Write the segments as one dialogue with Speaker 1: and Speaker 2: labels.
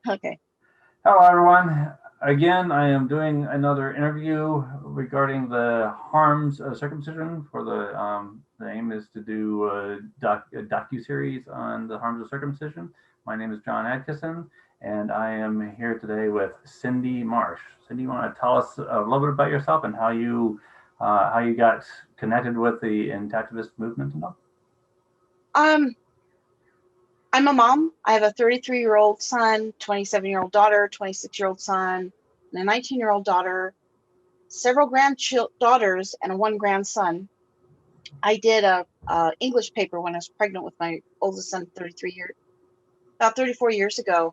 Speaker 1: Okay.
Speaker 2: Hello, everyone. Again, I am doing another interview regarding the harms of circumcision. The aim is to do a docu-series on the harms of circumcision. My name is John Adkison, and I am here today with Cindy Marsh. Cindy, you want to tell us a little bit about yourself and how you got connected with the intactivist movement and all?
Speaker 1: Um, I'm a mom. I have a 33-year-old son, 27-year-old daughter, 26-year-old son, and a 19-year-old daughter, several granddaughters, and one grandson. I did a English paper when I was pregnant with my oldest son, about 34 years ago,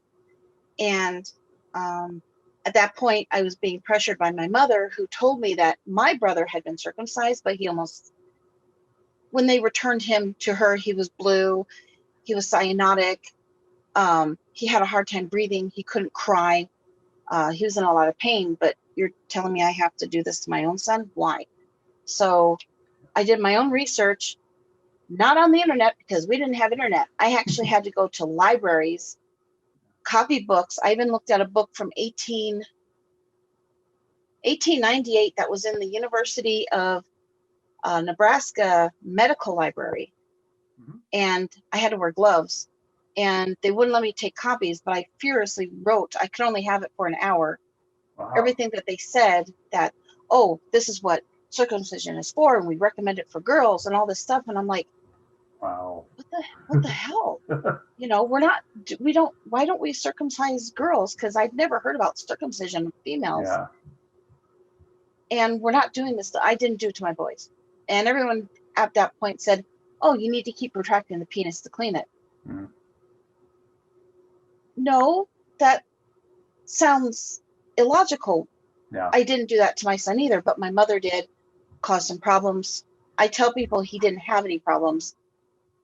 Speaker 1: and at that point, I was being pressured by my mother, who told me that my brother had been circumcised, but when they returned him to her, he was blue, he was cyanotic, he had a hard time breathing, he couldn't cry, he was in a lot of pain, but you're telling me I have to do this to my own son? Why? So I did my own research, not on the internet because we didn't have internet. I actually had to go to libraries, copy books. I even looked at a book from 1898 that was in the University of Nebraska Medical Library.
Speaker 2: Mhm.
Speaker 1: And I had to wear gloves, and they wouldn't let me take copies, but I furiously wrote. I could only have it for an hour.
Speaker 2: Wow.
Speaker 1: Everything that they said, that, oh, this is what circumcision is for, and we recommend it for girls and all this stuff. And I'm like,
Speaker 2: Wow.
Speaker 1: what the hell? Why don't we circumcise girls? Because I'd never heard about circumcision of females.
Speaker 2: Yeah.
Speaker 1: And we're not doing this. I didn't do it to my boys. And everyone at that point said, oh, you need to keep retracting the penis to clean it.
Speaker 2: Mhm.
Speaker 1: No, that sounds illogical.
Speaker 2: Yeah.
Speaker 1: I didn't do that to my son either, but my mother did, caused some problems. I tell people he didn't have any problems,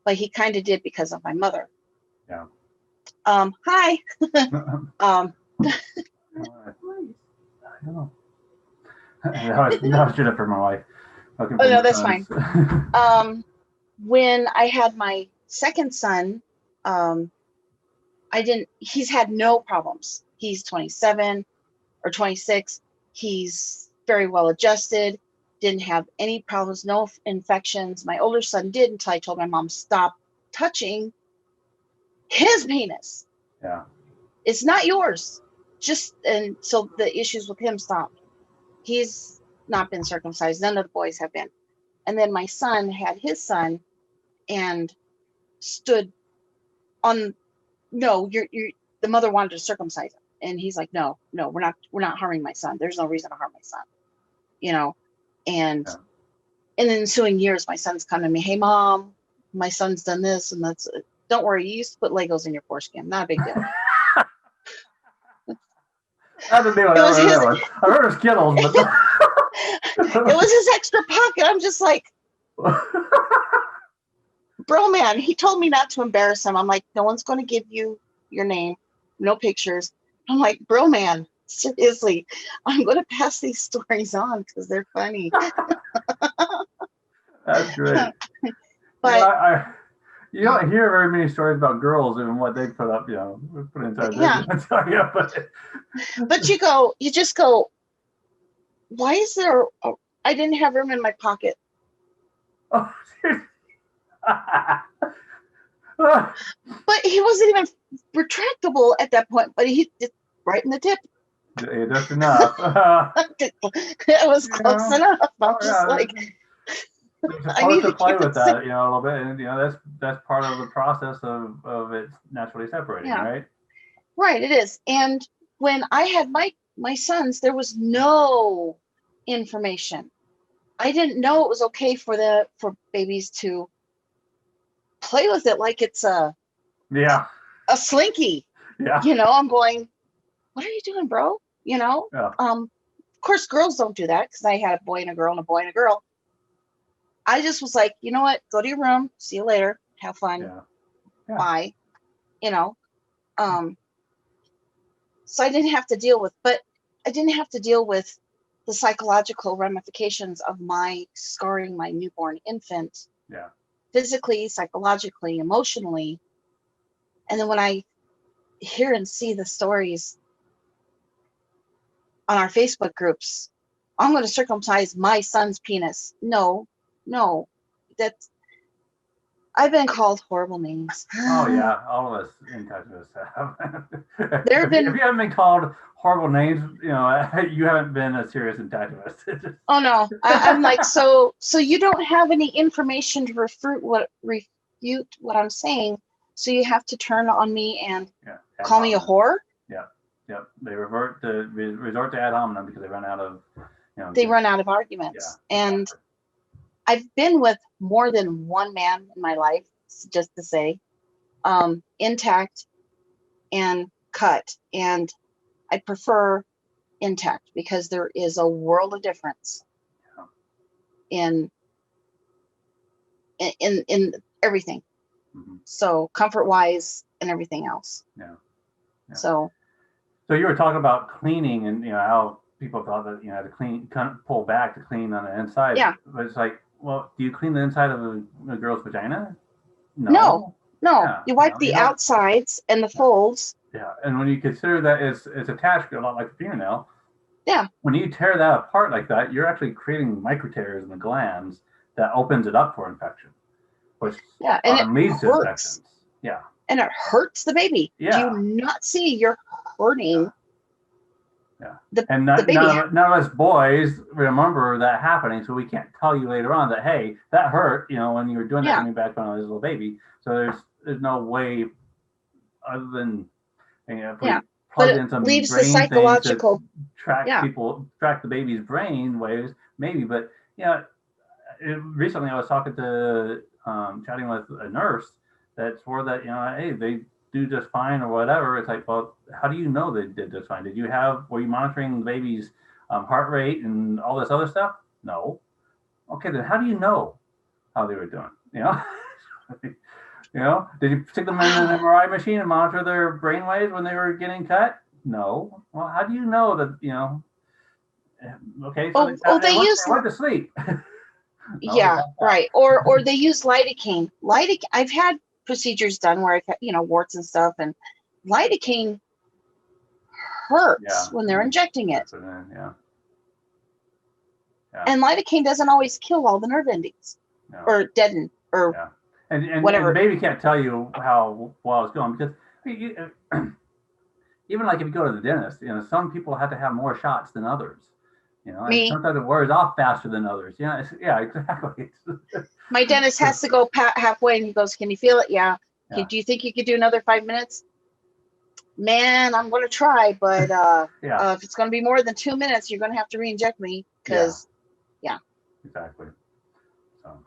Speaker 1: but he kind of did because of my mother.
Speaker 2: Yeah.
Speaker 1: Hi.
Speaker 2: I know. That was Jennifer, my wife.
Speaker 1: Oh no, that's fine. When I had my second son, he's had no problems. He's 27 or 26. He's very well adjusted, didn't have any problems, no infections. My older son did, until I told my mom, stop touching his penis.
Speaker 2: Yeah.
Speaker 1: It's not yours. And so the issues with him stopped. He's not been circumcised. None of the boys have been. And then my son had his son and stood on, no, you're the mother wanted to circumcise him. And he's like, no, we're not harming my son. There's no reason to harm my son. And
Speaker 2: Yeah.
Speaker 1: in the ensuing years, my son's come to me, hey mom, my son's done this and that's it. Don't worry, you used to put Legos in your foreskin. Not a big deal.
Speaker 2: I don't know. I heard of Skittles, but
Speaker 1: it was his extra pocket. I'm just like, bro, man, he told me not to embarrass him. I'm like, no one's going to give you your name, no pictures. I'm like, bro, man, seriously, I'm going to pass these stories on because they're funny.
Speaker 2: That's great.
Speaker 1: But
Speaker 2: you don't hear very many stories about girls and what they put up, put inside their
Speaker 1: But you just go, why is there? I didn't have room in my pocket.
Speaker 2: Oh,
Speaker 1: but he wasn't even retractable at that point. But he did right in the tip.
Speaker 2: Yeah, just enough.
Speaker 1: It was close enough. I'm just like,
Speaker 2: you're supposed to play with that, a little bit, and that's part of the process of it naturally separating, right?
Speaker 1: Right, it is. And when I had my sons, there was no information. I didn't know it was okay for babies to play with it like it's a slinky.
Speaker 2: Yeah.
Speaker 1: I'm going, what are you doing, bro?
Speaker 2: Yeah.
Speaker 1: Of course, girls don't do that because I had a boy and a girl and a boy and a girl. I just was like, you know what? Go to your room. See you later. Have fun.
Speaker 2: Yeah.
Speaker 1: Bye. So I didn't have to deal with, the psychological ramifications of my scarring my newborn infant.
Speaker 2: Yeah.
Speaker 1: Physically, psychologically, emotionally. And then when I hear and see the stories on our Facebook groups. I'm going to circumcise my son's penis. No, no, that's, I've been called horrible names.
Speaker 2: Oh yeah, all of us in touch with us have.
Speaker 1: There have
Speaker 2: If
Speaker 1: been,
Speaker 2: you haven't been called horrible names, you know, you haven't been a serious in touch with us.
Speaker 1: oh no, I'm like, so you don't have any information to refute what I'm saying, so you have to turn on me and
Speaker 2: Yeah,
Speaker 1: call me a whore?
Speaker 2: Yeah, yep. They resort to ad hominem because they run out of,
Speaker 1: They run out of arguments.
Speaker 2: Yeah,
Speaker 1: And
Speaker 2: exactly.
Speaker 1: I've been with more than one man in my life, just to say, intact and cut. And I prefer intact because there is a world of difference in everything.
Speaker 2: Mm-hmm.
Speaker 1: So comfort wise and everything else.
Speaker 2: Yeah.
Speaker 1: So
Speaker 2: you were talking about cleaning and how people thought that to clean, pull back to clean on the inside.
Speaker 1: Yeah.
Speaker 2: But it's like, well, do you clean the inside of a girl's vagina?
Speaker 1: No.
Speaker 2: Yeah,
Speaker 1: you wipe the outsides and the folds.
Speaker 2: Yeah, and when you consider that it's attached a lot like a fingernail.
Speaker 1: Yeah.
Speaker 2: When you tear that apart like that, you're actually creating micro tears in the glands that opens it up for infection, which
Speaker 1: and it
Speaker 2: leads to
Speaker 1: hurts.
Speaker 2: infections. Yeah.
Speaker 1: And it hurts the baby.
Speaker 2: Yeah.
Speaker 1: Do you not see you're hurting?
Speaker 2: Yeah.
Speaker 1: The
Speaker 2: none
Speaker 1: baby.
Speaker 2: of us boys remember that happening, so we can't tell you later on that, hey, that hurt, when you were doing that to me back when I was a little baby. So there's no way other than if we plug in some
Speaker 1: leaves
Speaker 2: brain
Speaker 1: the psychological
Speaker 2: things to track the baby's brain waves, maybe. But recently I was talking to chatting with a nurse that swore that hey, they do just fine or whatever. It's like, well, how do you know they did just fine? Were you monitoring the baby's heart rate and all this other stuff? No. Okay, then how do you know how they were doing? Did you stick them in an MRI machine and monitor their brain waves when they were getting cut? No. Well, how do you know that, okay, so they went to sleep.
Speaker 1: No, yeah, right. Or they use lidocaine. I've had procedures done where I've had, warts and stuff, and lidocaine hurts when they're injecting it.
Speaker 2: Yeah.
Speaker 1: And lidocaine doesn't always kill all the nerve endings or deaden or
Speaker 2: and
Speaker 1: whatever.
Speaker 2: And the baby can't tell you how well it's going because even like if you go to the dentist, some people have to have more shots than others.
Speaker 1: Me.
Speaker 2: Sometimes it wears off faster than others. Yeah, exactly.
Speaker 1: My dentist has to go halfway, and he goes, "Can you feel it? Yeah. Do you think you could do another 5 minutes?" Man, I'm going to try, but if it's going to be more than 2 minutes, you're going to have to re-inject me because,
Speaker 2: Exactly. So,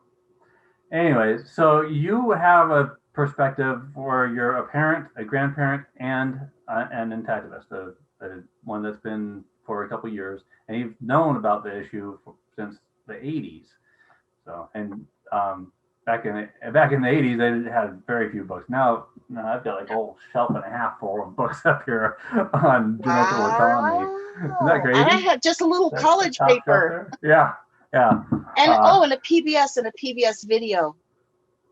Speaker 2: anyway, so you have a perspective where you're a parent, a grandparent, and an intensivist, the one that's been for a couple of years, and you've known about the issue since the 80s. So, and back in the 80s, they had very few books. Now I've got like a whole shelf and a half full of books up here on genital autonomy. Isn't that crazy?
Speaker 1: And I had just a little college paper.
Speaker 2: Yeah.
Speaker 1: And and a PBS video.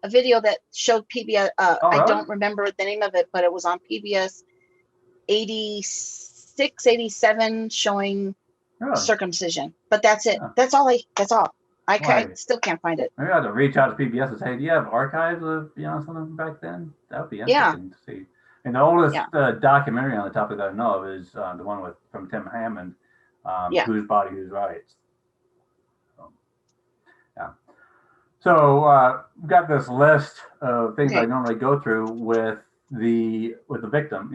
Speaker 1: A video that showed PBS. I don't remember the name of it, but it was on PBS 86, 87 showing circumcision. But that's it. Yeah. That's all. I still can't find it.
Speaker 2: Maybe I have to reach out to PBS and say, do you have archives of something back then? That would be interesting to see. And the oldest documentary on the topic that I know of is the one from Tim Hammond, Whose Body, Whose Rights. So we've got this list of things I normally go through with the victim,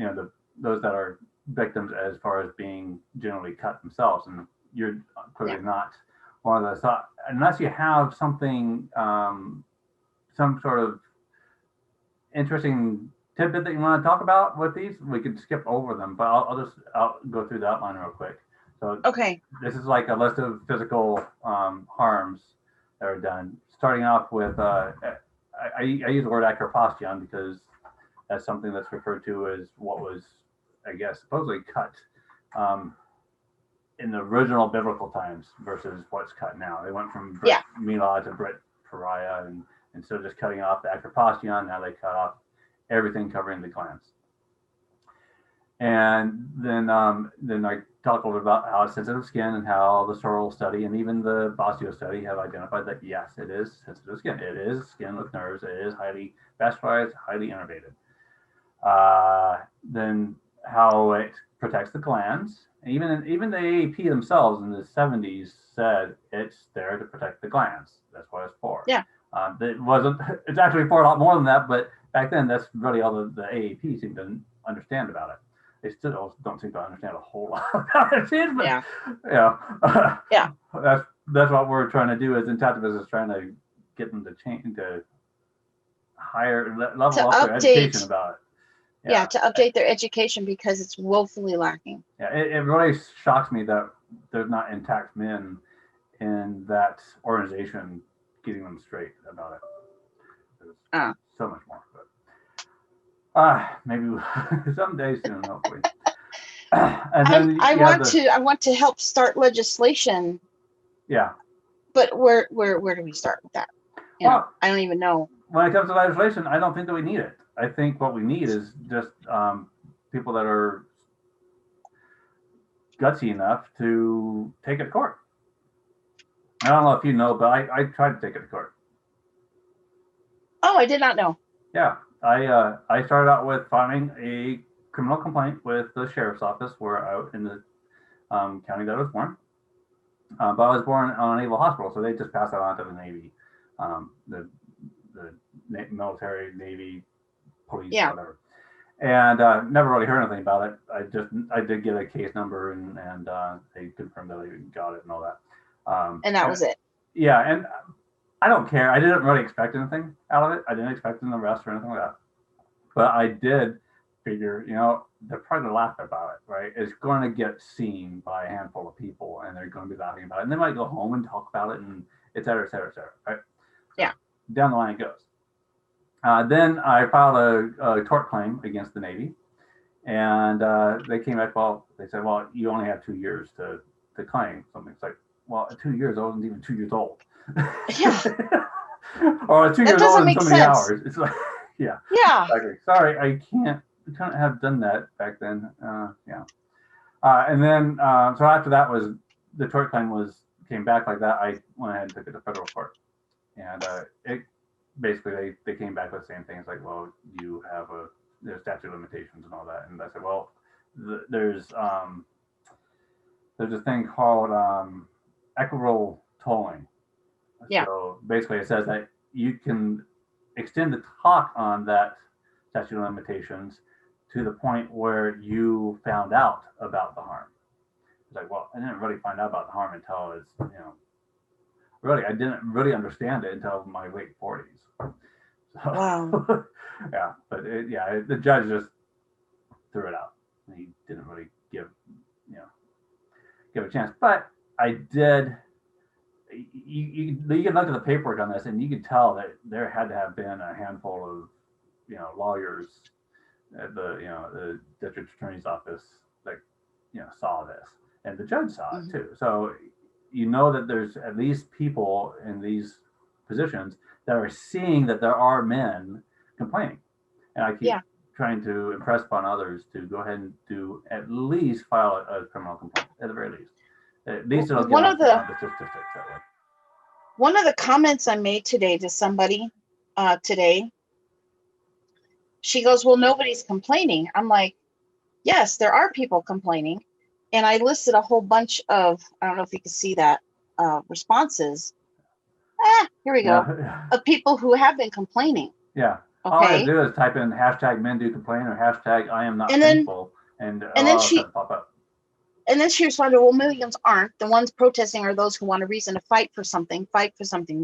Speaker 2: those that are victims as far as being generally cut themselves, and you're clearly not one of those. So unless you have something, some sort of interesting tidbit that you want to talk about with these, we could skip over them. But I'll go through the outline real quick. So this is like a list of physical harms that are done. Starting off with, I use the word acropostion because that's something that's referred to as what was, I guess, supposedly cut in the original biblical times versus what's cut now. They went from milah to brit, priah, and instead of just cutting off the acropostion, now they cut off everything covering the glands. And then I talk a little bit about how it's sensitive skin and how the Sorrells study and even the Bosio study have identified that yes, it is sensitive skin. It is skin with nerves. It is highly vascularized, highly innervated. Then how it protects the glands. Even the AAP themselves in the 70s said it's there to protect the glands. That's what it's for.
Speaker 1: Yeah.
Speaker 2: It wasn't. It's actually for a lot more than that. But back then, that's really all the AAP seemed to understand about it. They still don't seem to understand a whole lot about it. But,
Speaker 1: Yeah.
Speaker 2: Yeah. That's what we're trying to do as intentivists, is trying to get them to change, to higher level
Speaker 1: To
Speaker 2: up their education about it.
Speaker 1: Yeah, to update their education, because it's woefully lacking.
Speaker 2: Yeah, it really shocks me that there's not intact men in that organization getting them straight about it. There's so much more. But maybe someday soon, hopefully. And then
Speaker 1: I want to help start legislation.
Speaker 2: Yeah.
Speaker 1: But where do we start with that? I don't even know.
Speaker 2: When it comes to legislation, I don't think that we need it. I think what we need is just people that are gutsy enough to take it to court. I don't know if you know, but I tried to take it to court.
Speaker 1: Oh, I did not know.
Speaker 2: Yeah, I started out with filing a criminal complaint with the sheriff's office in the county that I was born. But I was born on a naval hospital, so they just passed that on to the Navy, the military, Navy, police, whatever. And never really heard anything about it. I did get a case number, and they confirmed that I got it and all that.
Speaker 1: And that was it.
Speaker 2: Yeah, and I don't care. I didn't really expect anything out of it. I didn't expect an arrest or anything like that. But I did figure, they're probably going to laugh about it, right? It's going to get seen by a handful of people, and they're going to be laughing about it. And they might go home and talk about it, and et cetera, et cetera, et cetera, right?
Speaker 1: Yeah.
Speaker 2: Down the line it goes. Then I filed a tort claim against the Navy, and they came back. They said, well, you only have 2 years to claim something. It's like, well, at 2 years, I wasn't even 2 years old.
Speaker 1: Yeah.
Speaker 2: Or 2 years old in so many hours. It's like, yeah.
Speaker 1: Yeah.
Speaker 2: Exactly. Sorry, I couldn't have done that back then. Yeah. And then, so after that was, the tort claim came back like that, I went ahead and took it to federal court. And it basically, they came back with the same thing. It's like, well, there's statute of limitations and all that. And I said, well, there's a thing called equitable tolling.
Speaker 1: Yeah.
Speaker 2: So basically it says that you can extend the talk on that statute of limitations to the point where you found out about the harm. It's like, well, I didn't really find out about the harm until I was, really, I didn't really understand it until my late 40s. So,
Speaker 1: wow.
Speaker 2: Yeah, but the judge just threw it out. He didn't really give a chance. But I did. You can look at the paperwork on this, and you can tell that there had to have been a handful of lawyers at the district attorney's office that saw this, and the judge saw it too. So that there's at least people in these positions that are seeing that there are men complaining, and I keep trying to impress upon others to go ahead and at least file a criminal complaint at the very least. At least it'll get on the statistics that way.
Speaker 1: One of the comments I made today to somebody she goes, well, nobody's complaining. I'm like, yes, there are people complaining. And I listed a whole bunch of, I don't know if you can see that, responses. Here we go. Of people who have been complaining.
Speaker 2: Yeah.
Speaker 1: Okay.
Speaker 2: All I have to do is type in #men-do-complain or #I am not thankful, and then she pop up.
Speaker 1: And then she responded, well, millions aren't. The ones protesting are those who want a reason to fight for something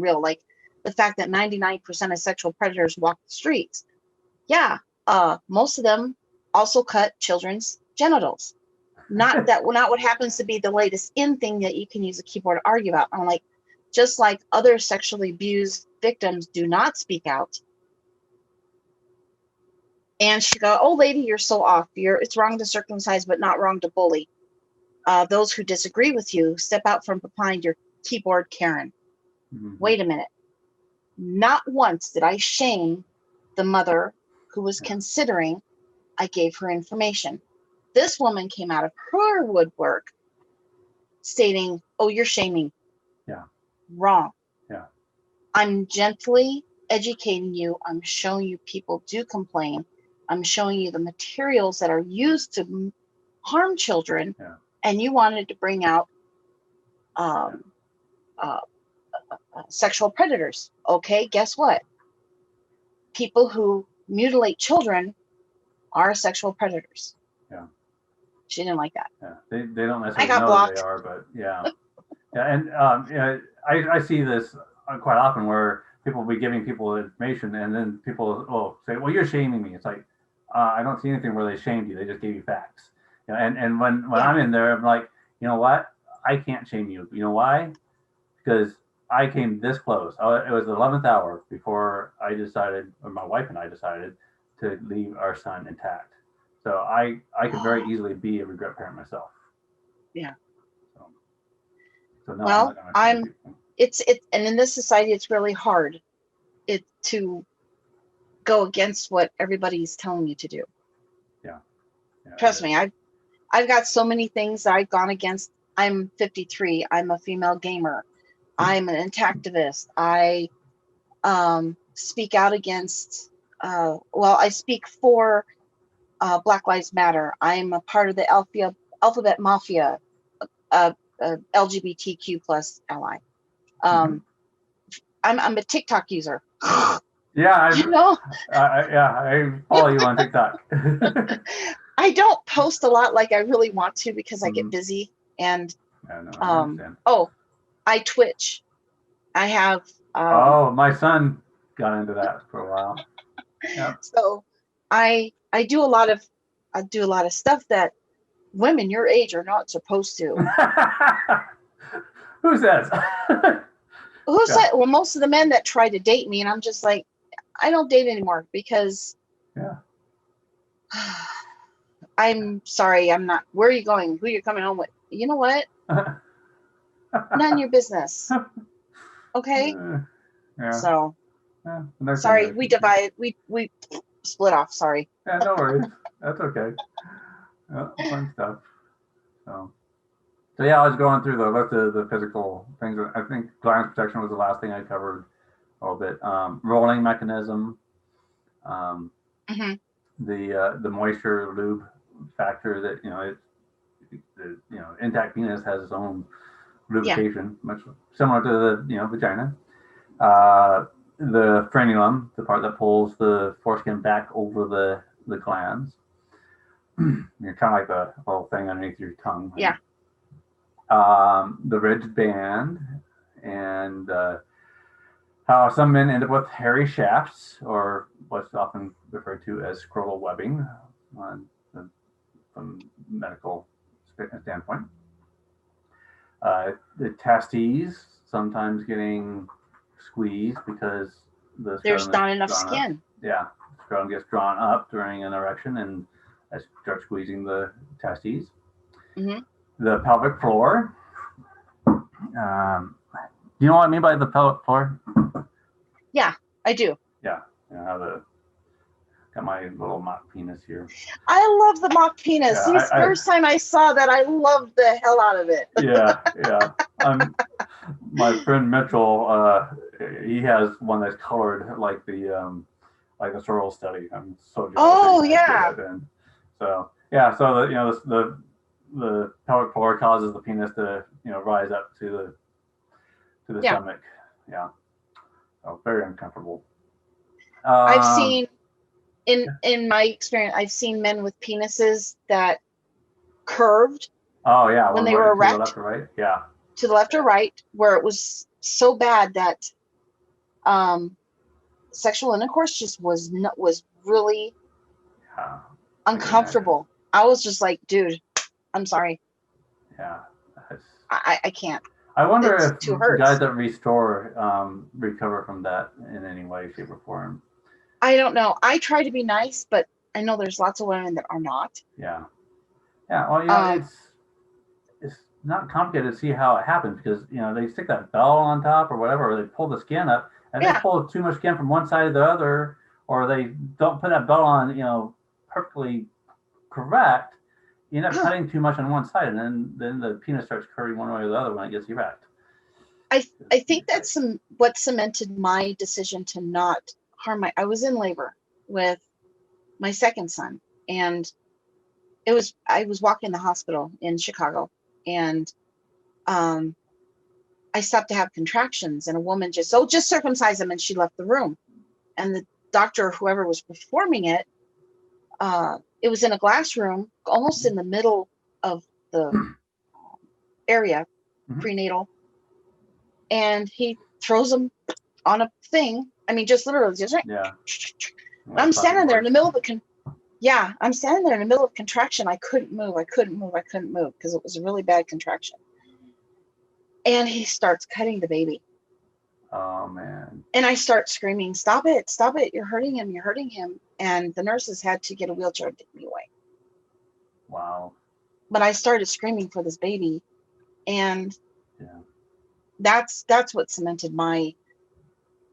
Speaker 1: real, like the fact that 99% of sexual predators walk the streets. Yeah, most of them also cut children's genitals. Not what happens to be the latest in thing that you can use a keyboard to argue about. I'm like, just like other sexually abused victims do not speak out. And she go, oh, lady, you're so off. It's wrong to circumcise, but not wrong to bully. Those who disagree with you, step out from behind your keyboard, Karen. Mm-hmm. Wait a minute. Not once did I shame the mother who was considering. I gave her information. This woman came out of her woodwork stating, "Oh, you're shaming."
Speaker 2: Yeah.
Speaker 1: Wrong.
Speaker 2: Yeah.
Speaker 1: I'm gently educating you. I'm showing you people do complain. I'm showing you the materials that are used to harm children.
Speaker 2: Yeah.
Speaker 1: And you wanted to bring out sexual predators. Okay, guess what? People who mutilate children are sexual predators.
Speaker 2: Yeah.
Speaker 1: She didn't like that.
Speaker 2: Yeah. They don't
Speaker 1: I
Speaker 2: necessarily
Speaker 1: got
Speaker 2: know
Speaker 1: blocked.
Speaker 2: they are, but yeah. Yeah. And I see this quite often where people will be giving people information and then people will say, well, you're shaming me. It's like, I don't see anything where they shamed you. They just gave you facts. You know, and when I'm in there, I'm like, you know what? I can't shame you. You know why? Because I came this close. It was the 11th hour before I decided, or my wife and I decided, to leave our son intact. So I could very easily be a regret parent myself.
Speaker 1: Yeah.
Speaker 2: So no,
Speaker 1: well,
Speaker 2: I'm not gonna
Speaker 1: it's and in this society, it's really hard to go against what everybody's telling you to do.
Speaker 2: Yeah.
Speaker 1: Trust me, I've got so many things that I've gone against. I'm 53. I'm a female gamer. I'm an intactivist. I speak out against. I speak for Black Lives Matter. I'm a part of the Alphabet Mafia, LGBTQ plus ally. I'm a TikTok user.
Speaker 2: Yeah,
Speaker 1: you know,
Speaker 2: I follow you on TikTok.
Speaker 1: I don't post a lot like I really want to because I get busy. And I Twitch. I have.
Speaker 2: My son got into that for a while. Yep.
Speaker 1: So I do a lot of stuff that women your age are not supposed to.
Speaker 2: Who says?
Speaker 1: Who said? Well, most of the men that try to date me, and I'm just like, I don't date anymore because I'm sorry, I'm not. Where are you going? Who you're coming home with? You know what? None of your business. Okay. So sorry, we divided. We split off. Sorry.
Speaker 2: Yeah, no worries. That's okay. Fun stuff. So yeah, I was going through the list of the physical things. I think glands protection was the last thing I covered a little bit. Rolling mechanism. The moisture lube factor that intact penis has its own lubrication, much similar to the vagina. The frenulum, the part that pulls the foreskin back over the glands. You're kind of like the little thing underneath your tongue. Right?
Speaker 1: Yeah.
Speaker 2: The ridge band, and how some men end up with hairy shafts, or what's often referred to as scrotal webbing from medical standpoint. The testes sometimes getting squeezed because
Speaker 1: there's not enough skin.
Speaker 2: Up. Yeah, the scrotum gets drawn up during an erection, and I start squeezing the testes. The pelvic floor. Do you know what I mean by the pelvic floor?
Speaker 1: Yeah, I do.
Speaker 2: Yeah, got my little mock penis here.
Speaker 1: I love the mock penis. Yeah, first time I saw that, I loved the hell out of it.
Speaker 2: Yeah. My friend Mitchell, he has one that's colored like the Sorrells study. I'm so jealous.
Speaker 1: Oh yeah.
Speaker 2: So the pelvic floor causes the penis to rise up to the stomach. Yeah. So very uncomfortable.
Speaker 1: I've seen in my experience, I've seen men with penises that curved.
Speaker 2: Oh yeah.
Speaker 1: When they were erect.
Speaker 2: To the left or right. Yeah.
Speaker 1: To the left or right, where it was so bad that sexual intercourse just was really uncomfortable. I was just like, dude, I'm sorry.
Speaker 2: Yeah.
Speaker 1: I can't.
Speaker 2: I wonder if guys that restore recover from that in any way, shape, or form.
Speaker 1: I don't know. I try to be nice, but I know there's lots of women that are not.
Speaker 2: Yeah. Well, it's not complicated to see how it happens because they stick that bell on top or whatever, or they pull the skin up, and they pull too much skin from one side to the other, or they don't put that bell on perfectly correct. you end up cutting too much on one side, and then the penis starts curving one way or the other when it gets erect.
Speaker 1: I think that's what cemented my decision to not harm I was in labor with my second son, and I was walking the hospital in Chicago, and I stopped to have contractions, and a woman just circumcise him, and she left the room. And the doctor, whoever was performing it, it was in a glass room, almost in the middle of the area, prenatal, and he throws him on a thing. I mean, just literally, just right.
Speaker 2: Yeah.
Speaker 1: I'm standing there in the middle of I'm standing there in the middle of contraction. I couldn't move because it was a really bad contraction. And he starts cutting the baby.
Speaker 2: Oh man.
Speaker 1: And I start screaming, "Stop it, you're hurting him." And the nurses had to get a wheelchair to take me away.
Speaker 2: Wow.
Speaker 1: But I started screaming for this baby, and that's what cemented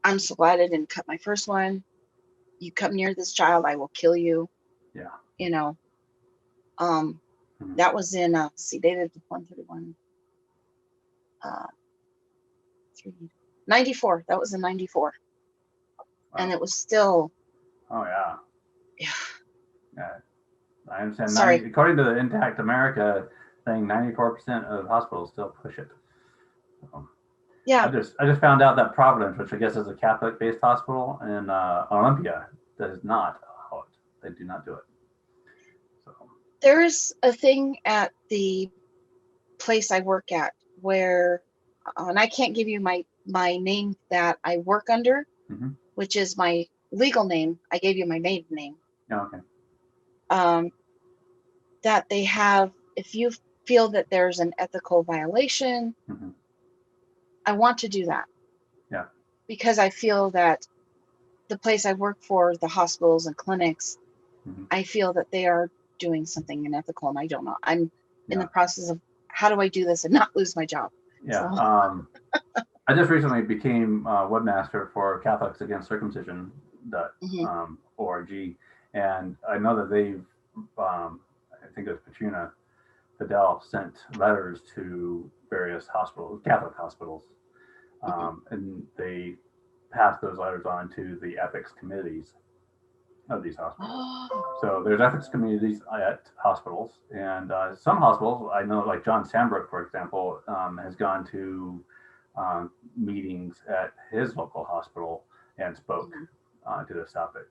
Speaker 1: I'm so glad I didn't cut my first one. You come near this child, I will kill you.
Speaker 2: Yeah.
Speaker 1: You know. That was in dated 131. 94. That was in 94. Wow. And it was still.
Speaker 2: Oh yeah.
Speaker 1: Yeah.
Speaker 2: Yeah. I understand.
Speaker 1: Sorry.
Speaker 2: According to the Intact America thing, 94% of hospitals still push it. So,
Speaker 1: yeah.
Speaker 2: I just found out that Providence, which I guess is a Catholic-based hospital in Olympia, does not allow it. They do not do it. So
Speaker 1: there's a thing at the place I work at where, and I can't give you my name that I work under, which is my legal name. I gave you my maiden name.
Speaker 2: Oh, okay.
Speaker 1: That they have, if you feel that there's an ethical violation, I want to do that.
Speaker 2: Yeah.
Speaker 1: Because I feel that the place I work for, the hospitals and clinics, I feel that they are doing something unethical, and I don't know. I'm in the process of how do I do this and not lose my job.
Speaker 2: Yeah.
Speaker 1: So.
Speaker 2: I just recently became webmaster for Catholics Against Circumcision .org, and I know that they've, I think it was Petrina Fidel sent letters to various hospitals, Catholic hospitals, and they passed those letters on to the ethics committees of these hospitals. So there's ethics committees at hospitals, and some hospitals, I know, like John Sambrook, for example, has gone to meetings at his local hospital and spoke to this topic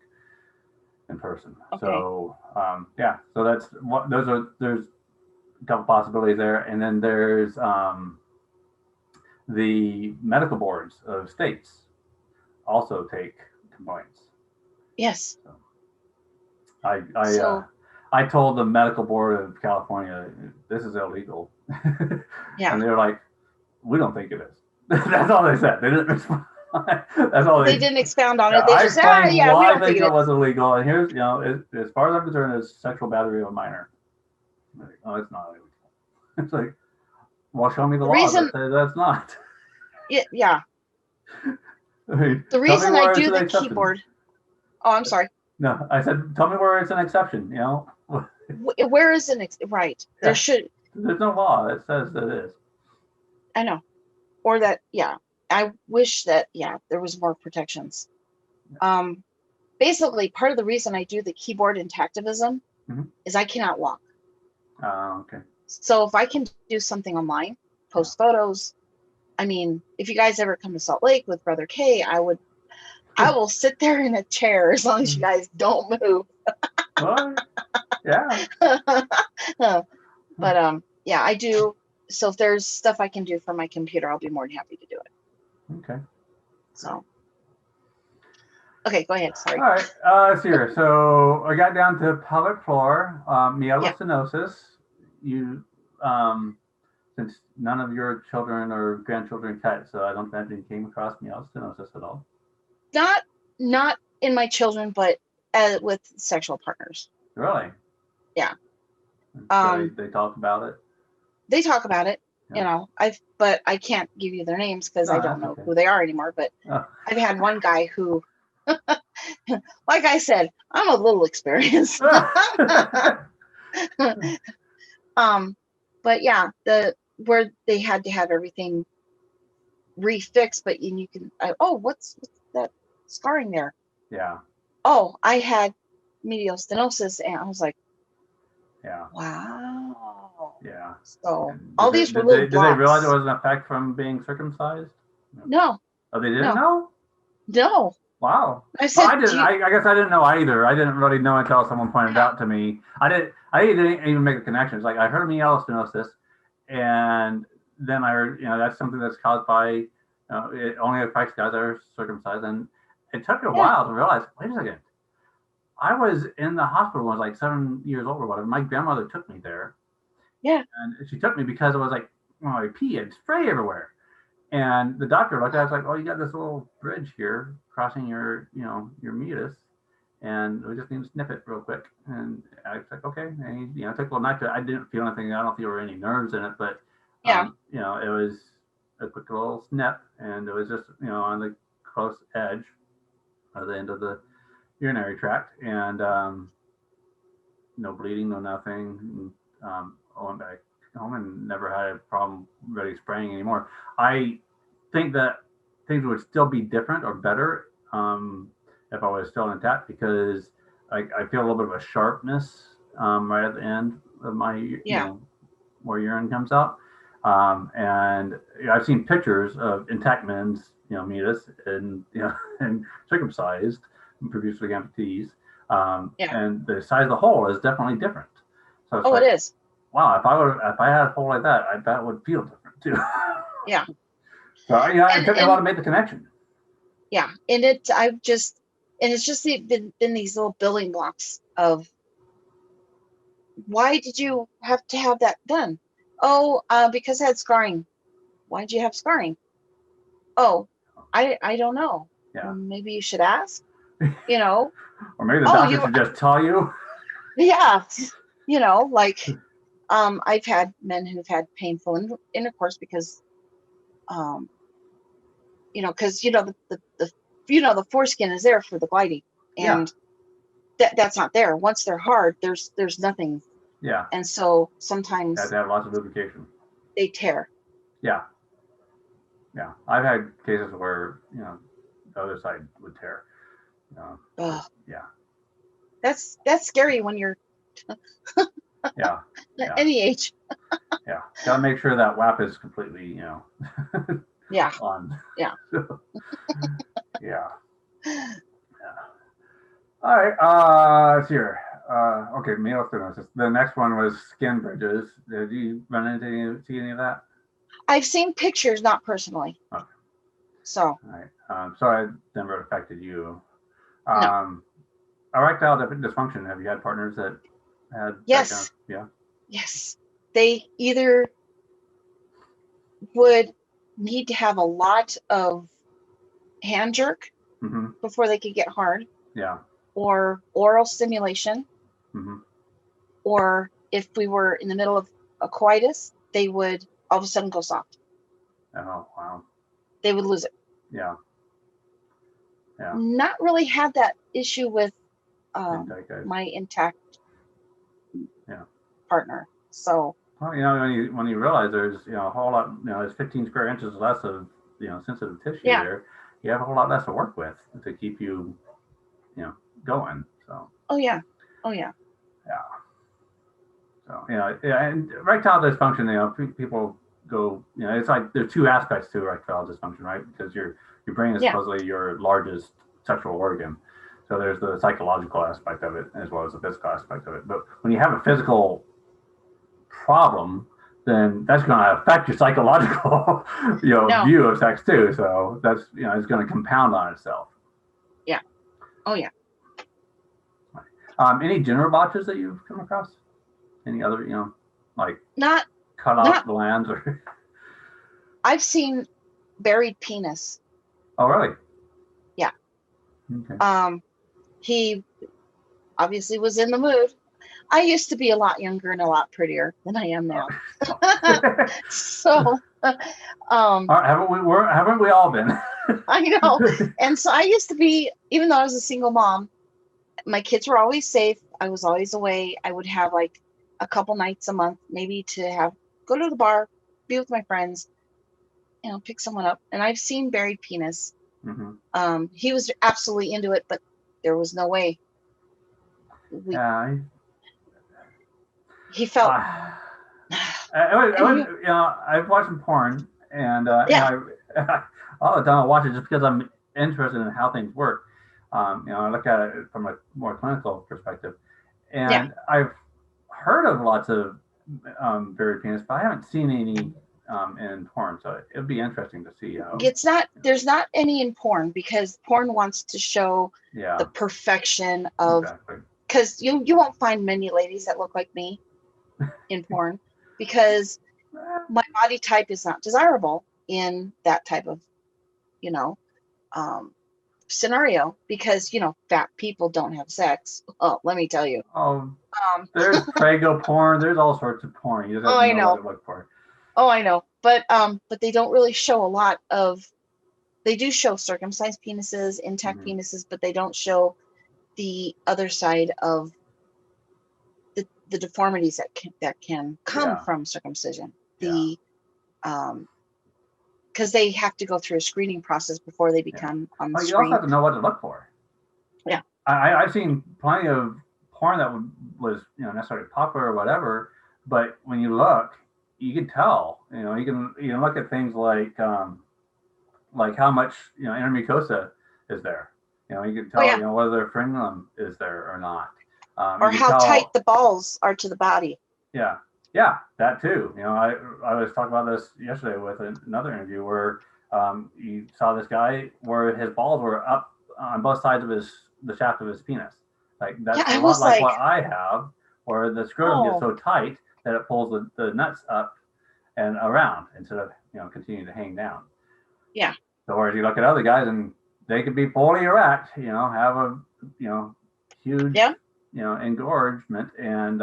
Speaker 2: in person. Okay. So so that's what there's a couple possibilities there, and then there's the medical boards of states also take complaints.
Speaker 1: Yes.
Speaker 2: So I told the medical board of California, this is illegal.
Speaker 1: Yeah.
Speaker 2: And they were like, we don't think it is. That's all they said. They didn't respond. That's all
Speaker 1: they didn't expound on it. They just said,
Speaker 2: why
Speaker 1: we don't
Speaker 2: I think
Speaker 1: it
Speaker 2: it was illegal. And here's, as far as I'm concerned, it's sexual battery of a minor. Like, oh, it's not illegal. It's like, well, show me the law that says that's not.
Speaker 1: Yeah.
Speaker 2: I mean,
Speaker 1: the reason I do the keyboard. Oh, I'm sorry.
Speaker 2: No, I said, tell me where it's an exception,
Speaker 1: Where is an right?
Speaker 2: Yeah.
Speaker 1: There's
Speaker 2: no law that says that it is.
Speaker 1: I know. Or that, I wish that, there was more protections. Basically, part of the reason I do the keyboard and tactivism is I cannot walk.
Speaker 2: Oh, okay.
Speaker 1: So if I can do something online, post photos, I mean, if you guys ever come to Salt Lake with Brother K, I will sit there in a chair as long as you guys don't move.
Speaker 2: What? Yeah.
Speaker 1: But I do. So if there's stuff I can do from my computer, I'll be more than happy to do it.
Speaker 2: Okay.
Speaker 1: So. Okay, go ahead. Sorry.
Speaker 2: All right. Let's see here. So I got down to pelvic floor, myelostenosis. You, since none of your children or grandchildren cut, so I don't imagine you came across myelostenosis at all.
Speaker 1: Not in my children, but with sexual partners.
Speaker 2: Really?
Speaker 1: Yeah.
Speaker 2: They talk about it.
Speaker 1: They talk about it, but I can't give you their names because I don't know who they are anymore. But I've had one guy who, like I said, I'm a little experienced. But yeah, where they had to have everything refixed, but you can, oh, what's that scarring there?
Speaker 2: Yeah.
Speaker 1: Oh, I had medial stenosis, and I was like,
Speaker 2: Yeah.
Speaker 1: wow.
Speaker 2: Yeah.
Speaker 1: So
Speaker 2: And
Speaker 1: all these were little
Speaker 2: did they realize it
Speaker 1: blocks.
Speaker 2: was an effect from being circumcised?
Speaker 1: No,
Speaker 2: Oh, they didn't
Speaker 1: no,
Speaker 2: know?
Speaker 1: no.
Speaker 2: Wow.
Speaker 1: I
Speaker 2: Well,
Speaker 1: said,
Speaker 2: I didn't. I guess I didn't know either. I didn't really know until someone pointed it
Speaker 1: yeah,
Speaker 2: out to me. I didn't even make the connection. It's like I heard of medial stenosis, and then I heard, that's something that's caused by, it only affects guys that are circumcised. And it took a
Speaker 1: yeah,
Speaker 2: while to realize, wait a second. I was in the hospital when I was like 7 years old or whatever. My grandmother took me there,
Speaker 1: yeah.
Speaker 2: and she took me because it was like, when I pee and spray everywhere. And the doctor looked at us like, oh, you got this little bridge here crossing your, your meatus, and we just need to snip it real quick. And I was like, okay. And he, took a little knife to it. I didn't feel anything. I don't think there were any nerves in it, but,
Speaker 1: Yeah.
Speaker 2: it was a quick little snip, and it was just, on the close edge of the end of the urinary tract, and no bleeding, no nothing. I went back home and never had a problem really spraying anymore. I think that things would still be different or better if I was still intact, because I feel a little bit of a sharpness right at the end of my,
Speaker 1: Yeah.
Speaker 2: where urine comes out. And I've seen pictures of intact men's, meatus and, and circumcised and previously amputees.
Speaker 1: Yeah.
Speaker 2: And the size of the hole is definitely different. So it's
Speaker 1: Oh,
Speaker 2: like,
Speaker 1: it is.
Speaker 2: wow, if I had a hole like that, I bet it would feel different too.
Speaker 1: Yeah.
Speaker 2: So it took me a while to make the connection.
Speaker 1: Yeah. And it's just been these little building blocks of, why did you have to have that done? Oh, because I had scarring. Why did you have scarring? Oh, I don't know.
Speaker 2: Yeah.
Speaker 1: Well, maybe you should ask,
Speaker 2: Or maybe the
Speaker 1: oh,
Speaker 2: doctor should just tell you.
Speaker 1: yeah, like, I've had men who've had painful intercourse because, because, the foreskin is there for the gliding,
Speaker 2: Yeah.
Speaker 1: and that's not there. Once they're hard, there's nothing.
Speaker 2: Yeah.
Speaker 1: And so
Speaker 2: You
Speaker 1: sometimes
Speaker 2: have to have lots of lubrication.
Speaker 1: they tear.
Speaker 2: Yeah. Yeah. I've had cases where, the other side would tear.
Speaker 1: Ugh.
Speaker 2: Yeah.
Speaker 1: That's scary when you're
Speaker 2: Yeah. Yeah.
Speaker 1: any age.
Speaker 2: Yeah. Gotta make sure that WAP is completely,
Speaker 1: Yeah.
Speaker 2: on.
Speaker 1: Yeah.
Speaker 2: Yeah. Yeah. All right. Let's see here. Okay, male stenosis. The next one was skin bridges. Did you run into see any of that?
Speaker 1: I've seen pictures, not personally.
Speaker 2: Okay.
Speaker 1: So.
Speaker 2: All right. Sorry, that never affected you.
Speaker 1: No.
Speaker 2: Erectile dysfunction. Have you had partners that had?
Speaker 1: Yes.
Speaker 2: Yeah.
Speaker 1: Yes. They either would need to have a lot of hand jerk before they could get hard.
Speaker 2: Yeah.
Speaker 1: Or oral stimulation. Or if we were in the middle of a coitus, they would all of a sudden go soft.
Speaker 2: Oh, wow.
Speaker 1: They would lose it.
Speaker 2: Yeah. Yeah.
Speaker 1: Not really had that issue with my intact partner. So.
Speaker 2: Well, when you realize there's a whole lot, there's 15 square inches less of sensitive tissue there, you have a whole lot less to work with to keep you going. So.
Speaker 1: Oh yeah. Oh yeah.
Speaker 2: Yeah. So and erectile dysfunction, people go, it's like there's two aspects to erectile dysfunction, right? Because your brain is supposedly your largest sexual organ. So there's the psychological aspect of it as well as the physical aspect of it. But when you have a physical problem, then that's going to affect your psychological view of sex too. So that's it's going to compound on itself.
Speaker 1: Yeah. Oh yeah.
Speaker 2: Any genital botches that you've come across? Any other like
Speaker 1: not
Speaker 2: cut off glands or?
Speaker 1: I've seen buried penis.
Speaker 2: Oh really?
Speaker 1: Yeah.
Speaker 2: Okay.
Speaker 1: He obviously was in the mood. I used to be a lot younger and a lot prettier than I am now. So,
Speaker 2: haven't we all been?
Speaker 1: I know. And so I used to be, even though I was a single mom, my kids were always safe. I was always away. I would have like a couple nights a month, maybe to go to the bar, be with my friends, pick someone up. And I've seen buried penis. He was absolutely into it, but there was no way. He felt.
Speaker 2: I've watched some porn, and all the time I watch it just because I'm interested in how things work. I look at it from a more clinical perspective, and I've heard of lots of buried penis, but I haven't seen any in porn. So it'd be interesting to see how.
Speaker 1: There's not any in porn, because porn wants to show the perfection of. Because you won't find many ladies that look like me in porn, because my body type is not desirable in that type of, scenario, because, fat people don't have sex. Oh, let me tell you.
Speaker 2: There's prego porn. There's all sorts of porn. You just have to know what to look for.
Speaker 1: Oh, I know. But they don't really show a lot of, they do show circumcised penises, intact penises, but they don't show the other side of the deformities that can come from circumcision. Because they have to go through a screening process before they become on the
Speaker 2: screen. You also have to know what to look for.
Speaker 1: Yeah.
Speaker 2: I've seen plenty of porn that was necessarily popular or whatever, but when you look, you can tell. You can look at things like how much inner mucosa is there. You can tell whether frenulum is there or not.
Speaker 1: Or how tight the balls are to the body.
Speaker 2: Yeah, that too. I was talking about this yesterday with another interview where you saw this guy where his balls were up on both sides of the shaft of his penis. Like that's a lot like what I have, where the scrotum gets so tight that it pulls the nuts up and around instead of continuing to hang down.
Speaker 1: Yeah.
Speaker 2: So whereas you look at other guys and they could be fully erect, have a huge engorgement and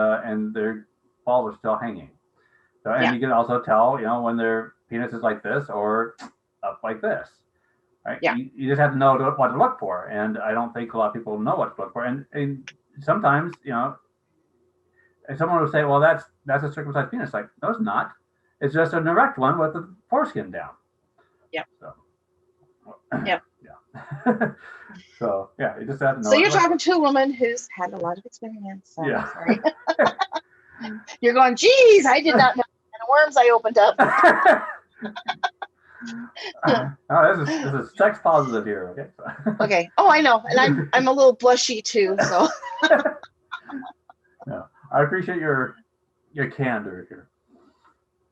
Speaker 2: their balls are still hanging. So and you can also tell when their penis is like this or up like this. Right?
Speaker 1: Yeah.
Speaker 2: You just have to know what to look for, and I don't think a lot of people know what to look for. And sometimes if someone would say, "Well, that's a circumcised penis," like no, it's not. It's just an erect one with the foreskin down.
Speaker 1: Yep.
Speaker 2: So.
Speaker 1: Yep.
Speaker 2: Yeah. So you just have to know.
Speaker 1: So you're talking to a woman who's had a lot of experience. So
Speaker 2: yeah.
Speaker 1: Sorry. You're going, geez, I did not know the worms I opened up.
Speaker 2: No, this is sex positive here. Okay.
Speaker 1: Okay. Oh, I know, and I'm a little blushy too. So.
Speaker 2: No, I appreciate your candor here.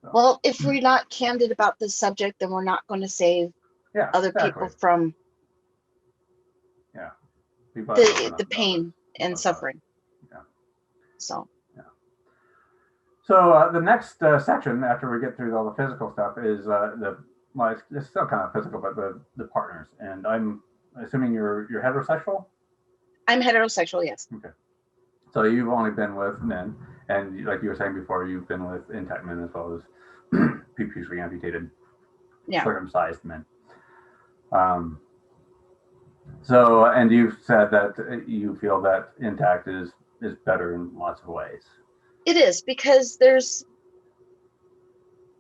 Speaker 2: So.
Speaker 1: Well, if we're not candid about this subject, then we're not going to save other people from the pain and suffering.
Speaker 2: Yeah.
Speaker 1: So.
Speaker 2: So the next section after we get through all the physical stuff is it's still kind of physical, but the partners. And I'm assuming you're heterosexual?
Speaker 1: I'm heterosexual, yes.
Speaker 2: Okay. So you've only been with men, and like you were saying before, you've been with intact men as well as preputially amputated, circumcised men. So, and you've said that you feel that intact is better in lots of ways.
Speaker 1: It is, because there's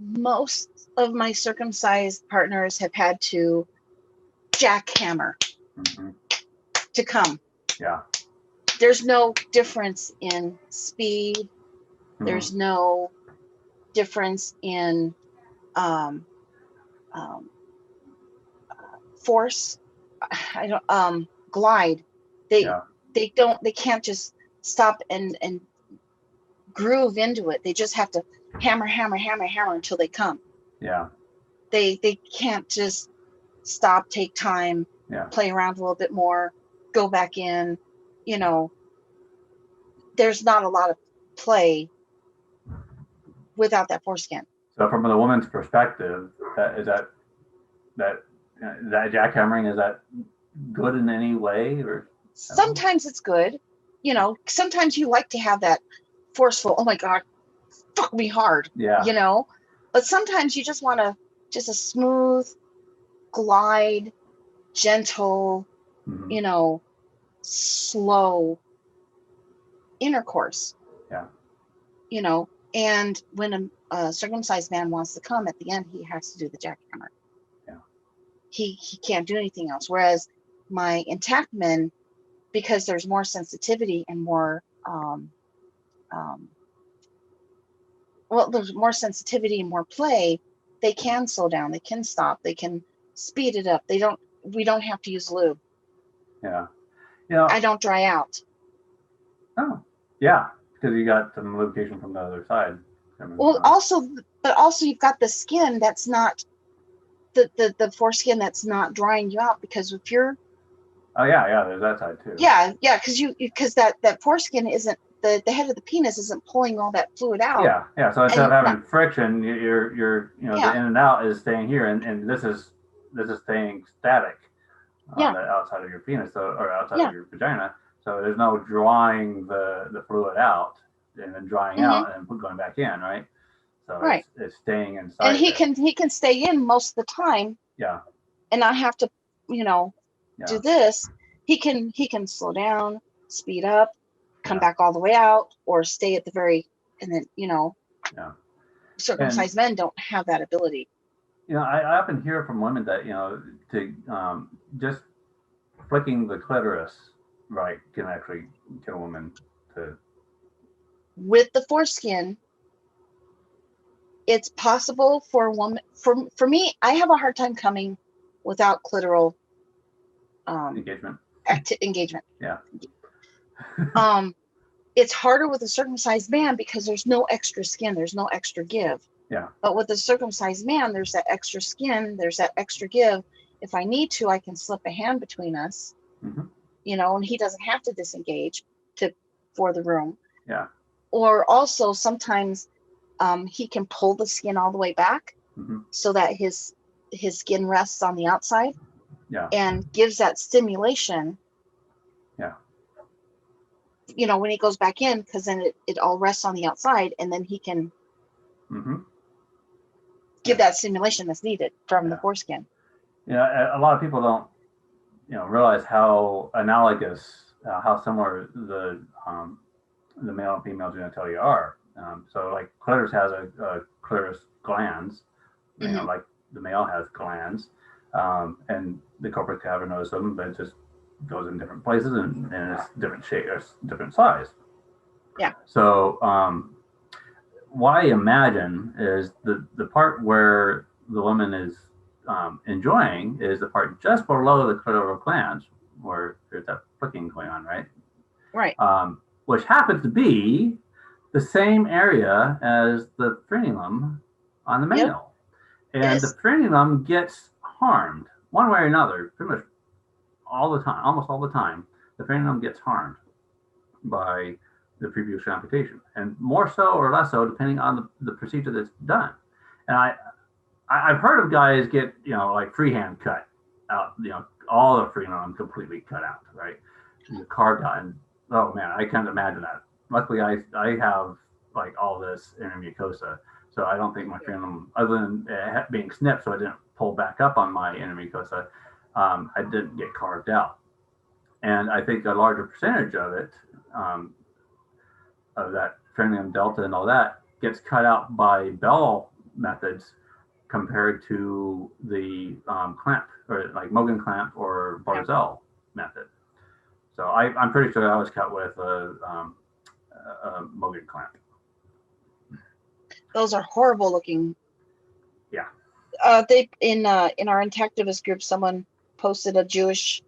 Speaker 1: most of my circumcised partners have had to jackhammer to come.
Speaker 2: Yeah.
Speaker 1: There's no difference in speed. There's no difference in force. I don't glide. They can't just stop and groove into it. They just have to hammer until they come.
Speaker 2: Yeah.
Speaker 1: They can't just stop, take time, play around a little bit more, go back in. There's not a lot of play without that foreskin.
Speaker 2: So from the woman's perspective, that jackhammering, is that good in any way? Or
Speaker 1: sometimes it's good. Sometimes you like to have that forceful, oh my God, fuck me hard.
Speaker 2: Yeah.
Speaker 1: But sometimes you just want a smooth glide, gentle, slow intercourse.
Speaker 2: Yeah.
Speaker 1: and when a circumcised man wants to come at the end, he has to do the jackhammer.
Speaker 2: Yeah.
Speaker 1: He can't do anything else. Whereas my intact men, because there's more sensitivity and more, there's more sensitivity and more play, they can slow down, they can stop, they can speed it up. We don't have to use lube.
Speaker 2: Yeah.
Speaker 1: I don't dry out.
Speaker 2: Oh, yeah, because you got some lubrication from the other side.
Speaker 1: Well, also you've got the skin that's not the foreskin that's not drying you out, because if you're
Speaker 2: there's that side too.
Speaker 1: Because that foreskin isn't, the head of the penis isn't pulling all that fluid out.
Speaker 2: So instead of having friction, you're the in and out is staying here, and this is staying static on the outside of your penis, or outside of your vagina. So there's no drawing the fluid out and then drying out and going back in, right? So it's staying inside.
Speaker 1: And he can stay in most of the time.
Speaker 2: Yeah.
Speaker 1: And not have to, do this. He can slow down, speed up, come back all the way out, or stay at the very, and then circumcised men don't have that ability.
Speaker 2: I often hear from women that to just flicking the clitoris right can actually get a woman to.
Speaker 1: With the foreskin, it's possible for a woman. For me, I have a hard time coming without clitoral
Speaker 2: engagement.
Speaker 1: Engagement.
Speaker 2: Yeah.
Speaker 1: It's harder with a circumcised man because there's no extra skin, there's no extra give.
Speaker 2: Yeah.
Speaker 1: But with a circumcised man, there's that extra skin, there's that extra give. If I need to, I can slip a hand between us, and he doesn't have to disengage for the room.
Speaker 2: Yeah.
Speaker 1: Or also sometimes he can pull the skin all the way back so that his skin rests on the outside.
Speaker 2: Yeah.
Speaker 1: And gives that stimulation.
Speaker 2: Yeah.
Speaker 1: When he goes back in, because then it all rests on the outside, and then he can give that stimulation that's needed from the foreskin.
Speaker 2: A lot of people don't, realize how analogous, how similar the male and female genitalia are. So like clitoris has a clitoris glands, like the male has glands, and the corpus cavernosum, but it just goes in different places and it's different shape, it's different size.
Speaker 1: Yeah.
Speaker 2: So what I imagine is the part where the woman is enjoying is the part just below the clitoral glands where there's that flicking going on, right?
Speaker 1: Right.
Speaker 2: Which happens to be the same area as the frenulum on the male. Yep. And the frenulum gets harmed one way or another, pretty much all the time, almost all the time. The frenulum gets harmed by the preputial amputation, and more so or less so depending on the procedure that's done. And I've heard of guys get like freehand cut out, all the frenulum completely cut out, right, carved out, and oh man, I can't imagine that. Luckily, I have like all this inner mucosa, so I don't think my frenulum, other than being snipped, so I didn't pull back up on my inner mucosa, I didn't get carved out. And I think a larger percentage of it, of that frenulum delta and all that, gets cut out by Bell methods compared to the clamp, or like Mogen Clamp or barzel method. So I'm pretty sure I was cut with a Mogen Clamp.
Speaker 1: Those are horrible looking.
Speaker 2: Yeah.
Speaker 1: They in our intactivist group, someone posted a Jewish,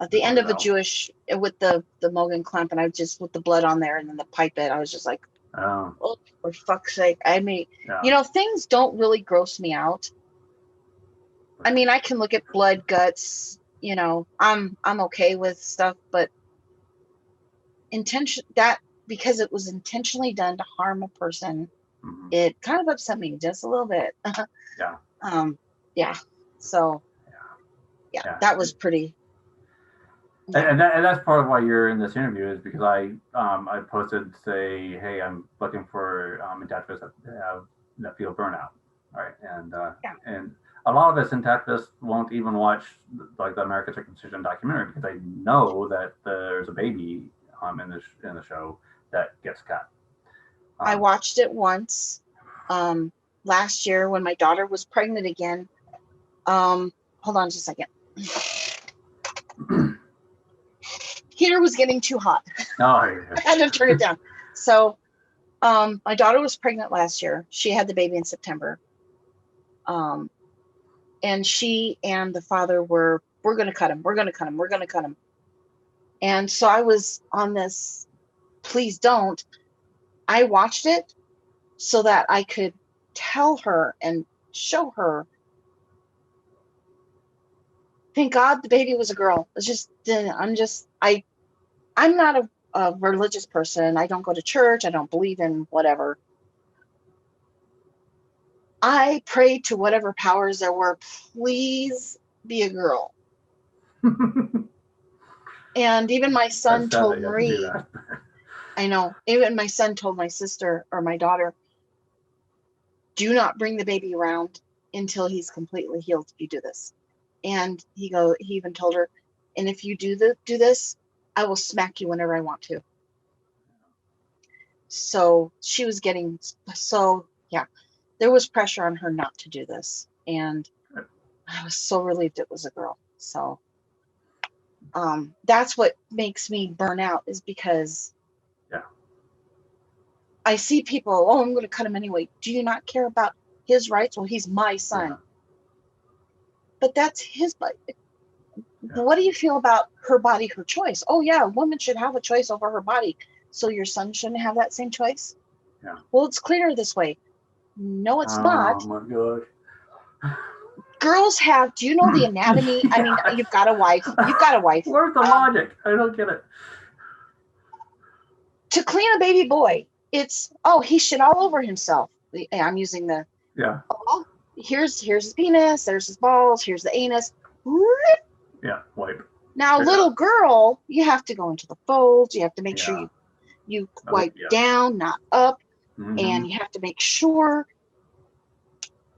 Speaker 1: at the end of a Jewish with the Mogen Clamp, and I just with the blood on there and then the pipette. I was just like, oh, for fuck's sake! I mean, things don't really gross me out. I mean, I can look at blood, guts. I'm okay with stuff, but because it was intentionally done to harm a person, it kind of upset me just a little bit. So that was pretty.
Speaker 2: And that's part of why you're in this interview, is because I posted, say, hey, I'm looking for intactivists that feel burnout, right? And a lot of us intactivists won't even watch like the American Circumcision documentary because they know that there's a baby in the show that gets cut.
Speaker 1: I watched it once last year when my daughter was pregnant again. Hold on just a second. Heater was getting too hot.
Speaker 2: Oh, yeah.
Speaker 1: I had to turn it down. So my daughter was pregnant last year. She had the baby in September. And she and the father we're going to cut him. We're going to cut him. We're going to cut him. And so I was on this, please don't. I watched it so that I could tell her and show her. Thank God the baby was a girl. It's just, I'm not a religious person. I don't go to church. I don't believe in whatever. I prayed to whatever powers there were, please be a girl. And even my son told Marie, I know, even my son told my sister or my daughter, do not bring the baby around until he's completely healed if you do this. And he even told her, and if you do this, I will smack you whenever I want to. So she was getting, yeah, there was pressure on her not to do this. And I was so relieved it was a girl. So that's what makes me burn out, is because I see people, oh, I'm going to cut him anyway. Do you not care about his rights? Well, he's my son. Yeah. But that's his body. Yeah. What do you feel about her body, her choice? Oh, yeah, a woman should have a choice over her body. So your son shouldn't have that same choice?
Speaker 2: Yeah.
Speaker 1: Well, it's clearer this way. No, it's not.
Speaker 2: Oh, my gosh.
Speaker 1: Girls have, do you know the anatomy? I mean, you've got a wife. You've got a wife.
Speaker 2: Where's the logic? I don't get it.
Speaker 1: To clean a baby boy, it's, oh, he shit all over himself. I'm using the, oh, here's his penis, there's his balls, here's the anus.
Speaker 2: Yeah, wipe.
Speaker 1: Now, little girl, you have to go into the folds. You have to make sure you wipe down, not up. Mm-hmm. And you have to make sure.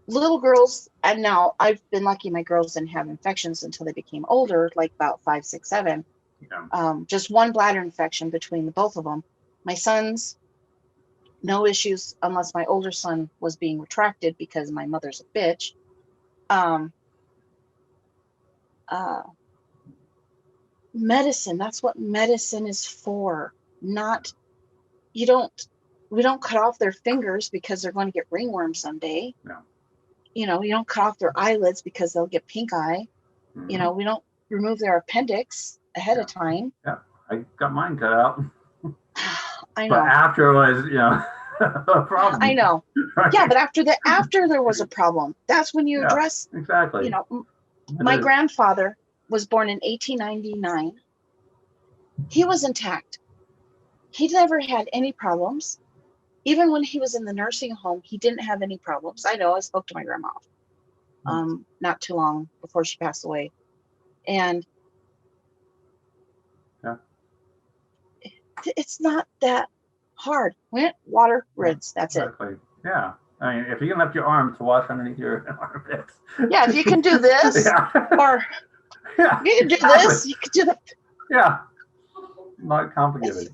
Speaker 1: Little girls, and now I've been lucky my girls didn't have infections until they became older, like about 5, 6, 7. Yeah. Just one bladder infection between the both of them. My sons, no issues unless my older son was being retracted because my mother's a bitch. Medicine, that's what medicine is for. Not, we don't cut off their fingers because they're going to get ringworm someday. No. You know, you don't cut off their eyelids because they'll get pink eye. Mm-hmm. You know, we don't remove their appendix ahead of time.
Speaker 2: Yeah, I got mine cut out.
Speaker 1: I know.
Speaker 2: But after it was, a problem.
Speaker 1: I know. Right? Yeah, but after there was a problem. That's when you address.
Speaker 2: Exactly.
Speaker 1: You know, my grandfather was born in 1899. He was intact. He never had any problems. Even when he was in the nursing home, he didn't have any problems. I know, I spoke to my grandma not too long before she passed away. And it's not that hard. Went, water, rinse. That's exactly.
Speaker 2: It. Yeah. I mean, if you can lift your arms to wash underneath your armpits.
Speaker 1: Yeah, if you can do this, or you can do this, you can do that.
Speaker 2: Yeah. Not complicated.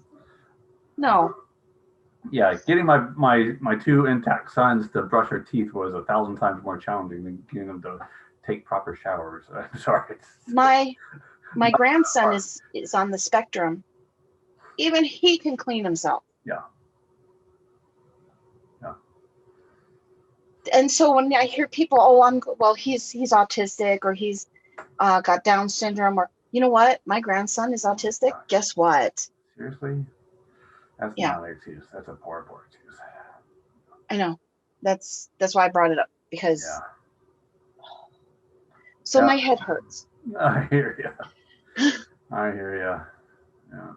Speaker 1: No.
Speaker 2: Yeah, getting my 2 intact sons to brush their teeth was 1,000 times more challenging than getting them to take proper showers. I'm sorry.
Speaker 1: My grandson is on the spectrum. Even he can clean himself.
Speaker 2: Yeah. Yeah.
Speaker 1: And so when I hear people, he's autistic, or he's got Down syndrome, or you know what? My grandson is autistic. Guess what?
Speaker 2: Seriously? That's not an excuse. That's a poor excuse.
Speaker 1: I know. That's why I brought it up, because my head hurts.
Speaker 2: I hear you. I hear you. Yeah.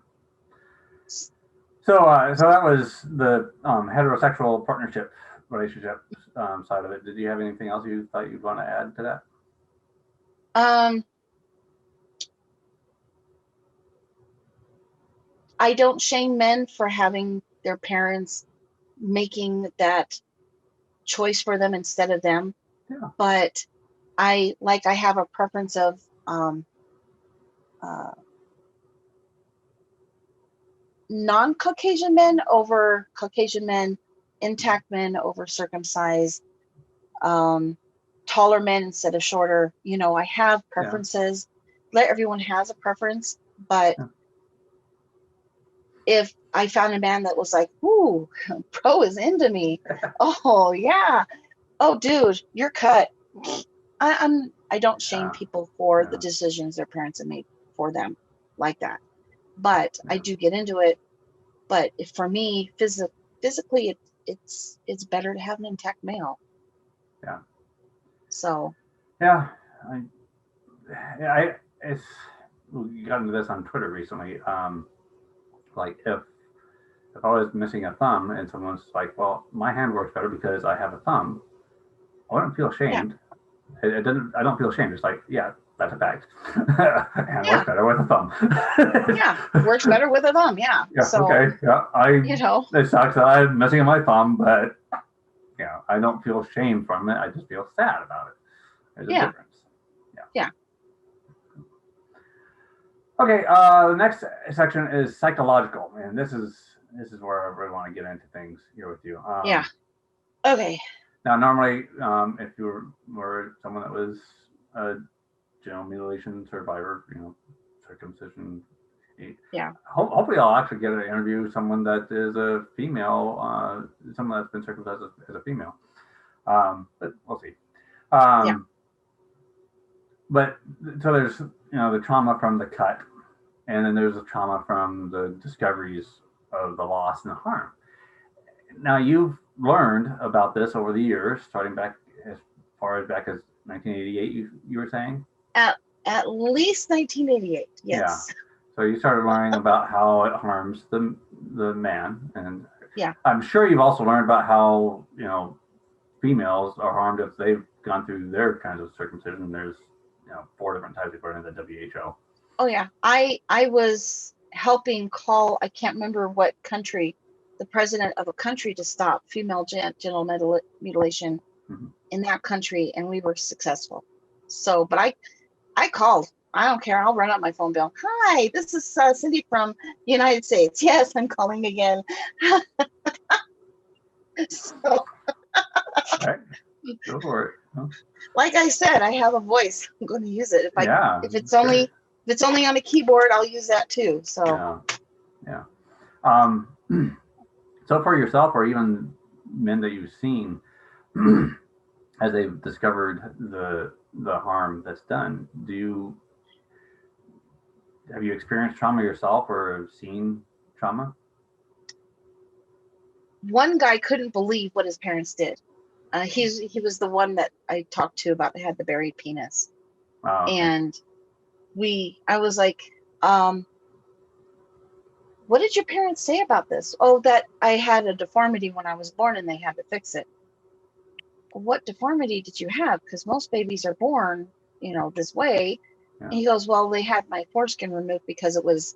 Speaker 2: So that was the heterosexual partnership relationship side of it. Did you have anything else you thought you'd want to add to that?
Speaker 1: I don't shame men for having their parents making that choice for them instead of them. Yeah. But I have a preference of non-Caucasian men over Caucasian men intact men over circumcised, taller men instead of shorter. You know, I have preferences. Let everyone has a preference, but if I found a man that was like, ooh, bro is into me. Oh yeah. Oh dude, you're cut. I don't shame people for the decisions their parents have made for them like that. But I do get into it. But if for me, physically, it's better to have an intact male.
Speaker 2: Yeah.
Speaker 1: So.
Speaker 2: Yeah, it's we got into this on Twitter recently. Like if I was missing a thumb and someone's like, well, my hand works better because I have a thumb, I wouldn't feel ashamed. Yeah. I don't feel ashamed. It's like, yeah, that's a fact. Hand works better with a thumb.
Speaker 1: Yeah, works better with a thumb. Yeah.
Speaker 2: Yeah. So, okay. Yeah. It sucks that I'm missing my thumb, but I don't feel shame from it. I just feel sad about it. There's a difference. Yeah. Okay. The next section is psychological, and this is where I really want to get into things here with you.
Speaker 1: Okay.
Speaker 2: Now, normally, if you were someone that was a genital mutilation survivor, circumcision. Hopefully, I'll actually get to interview someone that is a female, someone that's been circumcised as a female. But we'll see. But so there's the trauma from the cut, and then there's the trauma from the discoveries of the loss and the harm. Now you've learned about this over the years, starting back as far as 1988. You were saying
Speaker 1: at least 1988. Yes.
Speaker 2: Yeah. So you started learning about how it harms the man, and I'm sure you've also learned about how females are harmed if they've gone through their kinds of circumcision. There's 4 different types according to the WHO.
Speaker 1: Oh yeah, I was helping call, I can't remember what country, the president of a country to stop female genital mutilation in that country, and we were successful. So, but I called. I don't care. I'll run up my phone bill. Hi, this is Cindy from the United States. Yes, I'm calling again. So.
Speaker 2: Right. Go for it. Huh?
Speaker 1: Like I said, I have a voice. I'm going to use it. If it's only on a keyboard, I'll use that too. So.
Speaker 2: Yeah. So for yourself, or even men that you've seen, as they've discovered the harm that's done, have you experienced trauma yourself or seen trauma?
Speaker 1: One guy couldn't believe what his parents did. He was the one that I talked to about had the buried penis.
Speaker 2: Oh, okay.
Speaker 1: And I was like, what did your parents say about this? Oh, that I had a deformity when I was born and they had to fix it. What deformity did you have? Because most babies are born, this way. Yeah. And he goes, well, they had my foreskin removed because it was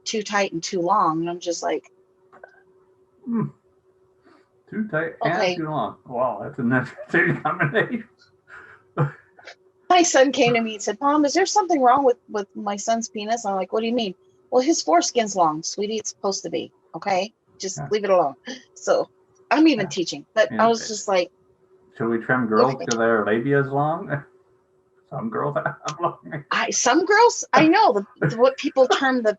Speaker 1: too tight and too long. And I'm just like,
Speaker 2: too tight and too long. Wow, that's an interesting combination.
Speaker 1: My son came to me and said, Mom, is there something wrong with my son's penis? I'm like, what do you mean? Well, his foreskin's long, sweetie. It's supposed to be. Okay, just leave it alone. So I'm even teaching, but I was just like,
Speaker 2: should we trim girls because their labia is long? Some girls have long.
Speaker 1: Some girls, I know what people term the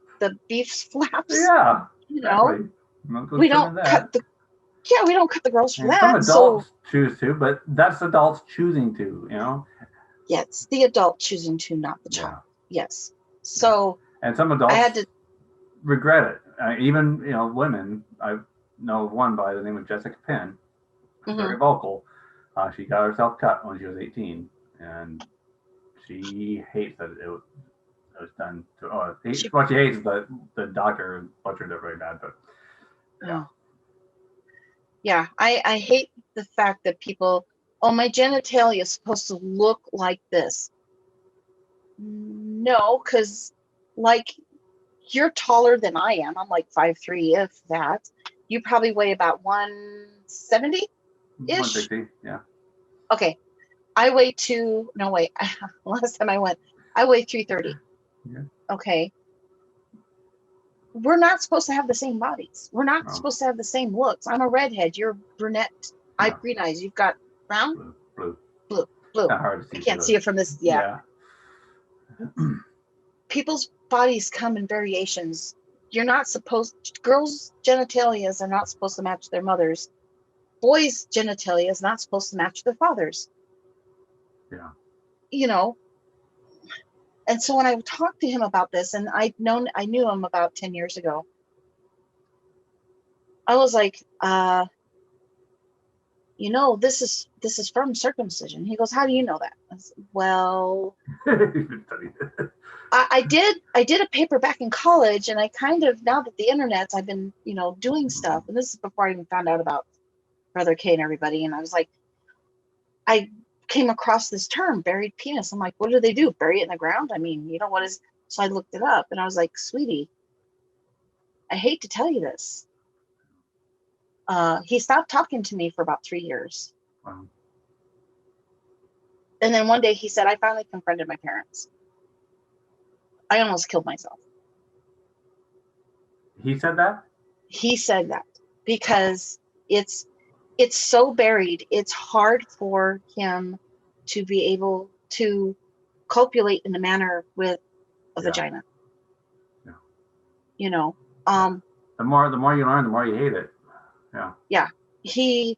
Speaker 1: beef's flaps.
Speaker 2: Yeah,
Speaker 1: exactly. We don't cut the. Yeah, we don't cut the girls for that.
Speaker 2: Some adults choose to, but that's adults choosing to,
Speaker 1: Yeah, it's the adult choosing to, not the child. Yeah. Yes. So.
Speaker 2: And some adults regret it. Even women. I know one by the name of Jessica Penn. Very vocal. She got herself cut when she was 18, and she hates that it was done to. What she hates is the doctor butchered it very bad, but. Yeah.
Speaker 1: Yeah, I hate the fact that people, my genitalia is supposed to look like this. No, because you're taller than I am. I'm like 5'3", if that. You probably weigh about 170-ish?
Speaker 2: 160, yeah.
Speaker 1: Okay. I weigh last time I went, I weigh 330.
Speaker 2: Yeah.
Speaker 1: Okay. we're not supposed to have the same bodies. We're not
Speaker 2: Oh,
Speaker 1: supposed to have the same looks. I'm a redhead. You're brunette. I
Speaker 2: yeah.
Speaker 1: have green eyes. You've got brown,
Speaker 2: Blue.
Speaker 1: blue.
Speaker 2: Kind of hard to
Speaker 1: I
Speaker 2: see through
Speaker 1: can't see
Speaker 2: the.
Speaker 1: it from this. Yeah.
Speaker 2: Yeah.
Speaker 1: People's bodies come in variations. You're not supposed, girls' genitalia are not supposed to match their mothers. Boys' genitalia is not supposed to match their fathers.
Speaker 2: Yeah.
Speaker 1: You know, and so when I talked to him about this, and I knew him about 10 years ago, I was like, this is from circumcision. He goes, how do you know that? I said, well, I did a paper back in college, and I kind of, now that the internet's, I've been, doing stuff, and this is before I even found out about Brother K and everybody, and I was like, I came across this term, buried penis. I'm like, what do they do? Bury it in the ground? I mean, what is, so I looked it up, and I was like, sweetie, I hate to tell you this. He stopped talking to me for about 3 years.
Speaker 2: Wow.
Speaker 1: And then one day he said, I finally confronted my parents. I almost killed myself.
Speaker 2: He said that?
Speaker 1: He said that because it's so buried. It's hard for him to be able to copulate in a manner with a vagina.
Speaker 2: Yeah.
Speaker 1: The
Speaker 2: more you learn, the more you hate it. Yeah.
Speaker 1: Yeah. He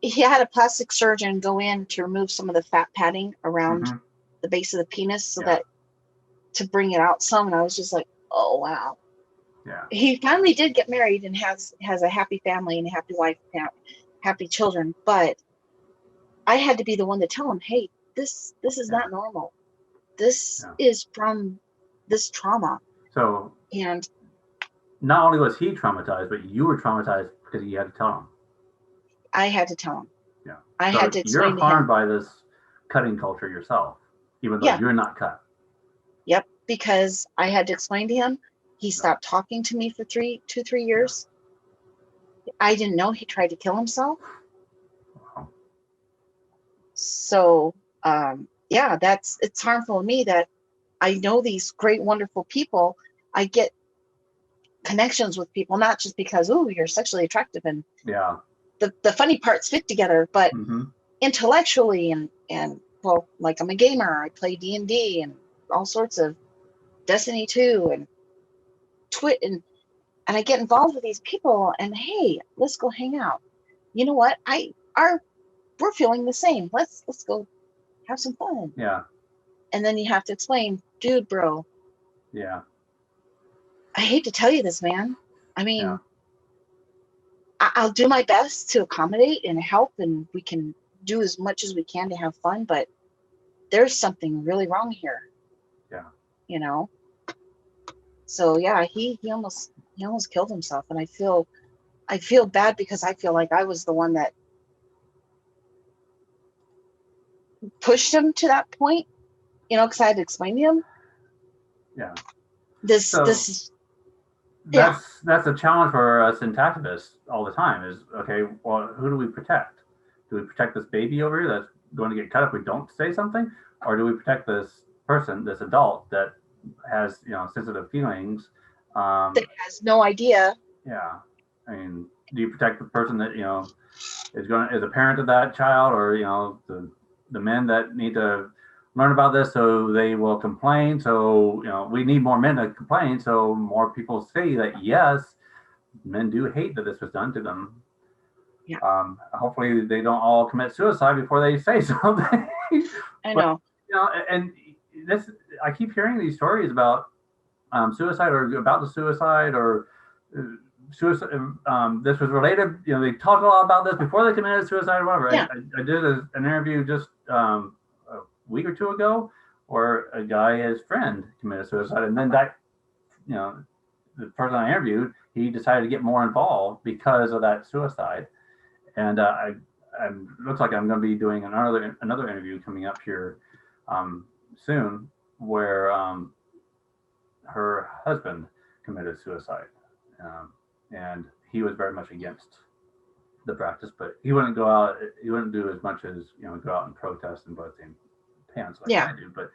Speaker 1: had a plastic surgeon go in to remove some of the fat padding around the base of the penis so that to bring it out some. And I was just like, oh, wow.
Speaker 2: Yeah.
Speaker 1: He finally did get married and has a happy family and a happy wife, happy children. But I had to be the one to tell him, hey, this is not normal. This is from this trauma.
Speaker 2: So,
Speaker 1: and
Speaker 2: not only was he traumatized, but you were traumatized because you had to tell him.
Speaker 1: I had to tell him.
Speaker 2: Yeah.
Speaker 1: I had to explain to him.
Speaker 2: You're harmed by this cutting culture yourself, even though you're not cut.
Speaker 1: Yep, because I had to explain to him. He stopped talking to me for 3 years. Yeah. I didn't know he tried to kill himself.
Speaker 2: Wow.
Speaker 1: So, it's harmful to me that I know these great, wonderful people. I get connections with people, not just because, oh, you're sexually attractive and the funny parts fit together, but intellectually and well, like I'm a gamer. I play D&D and all sorts of Destiny 2 and Twit and I get involved with these people and hey, let's go hang out. You know what? We're feeling the same. Let's go have some fun.
Speaker 2: Yeah.
Speaker 1: And then you have to explain, dude, bro.
Speaker 2: Yeah.
Speaker 1: I hate to tell you this, man. I mean, I'll do my best to accommodate and help, and we can do as much as we can to have fun, but there's something really wrong here.
Speaker 2: Yeah.
Speaker 1: So yeah, he almost killed himself, and I feel bad because I feel like I was the one that pushed him to that point, because I had to explain to him.
Speaker 2: Yeah.
Speaker 1: This is
Speaker 2: that's a challenge for us in activists all the time is, okay, well, who do we protect? Do we protect this baby over here that's going to get cut if we don't say something? Or do we protect this person, this adult that has, sensitive feelings?
Speaker 1: That has no idea.
Speaker 2: Yeah. I mean, do you protect the person that, is a parent of that child, or, the men that need to learn about this so they will complain? So, we need more men to complain so more people say that, yes, men do hate that this was done to them.
Speaker 1: Yeah.
Speaker 2: Hopefully they don't all commit suicide before they say something.
Speaker 1: I know.
Speaker 2: And this, I keep hearing these stories about suicide or about the suicide or suicide. This was related, they talked a lot about this before they committed suicide or whatever.
Speaker 1: Yeah.
Speaker 2: I did an interview just a week or two ago where a guy, his friend, committed suicide, and then that, the person I interviewed, he decided to get more involved because of that suicide. And I looks like I'm going to be doing another interview coming up here soon, where her husband committed suicide, and he was very much against the practice, but he wouldn't go out. He wouldn't do as much as go out and protest and put in pants like I do. But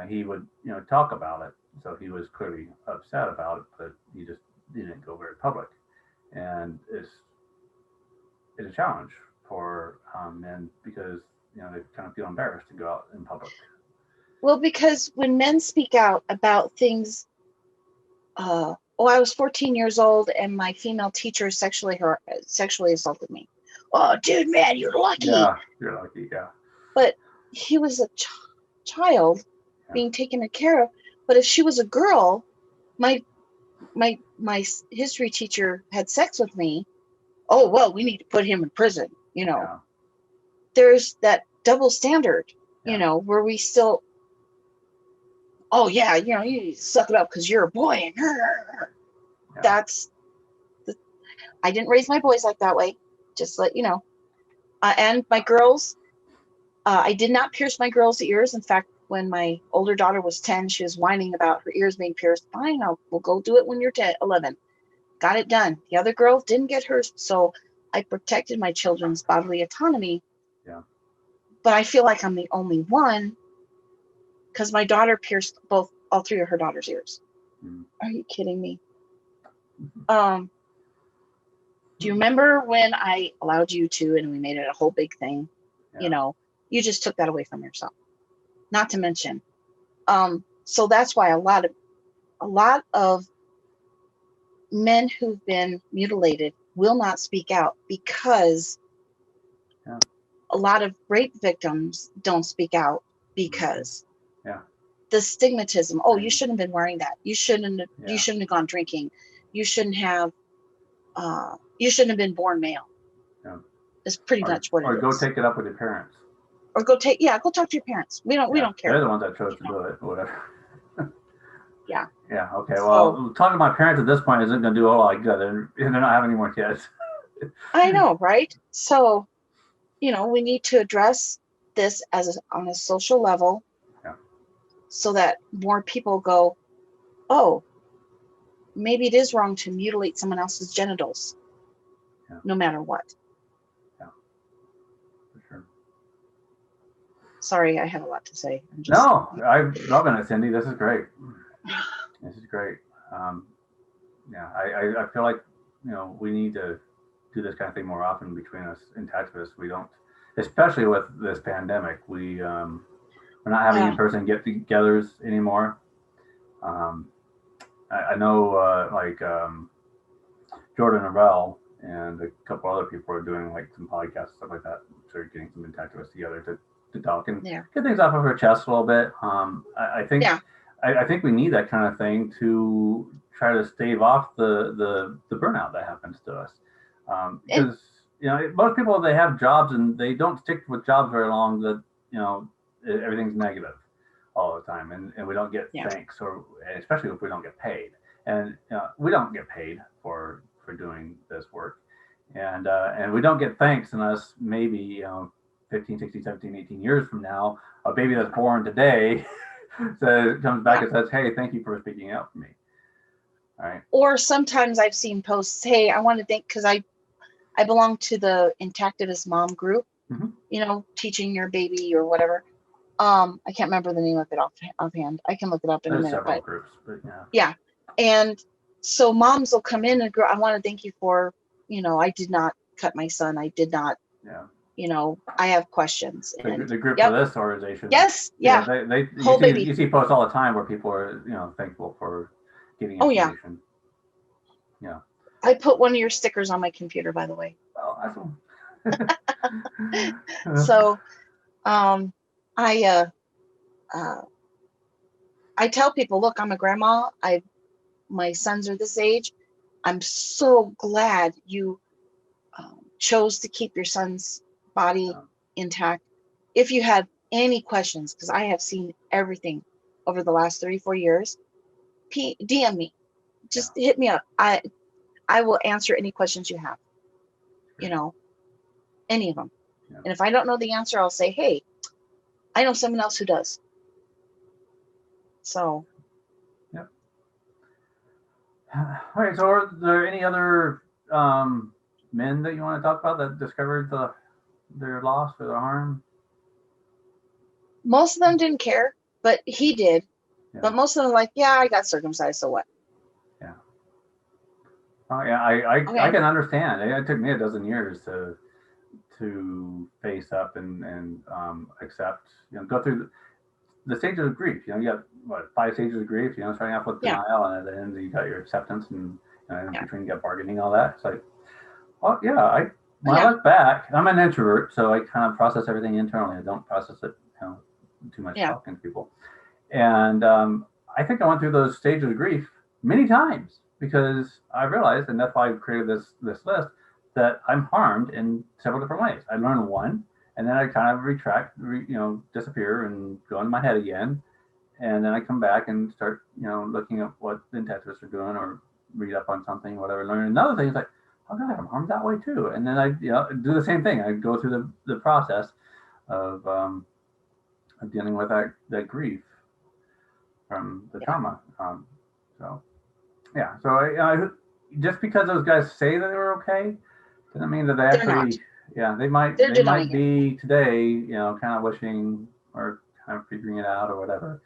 Speaker 2: he would talk about it. So he was clearly upset about it, but he just didn't go very public. And it's a challenge for men because they kind of feel embarrassed to go out in public.
Speaker 1: Well, because when men speak out about things, I was 14 years old and my female teacher sexually assaulted me. Oh, dude, man, you're lucky.
Speaker 2: Yeah, you're lucky. Yeah.
Speaker 1: But he was a child being taken care of. But if she was a girl, my history teacher had sex with me. Oh, well, we need to put him in prison.
Speaker 2: Yeah.
Speaker 1: There's that double standard, where we still, oh yeah, you suck it up because you're a boy. And I didn't raise my boys like that way. Just let you know. And my girls, I did not pierce my girls' ears. In fact, when my older daughter was 10, she was whining about her ears being pierced. Fine, we'll go do it when you're 10, 11. Got it done. The other girl didn't get hers, so I protected my children's bodily autonomy.
Speaker 2: Yeah.
Speaker 1: But I feel like I'm the only one because my daughter pierced all three of her daughter's ears. Mm. Are you kidding me? Do you remember when I allowed you to, and we made it a whole big thing? Yeah. You just took that away from yourself. Not to mention, so that's why a lot of men who've been mutilated will not speak out because a lot of rape victims don't speak out because the stigmatism. Oh, you shouldn't have been wearing that. You shouldn't have gone drinking. You shouldn't have been born male. Yeah. Is pretty much what it is.
Speaker 2: Or go take it up with your parents.
Speaker 1: Or go talk to your parents. We don't care.
Speaker 2: They're the ones that chose to do it or whatever.
Speaker 1: Yeah.
Speaker 2: Yeah. Okay. Well, talking to my parents at this point isn't going to do a lot of good, and they're not having any more kids.
Speaker 1: I know, right? So, we need to address this on a social level, so that more people go, oh, maybe it is wrong to mutilate someone else's genitals, no matter what.
Speaker 2: Yeah. For sure.
Speaker 1: Sorry, I have a lot to say.
Speaker 2: No, I'm loving it, Cindy. This is great. This is great. I feel like, we need to do this kind of thing more often between us in Texas. We don't, especially with this pandemic, we're not having in-person get-togethers anymore. I know Jordan Sorrells and a couple other people are doing like some podcasts, stuff like that. So getting some activists together to talk and get things off of our chest a little bit. I think we need that kind of thing to try to stave off the burnout that happens to us. Because most people, they have jobs and they don't stick with jobs very long. That everything's negative all the time, and we don't get thanks, or especially if we don't get paid. And we don't get paid for doing this work, and we don't get thanks unless maybe 15, 16, 17, 18 years from now, a baby that's born today comes back and says, hey, thank you for speaking out for me. All right.
Speaker 1: Or sometimes I've seen posts, hey, I want to thank, because I belong to the Intactivist Mom group, teaching your baby or whatever. I can't remember the name of it offhand. I can look it up in a minute.
Speaker 2: Several groups, but
Speaker 1: yeah. And so moms will come in and go, I want to thank you for, I did not cut my son. I did not, I have questions.
Speaker 2: The group for this organization.
Speaker 1: Yes. Yeah.
Speaker 2: You see posts all the time where people are, thankful for getting information. Yeah.
Speaker 1: I put one of your stickers on my computer, by the way.
Speaker 2: Oh, awesome.
Speaker 1: So, I tell people, look, I'm a grandma. My sons are this age. I'm so glad you chose to keep your son's body intact. If you had any questions, because I have seen everything over the last 34 years, DM me. Just hit me up. I will answer any questions you have. Any of them. Yeah. And if I don't know the answer, I'll say, hey, I know someone else who does. So.
Speaker 2: Yep. All right. So are there any other men that you want to talk about that discovered their loss or their harm?
Speaker 1: Most of them didn't care, but he did.
Speaker 2: Yeah.
Speaker 1: But most of them are like, yeah, I got circumcised, so what?
Speaker 2: Yeah. Oh yeah, I can understand. It took me a dozen years to face up and accept, go through the stages of grief. You got what, 5 stages of grief. Starting off with denial, and then you got your acceptance, and in between you got bargaining, all that. It's like, oh yeah, when I look back, I'm an introvert, so I kind of process everything internally. I don't process it, too much talking to people. And I think I went through those stages of grief many times because I realized, and that's why I created this list, that I'm harmed in several different ways. I learn one, and then I kind of retract, disappear and go in my head again. And then I come back and start, looking at what the intensivist are doing or read up on something, whatever. Learn another thing. It's like, oh God, I'm harmed that way too. And then I, do the same thing. I go through the process of dealing with that grief from the trauma. So I just because those guys say that they were okay, doesn't mean that they actually. They might be today, kind of wishing or kind of figuring it out or whatever.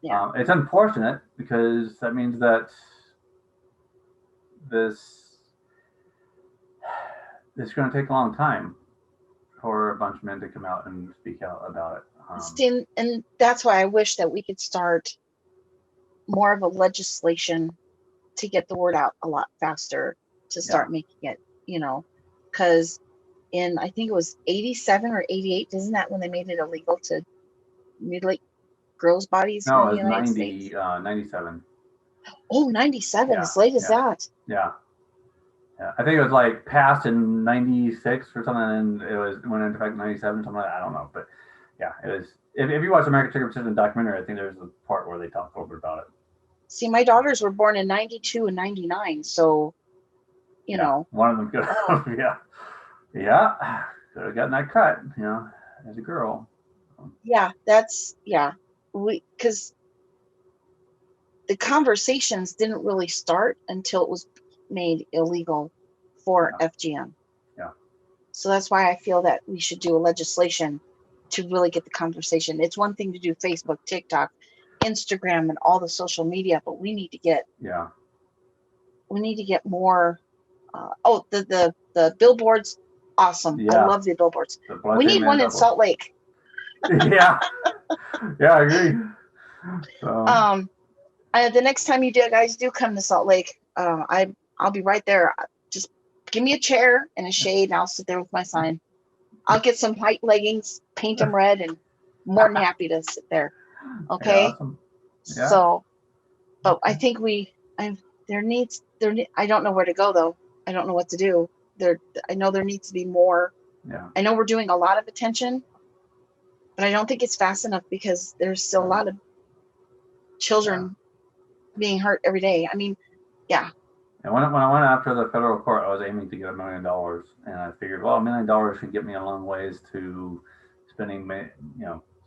Speaker 1: Yeah.
Speaker 2: It's unfortunate because that means that this is going to take a long time for a bunch of men to come out and speak out about it.
Speaker 1: And that's why I wish that we could start more of a legislation to get the word out a lot faster, to start making it, because in, I think it was 87 or 88, isn't that when they made it illegal to mutilate girls' bodies?
Speaker 2: No, it was 97.
Speaker 1: Oh, 97, as late as that.
Speaker 2: Yeah. I think it was like passed in 96 or something, and it went into effect in 97, something like that. I don't know. But yeah, it was. If you watch American Circumcision documentary, I think there's a part where they talk over about it.
Speaker 1: See, my daughters were born in 92 and 99, so, you know.
Speaker 2: One of them could have, could have gotten that cut, as a girl.
Speaker 1: Yeah, because the conversations didn't really start until it was made illegal for FGM.
Speaker 2: Yeah.
Speaker 1: So that's why I feel that we should do a legislation to really get the conversation. It's one thing to do Facebook, TikTok, Instagram, and all the social media, but we need to get more. The billboards, awesome. I love the billboards. We need one in Salt Lake.
Speaker 2: Yeah, I agree. So.
Speaker 1: The next time you guys do come to Salt Lake, I'll be right there. Just give me a chair and a shade, and I'll sit there with my sign. I'll get some white leggings, paint them red, and more than happy to sit there. Okay.
Speaker 2: Yeah, awesome. Yeah.
Speaker 1: So, but I think I don't know where to go though. I don't know what to do. I know there needs to be more.
Speaker 2: Yeah.
Speaker 1: I know we're doing a lot of attention, but I don't think it's fast enough because there's still a lot of children being hurt every day. I mean, yeah.
Speaker 2: And when I went after the federal court, I was aiming to get $1 million, and I figured, well, $1 million should get me a long ways to spending,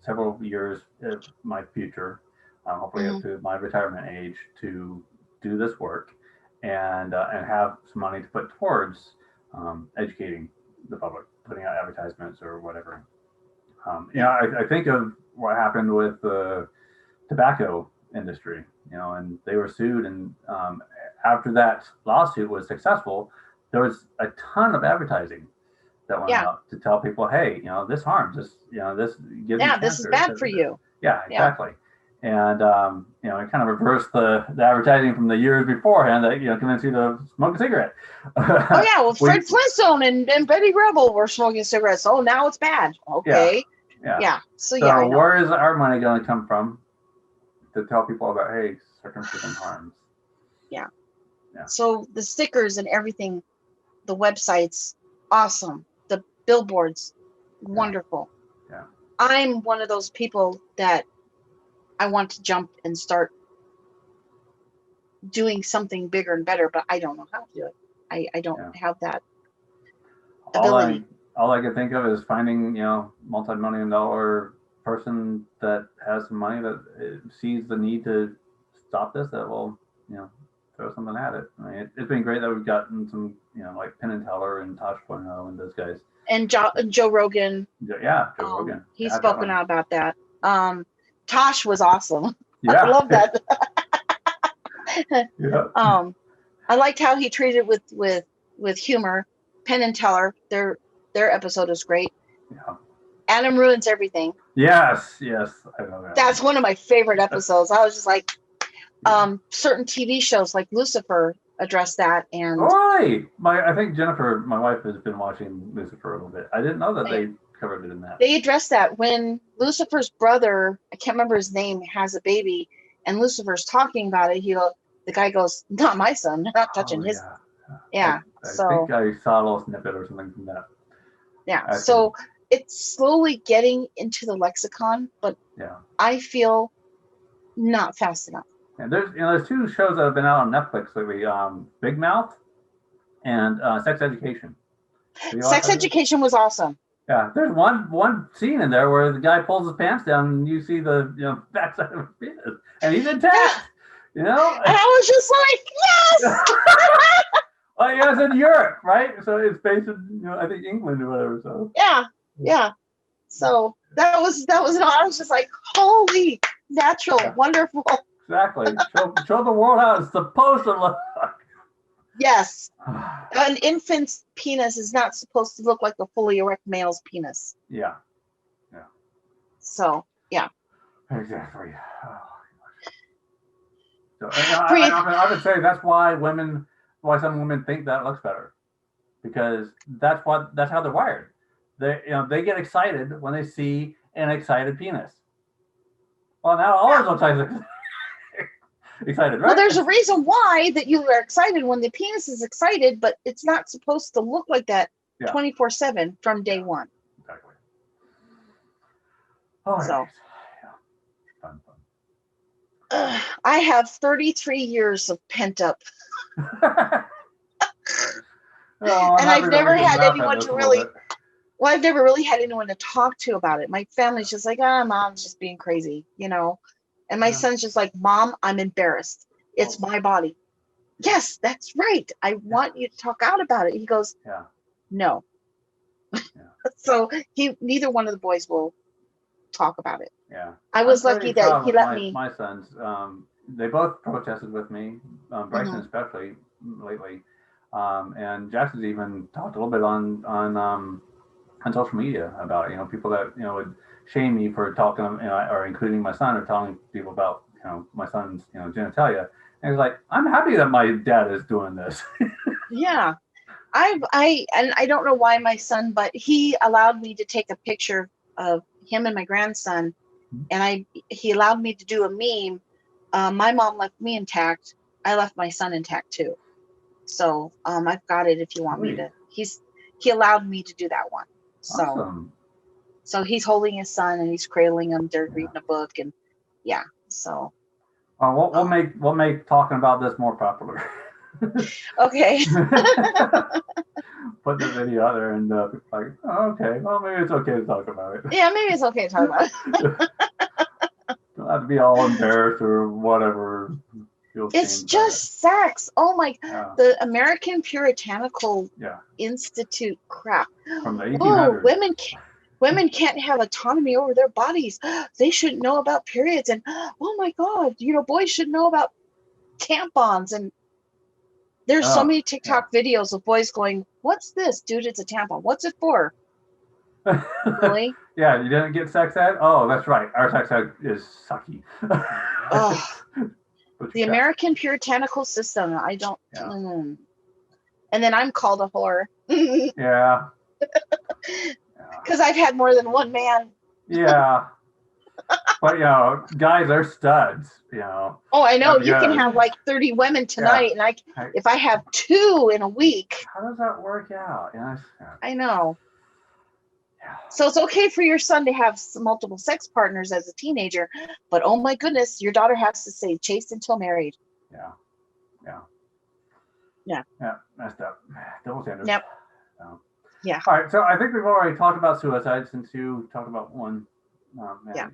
Speaker 2: several years of my future, hopefully up to my retirement age, to do this work, and have some money to put towards educating the public, putting out advertisements or whatever. I think of what happened with the tobacco industry, and they were sued, and after that lawsuit was successful, there was a ton of advertising that went out to tell people, hey, this harms, this gives you cancer,
Speaker 1: this is bad for you.
Speaker 2: Yeah, exactly. And it kind of reversed the advertising from the years beforehand that convinced you to smoke a cigarette.
Speaker 1: Fred Flintstone and Betty Grable were smoking cigarettes. Oh, now it's bad. Okay. Yeah. So
Speaker 2: where is our money going to come from to tell people about, hey, circumcision harms?
Speaker 1: Yeah. So the stickers and everything, the websites, awesome. The billboards, wonderful.
Speaker 2: Yeah.
Speaker 1: I'm one of those people that I want to jump and start doing something bigger and better, but I don't know how to do it. I don't have that ability.
Speaker 2: All I can think of is finding, multi-million-dollar person that has some money that sees the need to stop this, that will, throw something at it. I mean, it's been great that we've gotten some, like Penn and Teller and Tosh Point and those guys.
Speaker 1: And Joe Rogan.
Speaker 2: Yeah, Joe Rogan.
Speaker 1: He's spoken out about that. Tosh was awesome. I
Speaker 2: Yeah.
Speaker 1: love that.
Speaker 2: Yeah.
Speaker 1: I liked how he treated with humor. Penn and Teller, their episode was great.
Speaker 2: Yeah.
Speaker 1: Adam Ruins Everything.
Speaker 2: Yes. Yes. I know that
Speaker 1: That's one of my favorite episodes. I was just like,
Speaker 2: yeah.
Speaker 1: certain TV shows like Lucifer address that, and
Speaker 2: Oh, really? I think Jennifer, my wife, has been watching Lucifer a little bit. I didn't know that they covered it in that.
Speaker 1: they address that when Lucifer's brother, I can't remember his name, has a baby, and Lucifer's talking about it. The guy goes, "Not my son. They're not touching
Speaker 2: Oh,
Speaker 1: his."
Speaker 2: yeah.
Speaker 1: Yeah.
Speaker 2: I
Speaker 1: So
Speaker 2: think I saw a little snippet or something from that.
Speaker 1: yeah.
Speaker 2: Actually,
Speaker 1: So it's slowly getting into the lexicon, but
Speaker 2: yeah.
Speaker 1: I feel not fast enough.
Speaker 2: And there's two shows that have been out on Netflix lately, Big Mouth and Sex Education.
Speaker 1: Sex Education was awesome.
Speaker 2: Yeah, there's one scene in there where the guy pulls his pants down and you see the backside of his penis, and he's intact.
Speaker 1: And I was just like, yes.
Speaker 2: Well, yeah, it's in Europe, right? So it's based in I think England or whatever. So
Speaker 1: yeah. So that was I was just like, holy, natural, wonderful.
Speaker 2: Exactly. Show the world how it's supposed to look.
Speaker 1: Yes. An infant's penis is not supposed to look like a fully erect male's penis.
Speaker 2: Yeah.
Speaker 1: So, yeah.
Speaker 2: Exactly. So I would say that's why some women think that looks better, because that's how they're wired. They get excited when they see an excited penis. Well, now all of those types of excited, right?
Speaker 1: Well, there's a reason why that you are excited when the penis is excited, but it's not supposed to look like that 24/7 from day one.
Speaker 2: Exactly. All right.
Speaker 1: So,
Speaker 2: Fun.
Speaker 1: I have 33 years of pent up. And I've never had anyone to really, well, I've never really had anyone to talk to about it. My family's just like, mom's just being crazy, And my son's just like, Mom, I'm embarrassed. It's my body. Yes, that's right. I want you to talk out about it. He goes, no. So neither one of the boys will talk about it.
Speaker 2: Yeah.
Speaker 1: I was lucky that he let me.
Speaker 2: My sons, they both protested with me, Bryson especially lately. And Jackson's even talked a little bit on social media about, people that, would shame me for talking, or including my son, or telling people about, my son's, genitalia. And he's like, I'm happy that my dad is doing this.
Speaker 1: Yeah. I don't know why my son, but he allowed me to take a picture of him and my grandson, and he allowed me to do a meme. My mom left me intact. I left my son intact too. So I've got it if you want me to. He allowed me to do that one. So
Speaker 2: Awesome.
Speaker 1: So he's holding his son and he's cradling him. They're reading a book, and so.
Speaker 2: We'll make talking about this more popular.
Speaker 1: Okay.
Speaker 2: Put the video out there and people like, oh, okay, well, maybe it's okay to talk about it.
Speaker 1: Yeah, maybe it's okay to talk about it.
Speaker 2: Don't have to be all embarrassed or whatever.
Speaker 1: It's just sex. Oh my! The American Puritanical Institute crap.
Speaker 2: From the 1800s.
Speaker 1: Women can't have autonomy over their bodies. They shouldn't know about periods, and oh my God, boys should know about tampons. And there's so many TikTok videos of boys going, "What's this, dude? It's a tampon. What's it for?" Really?
Speaker 2: Yeah, you didn't get sex ed? Oh, that's right. Our sex ed is sucky.
Speaker 1: The American Puritanical system. I don't. And then I'm called a whore.
Speaker 2: Yeah.
Speaker 1: Because I've had more than one man.
Speaker 2: Yeah. But guys are studs.
Speaker 1: Oh, I know. You can have like 30 women tonight, and if I have 2 in a week.
Speaker 2: How does that work out?
Speaker 1: I know. Yeah. So it's okay for your son to have multiple sex partners as a teenager, but oh my goodness, your daughter has to stay chaste until married.
Speaker 2: Yeah. Messed up. Double standards.
Speaker 1: Yep. Yeah.
Speaker 2: All right. So I think we've already talked about suicide since you talked about one. That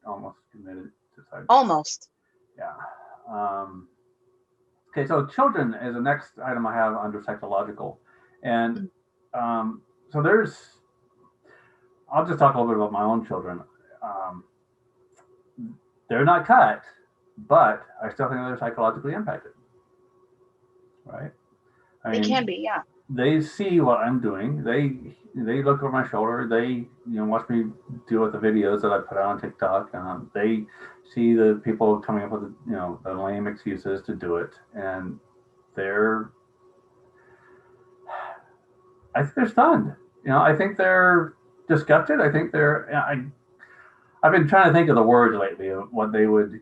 Speaker 2: almost committed suicide.
Speaker 1: Almost.
Speaker 2: Yeah. Okay. So children is the next item I have under psychological, and so I'll just talk a little bit about my own children. they're not cut, but I still think they're psychologically impacted, right? I
Speaker 1: They
Speaker 2: mean,
Speaker 1: can be, yeah.
Speaker 2: they see what I'm doing. They look over my shoulder. They watch me deal with the videos that I put out on TikTok. They see the people coming up with the lame excuses to do it, and I think they're stunned. I think they're disgusted. I think I've been trying to think of the words lately of what they would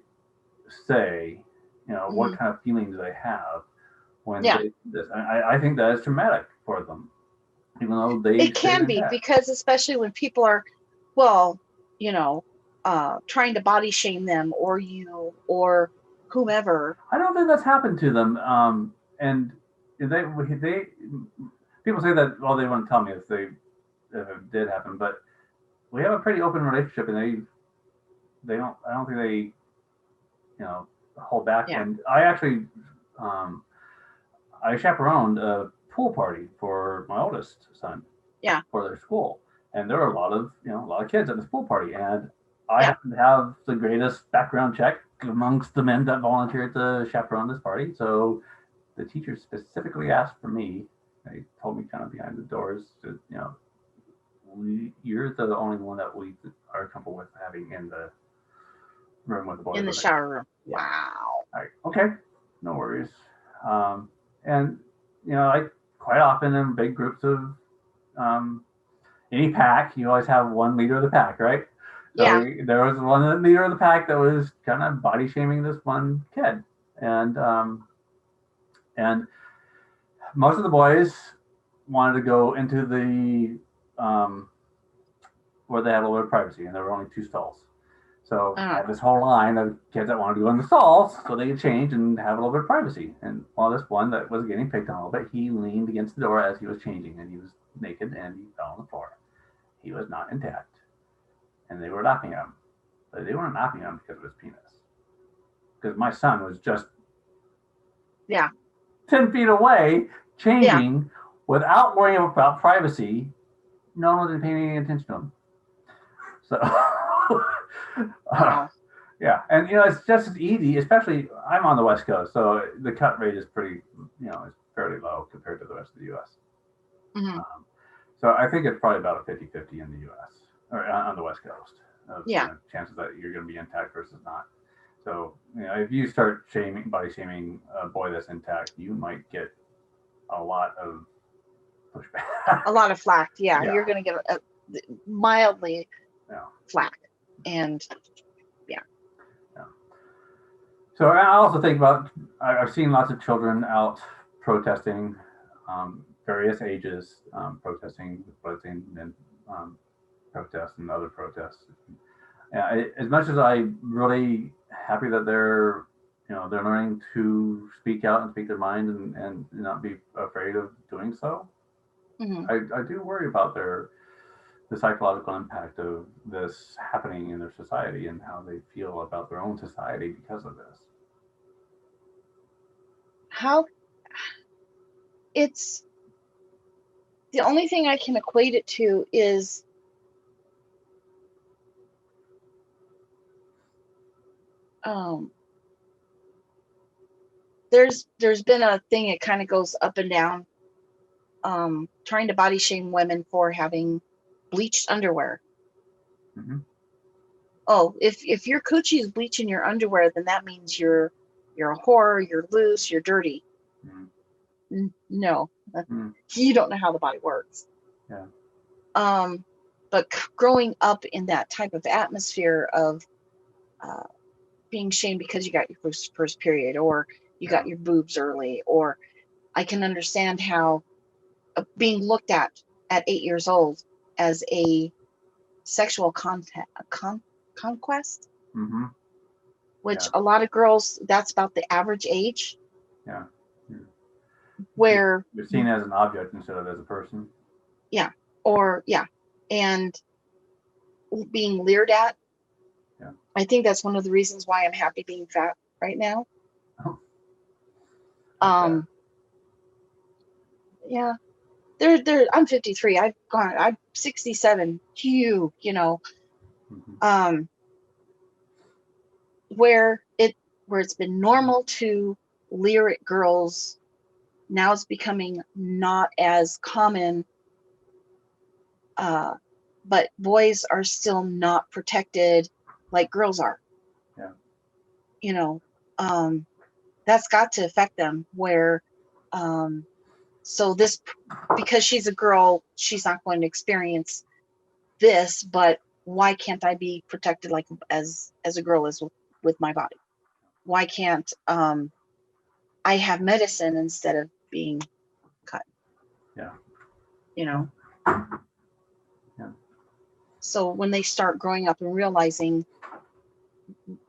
Speaker 2: say. What kind of feelings they have when
Speaker 1: Yeah.
Speaker 2: they do this. I think that is traumatic for them, even though they
Speaker 1: It can be, because especially when people are, well, trying to body shame them or you or whomever.
Speaker 2: I don't think that's happened to them. And they people say that, well, they wouldn't tell me if it did happen, but we have a pretty open relationship, and I don't think they hold back.
Speaker 1: Yeah.
Speaker 2: And I actually I chaperoned a pool party for my oldest son.
Speaker 1: Yeah.
Speaker 2: For their school, and there were a lot of kids at this pool party, and I happen to have the greatest background check amongst the men that volunteered to chaperone this party. So the teacher specifically asked for me. They told me kind of behind the doors that you're the only one that we are comfortable with having in the room with the boys.
Speaker 1: In the shower room.
Speaker 2: Yeah.
Speaker 1: Wow.
Speaker 2: All right. Okay. No worries. And like quite often in big groups of any pack, you always have one leader of the pack, right? So
Speaker 1: yeah.
Speaker 2: There was one leader of the pack that was kind of body shaming this one kid, and most of the boys wanted to go into the where they had a little bit of privacy, and there were only 2 stalls. So I had this whole line of kids that wanted to go in the stalls so they could change and have a little bit of privacy. And while this one that was getting picked on a little bit, he leaned against the door as he was changing, and he was naked and he fell on the floor. He was not intact, and they were laughing at him. But they weren't laughing at him because of his penis. Because my son was just 10 feet away, changing without worrying about privacy. No one was paying any attention to him. So, yeah, and it's just as easy. Especially, I'm on the West Coast, so the cut rate is pretty, it's fairly low compared to the rest of the U.S.
Speaker 1: Mm-hmm.
Speaker 2: So I think it's probably about a 50-50 in the U.S. or on the West Coast. Chances that you're going to be intact versus not. So if you start body shaming a boy that's intact, you might get a lot of pushback.
Speaker 1: A lot of flack. Yeah. You're going to get mildly flack, and
Speaker 2: So I also think about, I've seen lots of children out protesting, various ages, protesting blitzing and protests and other protests. As much as I'm really happy that they're learning to speak out and speak their mind and not be afraid of doing so, I do worry about the psychological impact of this happening in their society and how they feel about their own society because of this.
Speaker 1: It's the only thing I can equate it to is there's been a thing, it kind of goes up and down, trying to body shame women for having bleached underwear.
Speaker 2: Mm-hmm.
Speaker 1: Oh, if your coochie is bleaching your underwear, then that means you're a whore, you're loose, you're dirty. Mm-hmm. No, you don't know how the body works.
Speaker 2: Yeah.
Speaker 1: But growing up in that type of atmosphere of being shamed because you got your first period, or you got your boobs early, or I can understand how being looked at 8 years old as a sexual conquest,
Speaker 2: mm-hmm.
Speaker 1: which a lot of girls, that's about the average age.
Speaker 2: Yeah.
Speaker 1: Where
Speaker 2: you're seen as an object instead of as a person.
Speaker 1: Yeah. Or and being leered at.
Speaker 2: Yeah.
Speaker 1: I think that's one of the reasons why I'm happy being fat right now. Yeah. I'm 53. I'm 67. I'm 67. where it's been normal to leer at girls, now it's becoming not as common, but boys are still not protected like girls are.
Speaker 2: Yeah.
Speaker 1: You know, that's got to affect them where, so this, because she's a girl, she's not going to experience this, but why can't I be protected like as a girl is with my body? Why can't I have medicine instead of being cut?
Speaker 2: Yeah.
Speaker 1: You know?
Speaker 2: Yeah.
Speaker 1: So when they start growing up and realizing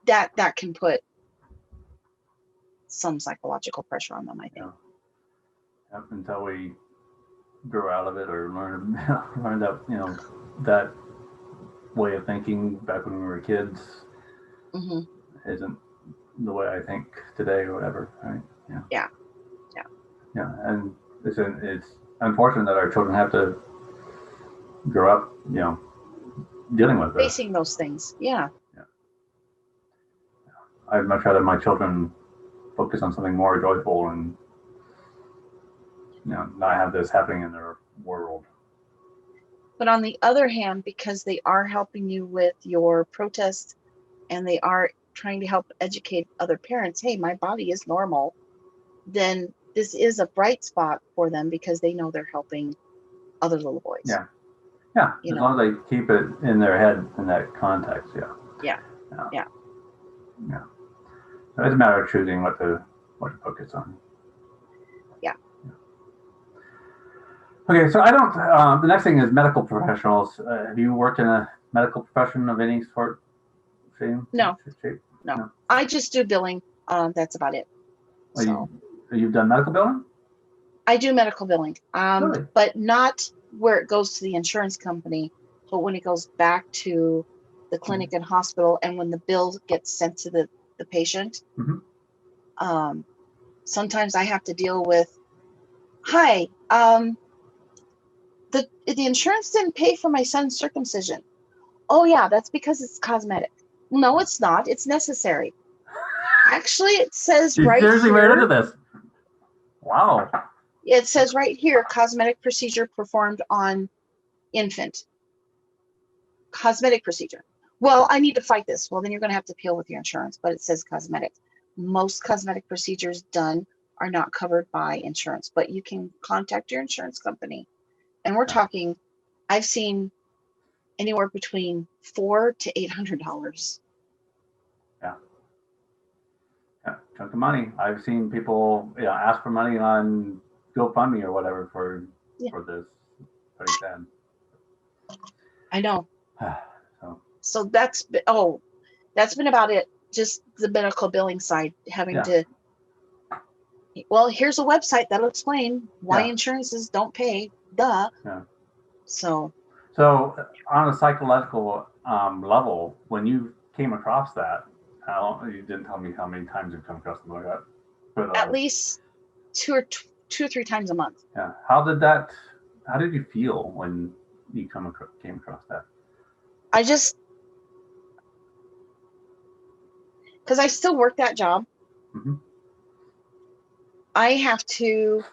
Speaker 1: that can put some psychological pressure on them, I think.
Speaker 2: Yeah. Until we grow out of it or learn that, that way of thinking back when we were kids isn't the way I think today or whatever, right? Yeah. And it's unfortunate that our children have to grow up, dealing with this.
Speaker 1: Facing those things. Yeah.
Speaker 2: I'd much rather my children focus on something more joyful and not have this happening in their world.
Speaker 1: But on the other hand, because they are helping you with your protest and they are trying to help educate other parents, hey, my body is normal, then this is a bright spot for them because they know they're helping other little boys.
Speaker 2: Yeah. As long as they keep it in their head in that context. Yeah. So it's a matter of choosing what to focus on.
Speaker 1: Yeah.
Speaker 2: Okay, so I don't. The next thing is medical professionals. Have you worked in a medical profession of any sort?
Speaker 1: No. I just do billing. That's about it.
Speaker 2: You've done medical billing?
Speaker 1: I do medical billing,
Speaker 2: Really?
Speaker 1: but not where it goes to the insurance company, but when it goes back to the clinic and hospital, and when the bill gets sent to the patient. Sometimes I have to deal with, hi, the insurance didn't pay for my son's circumcision. Oh yeah, that's because it's cosmetic. No, it's not. It's necessary. Actually, it says right here.
Speaker 2: Seriously, right into this. Wow.
Speaker 1: It says right here, cosmetic procedure performed on infant. Cosmetic procedure. Well, I need to fight this. Well, then you're going to have to appeal with your insurance, but it says cosmetic. Most cosmetic procedures done are not covered by insurance, but you can contact your insurance company. And we're talking, I've seen anywhere between $400 to $800.
Speaker 2: Yeah, chunk of money. I've seen people ask for money on GoFundMe or whatever for this. Pretty sad.
Speaker 1: I know. So that's been about it. Just the medical billing side, having to. Well, here's a website that'll explain why insurances don't pay. Duh.
Speaker 2: Yeah.
Speaker 1: So
Speaker 2: on a psychological level, when you came across that, you didn't tell me how many times you've come across something like that. But,
Speaker 1: at least two or three times a month.
Speaker 2: Yeah. How did you feel when you came across that?
Speaker 1: I just, because I still work that job, I have to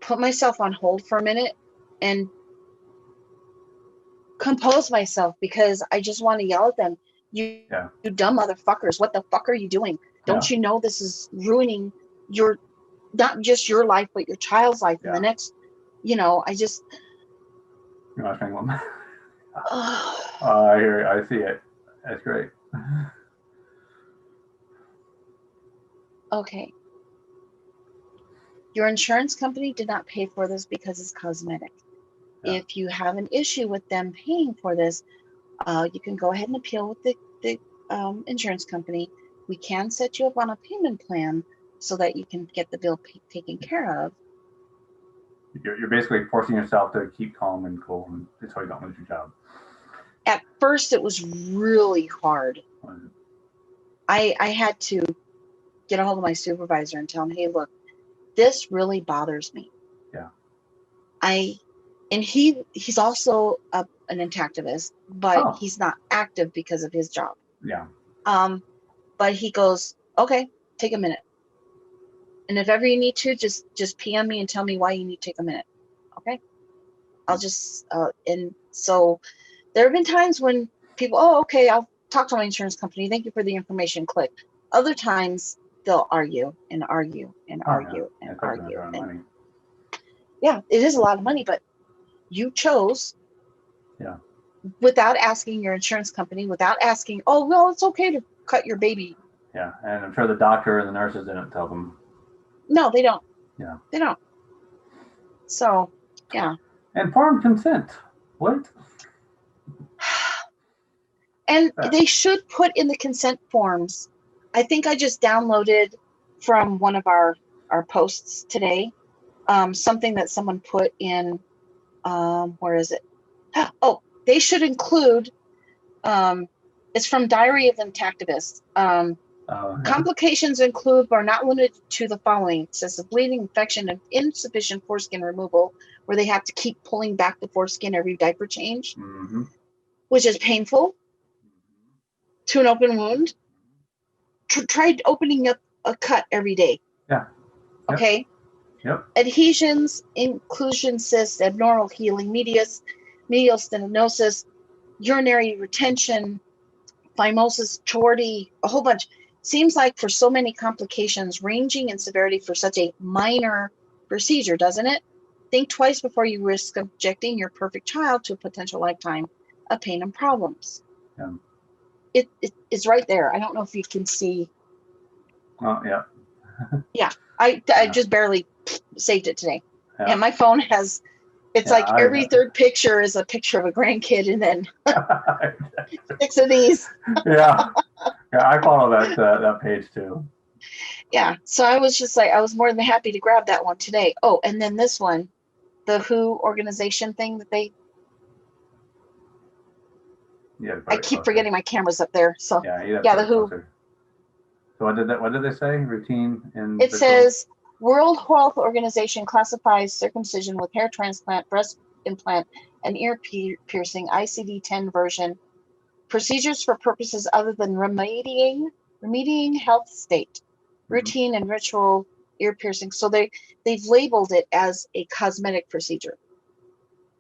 Speaker 1: put myself on hold for a minute and compose myself, because I just want to yell at them. You dumb motherfuckers. What the fuck are you doing? Don't you know this is ruining your, not just your life, but your child's life in the next, I just.
Speaker 2: You're not saying one. I hear it. I see it. That's great.
Speaker 1: Okay. Your insurance company did not pay for this because it's cosmetic. Yeah. If you have an issue with them paying for this, you can go ahead and appeal with the insurance company. We can set you up on a payment plan so that you can get the bill taken care of.
Speaker 2: You're basically forcing yourself to keep calm and cool, and that's how you don't lose your job.
Speaker 1: At first, it was really hard. I had to get a hold of my supervisor and tell him, hey, look, this really bothers me.
Speaker 2: Yeah.
Speaker 1: And he's also an intactivist, but he's not active because of his job.
Speaker 2: Yeah.
Speaker 1: But he goes, okay, take a minute. And if ever you need to, just PM me and tell me why you need to take a minute. Okay. I'll just, and so there have been times when people, oh, okay, I'll talk to my insurance company. Thank you for the information. Click. Other times they'll argue and argue and argue and argue. And yeah, it is a lot of money, but you chose without asking your insurance company, without asking, oh, well, it's okay to cut your baby.
Speaker 2: Yeah, and I'm sure the doctor and the nurses didn't tell them.
Speaker 1: No, they don't.
Speaker 2: Yeah.
Speaker 1: They don't. So, yeah.
Speaker 2: Informed consent. What?
Speaker 1: And they should put in the consent forms. I think I just downloaded from one of our posts today, something that someone put in, where is it? Oh, they should include, it's from Diary of an Intactivist. Complications include, but are not limited to the following. It says the bleeding, infection, and insufficient foreskin removal, where they have to keep pulling back the foreskin every diaper change, which is painful to an open wound. Try opening up a cut every day.
Speaker 2: Yeah. Yep.
Speaker 1: Okay.
Speaker 2: Yep.
Speaker 1: Adhesions, inclusion cysts, abnormal healing, medial stenosis, urinary retention, phimosis, chordy, a whole bunch. Seems like for so many complications ranging in severity for such a minor procedure, doesn't it? Think twice before you risk subjecting your perfect child to a potential lifetime of pain and problems.
Speaker 2: Yeah.
Speaker 1: It is right there. I don't know if you can see.
Speaker 2: Oh, yeah.
Speaker 1: Yeah, I just barely saved it today.
Speaker 2: Yeah.
Speaker 1: And my phone has, it's like every third picture is a picture of a grandkid and then 6 of these.
Speaker 2: Yeah. Yeah, I follow that page too.
Speaker 1: Yeah, so I was just like, I was more than happy to grab that one today. Oh, and then this one, the WHO organization thing that they, I keep forgetting my camera's up there. So yeah, the WHO.
Speaker 2: So what did they say? Routine and
Speaker 1: it says World Health Organization classifies circumcision with hair transplant, breast implant, and ear piercing, ICD-10 version, procedures for purposes other than remedying health state, routine and ritual ear piercing. So they've labeled it as a cosmetic procedure.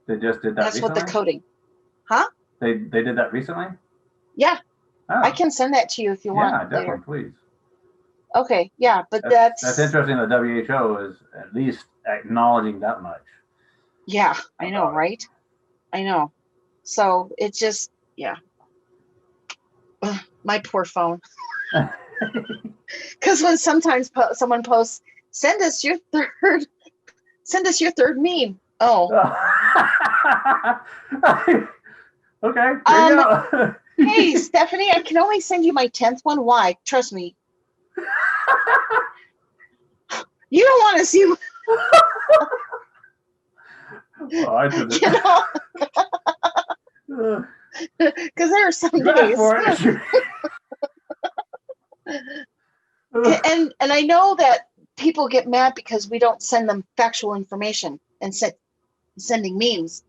Speaker 2: They just did that.
Speaker 1: That's
Speaker 2: recently?
Speaker 1: What they're coding. Huh?
Speaker 2: They did that recently?
Speaker 1: Yeah. Oh. I can send that to you if you want.
Speaker 2: Yeah, definitely, please.
Speaker 1: Okay, yeah, but
Speaker 2: that's interesting. The WHO is at least acknowledging that much.
Speaker 1: Yeah, I know, right? I know. So it's just, yeah. Ugh, my poor phone. Because when sometimes someone posts, send us your third meme. Oh.
Speaker 2: Okay. There you go.
Speaker 1: Hey, Stephanie, I can only send you my 10th one. Why? Trust me. You don't want to see.
Speaker 2: Well, I did it.
Speaker 1: Because there are some days. and I know that people get mad because we don't send them factual information and sending memes.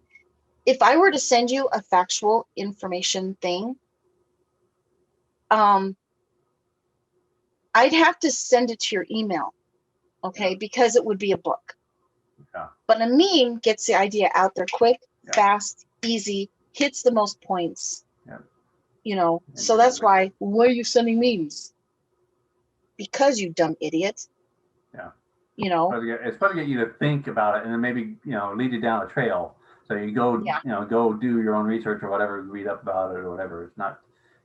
Speaker 1: If I were to send you a factual information thing, I'd have to send it to your email, okay? Because it would be a book.
Speaker 2: Yeah.
Speaker 1: But a meme gets the idea out there quick, fast, easy, hits the most points.
Speaker 2: Yeah.
Speaker 1: You know, so that's why are you sending memes? Because you dumb idiot.
Speaker 2: Yeah.
Speaker 1: You know.
Speaker 2: It's supposed to get you to think about it and then maybe, lead you down a trail. So you go, go do your own research or whatever, read up about it or whatever. It's not,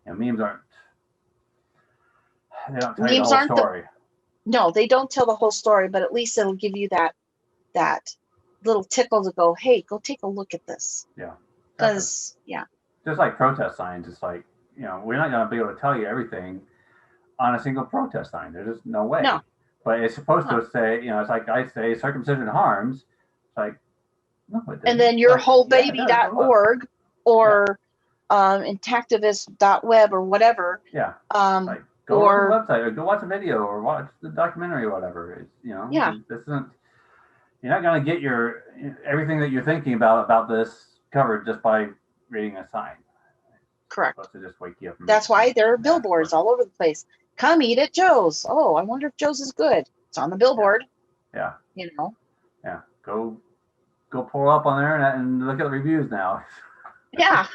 Speaker 2: memes aren't. They don't tell you the whole story.
Speaker 1: No, they don't tell the whole story, but at least it'll give you that little tickle to go, hey, go take a look at this.
Speaker 2: Yeah.
Speaker 1: Because,
Speaker 2: just like protest signs, it's like, we're not going to be able to tell you everything on a single protest sign. There's just no way.
Speaker 1: No.
Speaker 2: But it's supposed to say, it's like I say, circumcision harms. It's like, no, it doesn't.
Speaker 1: And then yourwholebaby.org or intactivist.web or whatever.
Speaker 2: Yeah. Like, go to the website or go watch a video or watch the documentary or whatever. It's, this isn't, you're not going to get everything that you're thinking about this covered just by reading a sign.
Speaker 1: Correct.
Speaker 2: Supposed to just wake you up.
Speaker 1: That's why there are
Speaker 2: Yeah,
Speaker 1: billboards all over the place. Come eat at Joe's. Oh, I wonder if Joe's is good. It's on the billboard.
Speaker 2: Yeah.
Speaker 1: You know.
Speaker 2: Yeah. Go pull up on there and look at the reviews now.
Speaker 1: Yeah.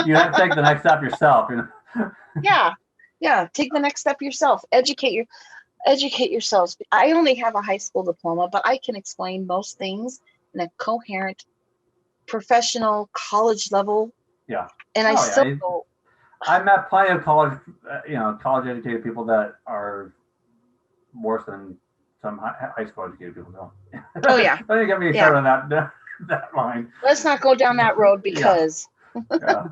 Speaker 2: You have to take the next step yourself.
Speaker 1: Yeah. Take the next step yourself. Educate yourselves. I only have a high school diploma, but I can explain most things in a coherent, professional, college level.
Speaker 2: Yeah.
Speaker 1: And I still go.
Speaker 2: I met plenty of college educated people that are worse than some high school educated people. Don't.
Speaker 1: Oh yeah.
Speaker 2: Don't get me started on that line.
Speaker 1: Let's not go down that road because.
Speaker 2: Yeah.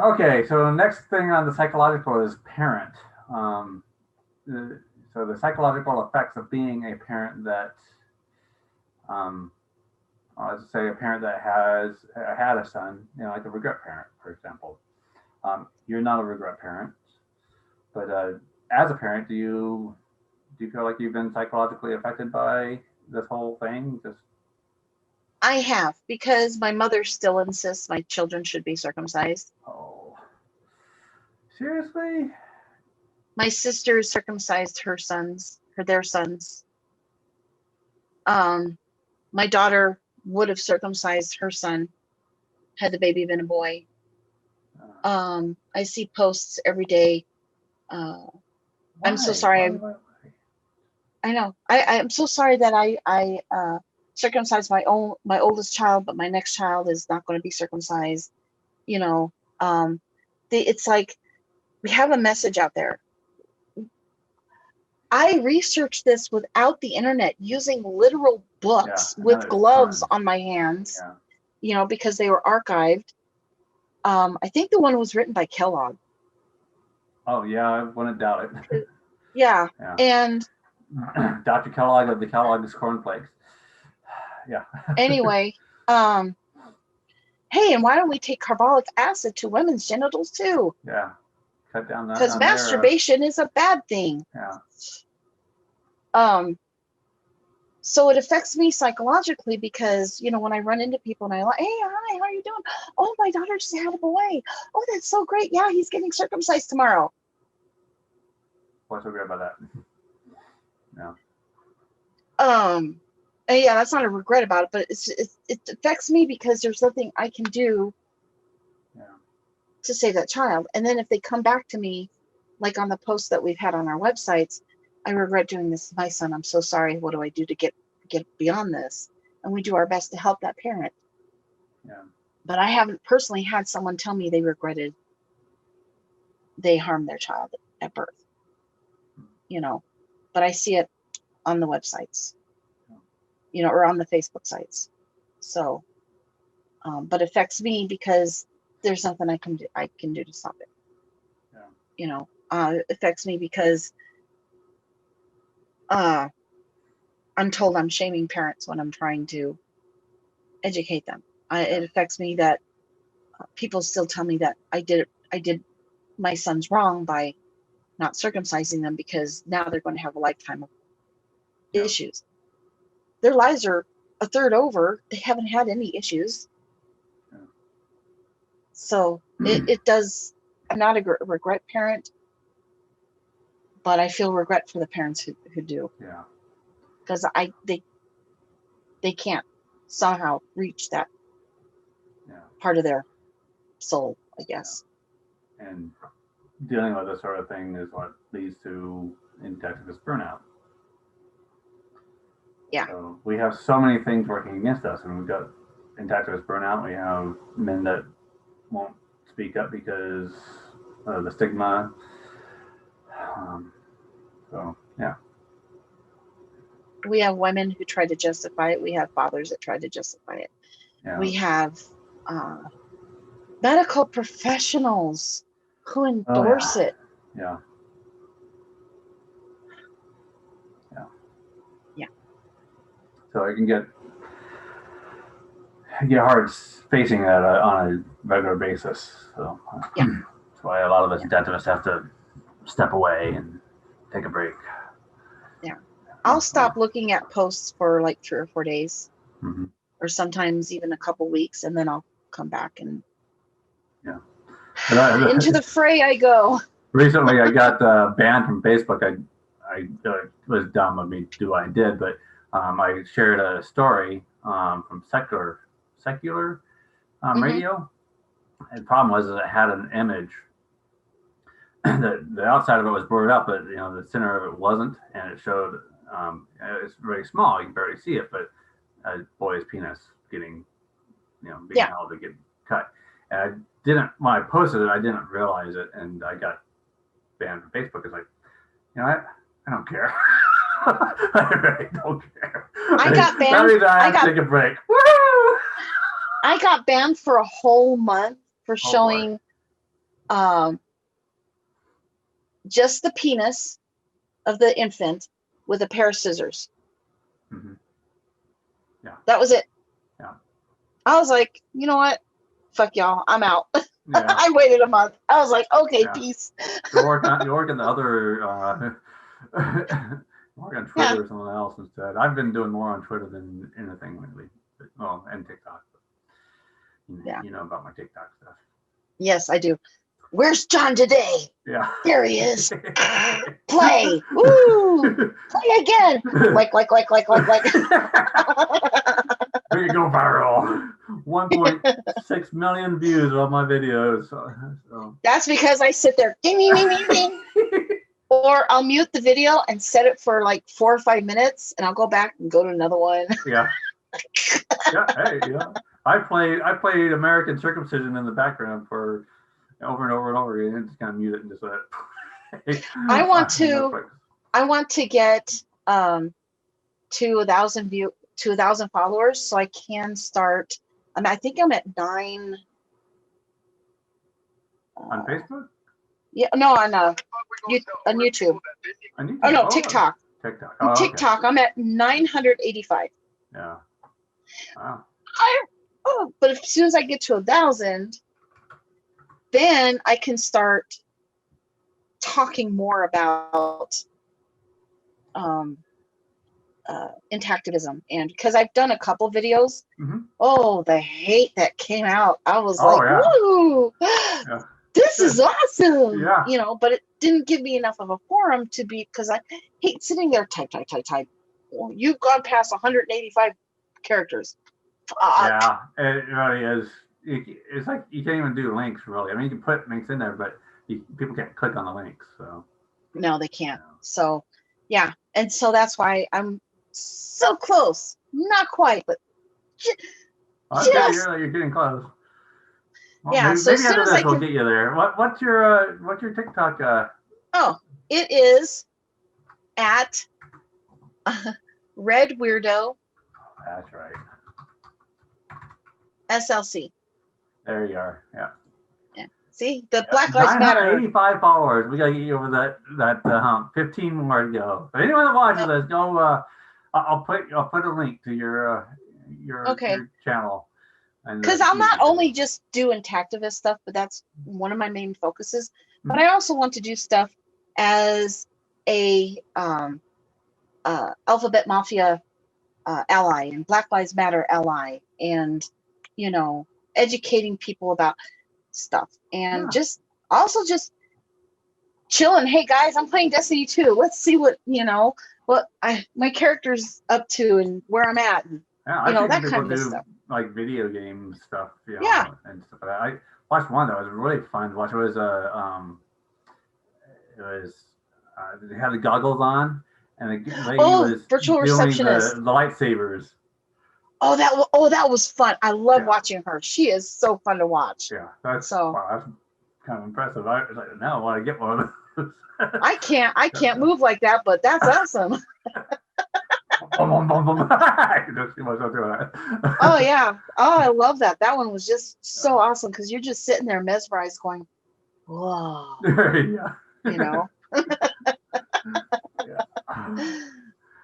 Speaker 2: Okay, so the next thing on the psychological is parent. So the psychological effects of being a parent that, let's say a parent that has had a son, like a regret parent, for example. You're not a regret parent, but as a parent, do you feel like you've been psychologically affected by this whole thing?
Speaker 1: I have, because my mother still insists my children should be circumcised.
Speaker 2: Oh, seriously?
Speaker 1: My sister circumcised their sons. My daughter would have circumcised her son had the baby been a boy. I see posts every day. I'm so sorry.
Speaker 2: Why?
Speaker 1: I know. I'm so sorry that I circumcised my oldest child, but my next child is not going to be circumcised. It's like we have a message out there. I researched this without the internet, using literal books with gloves on my hands, because they were archived. I think the one was written by Kellogg.
Speaker 2: Oh yeah, I wouldn't doubt it.
Speaker 1: Yeah. And
Speaker 2: Dr. Kellogg of the Kellogg's cornflakes. Yeah.
Speaker 1: Anyway, hey, and why don't we take carbolic acid to women's genitals too?
Speaker 2: Yeah. Cut down that.
Speaker 1: Because masturbation is a bad thing.
Speaker 2: Yeah.
Speaker 1: So it affects me psychologically because, when I run into people and I like, hey, hi, how are you doing? Oh, my daughter just had a boy. Oh, that's so great. Yeah, he's getting circumcised tomorrow.
Speaker 2: What's so great about that? Yeah.
Speaker 1: Yeah, that's not a regret about it, but it affects me because there's nothing I can do to save that child. And then if they come back to me, like on the posts that we've had on our websites, I regret doing this to my son. I'm so sorry. What do I do to get beyond this? And we do our best to help that parent.
Speaker 2: Yeah.
Speaker 1: But I haven't personally had someone tell me they regretted they harmed their child at birth. But I see it on the websites, or on the Facebook sites. So, but it affects me because there's nothing I can do to stop it. Yeah. It affects me because I'm told I'm shaming parents when I'm trying to educate them. It affects me that people still tell me that I did my sons wrong by not circumcising them, because now they're going to have a lifetime of issues. Their lives are a third over. They haven't had any issues. So it does. I'm not a regret parent, but I feel regret for the parents who do.
Speaker 2: Yeah.
Speaker 1: Because they can't somehow reach that part of their soul, I guess.
Speaker 2: And dealing with this sort of thing is what leads to activist burnout.
Speaker 1: Yeah.
Speaker 2: So we have so many things working against us, and we've got activist burnout. We have men that won't speak up because of the stigma. So yeah.
Speaker 1: We have women who try to justify it. We have fathers that try to justify it. Yeah. We have medical professionals who endorse it.
Speaker 2: Yeah. So it can get hard facing that on a regular basis. So that's why a lot of us activists have to step away and take a break.
Speaker 1: Yeah. I'll stop looking at posts for like 3 or 4 days, or sometimes even a couple weeks, and then I'll come back and
Speaker 2: Yeah. But
Speaker 1: Into the fray I go.
Speaker 2: recently, I got banned from Facebook. I was dumb of me to do what I did, but I shared a story from secular
Speaker 1: Hmm.
Speaker 2: radio. And the problem was that it had an image. The outside of it was blurred up, but the center of it wasn't, and it showed. It's very small; you can barely see it, but a boy's penis getting, being
Speaker 1: Yeah.
Speaker 2: held to get cut. And I didn't when I posted it, I didn't realize it, and I got banned from Facebook. It's like, I don't care. I really don't care.
Speaker 1: I got
Speaker 2: That
Speaker 1: banned.
Speaker 2: means I have to take a break. Woo!
Speaker 1: I got banned for a whole month for
Speaker 2: Oh boy.
Speaker 1: showing just the penis of the infant with a pair of scissors.
Speaker 2: Mm-hmm. Yeah.
Speaker 1: That was it.
Speaker 2: Yeah.
Speaker 1: I was like, you know what? Fuck y'all. I'm out.
Speaker 2: Yeah.
Speaker 1: I waited a month. I was like, okay,
Speaker 2: Yeah.
Speaker 1: peace.
Speaker 2: You work on the other. Work on Twitter
Speaker 1: Yeah.
Speaker 2: or something else instead. I've been doing more on Twitter than anything lately. Well, and TikTok. But
Speaker 1: Yeah.
Speaker 2: you know about my TikTok stuff.
Speaker 1: Yes, I do. Where's John today?
Speaker 2: Yeah.
Speaker 1: There he is. Play. Woo! Play again. Like.
Speaker 2: Here you go, viral. 1.6 million views on my videos. So.
Speaker 1: That's because I sit there, ding, ding, ding, ding, ding. Or I'll mute the video and set it for like 4 or 5 minutes, and I'll go back and go to another one.
Speaker 2: Yeah. Yeah. Hey, yeah. I played American Circumcision in the background for over and over and over again, and just kind of mute it and just let it.
Speaker 1: I want to get to 1,000 followers, so I can start. I think I'm at 9
Speaker 2: on Facebook.
Speaker 1: Yeah, no, on YouTube. Oh no, TikTok.
Speaker 2: TikTok. Oh,
Speaker 1: TikTok. Okay. I'm at 985.
Speaker 2: Yeah. Wow.
Speaker 1: But as soon as I get to 1,000, then I can start talking more about intactivism, and because I've done a couple videos.
Speaker 2: Mm-hmm.
Speaker 1: Oh, the hate that came out! I was
Speaker 2: yeah.
Speaker 1: Woo!
Speaker 2: Yeah.
Speaker 1: This is awesome.
Speaker 2: Yeah.
Speaker 1: But it didn't give me enough of a forum to be, because I hate sitting there type. Well, you've gone past 185 characters.
Speaker 2: Yeah, it really is. It's like you can't even do links, really. I mean, you can put links in there, but people can't click on the links. So
Speaker 1: no, they can't. So yeah, and so that's why I'm so close. Not quite, but
Speaker 2: you're getting close. Well,
Speaker 1: yeah.
Speaker 2: Maybe after this we'll get you there. What's your TikTok?
Speaker 1: Oh, it is at Red Weirdo.
Speaker 2: That's right.
Speaker 1: SLC.
Speaker 2: There you are. Yeah.
Speaker 1: See, the Black Lives Matter.
Speaker 2: 85 followers. We gotta get you over that hump. 15 more to go. But anyone that watches this, go. I'll put a link to your channel.
Speaker 1: Because I'll not only just do intactivist stuff, but that's one of my main focuses. Mm-hmm. But I also want to do stuff as a Alphabet Mafia ally and Black Lives Matter ally, and educating people about stuff, and just chilling. Hey guys, I'm playing Destiny 2. Let's see what my character's up to and where I'm at, and that kind of stuff.
Speaker 2: Like video game stuff,
Speaker 1: yeah,
Speaker 2: and stuff like that. I watched one that was really fun to watch. It was they had the goggles on, and the lady was
Speaker 1: virtual receptionist.
Speaker 2: The lightsabers.
Speaker 1: Oh, that was fun. I love watching her. She is so fun to watch.
Speaker 2: Yeah, that's kind of impressive. I was like, now I want to get one of those.
Speaker 1: I can't move like that, but that's awesome. Oh yeah. Oh, I love that. That one was just so awesome, because you're just sitting there mesmerized going, whoa.
Speaker 2: Yeah.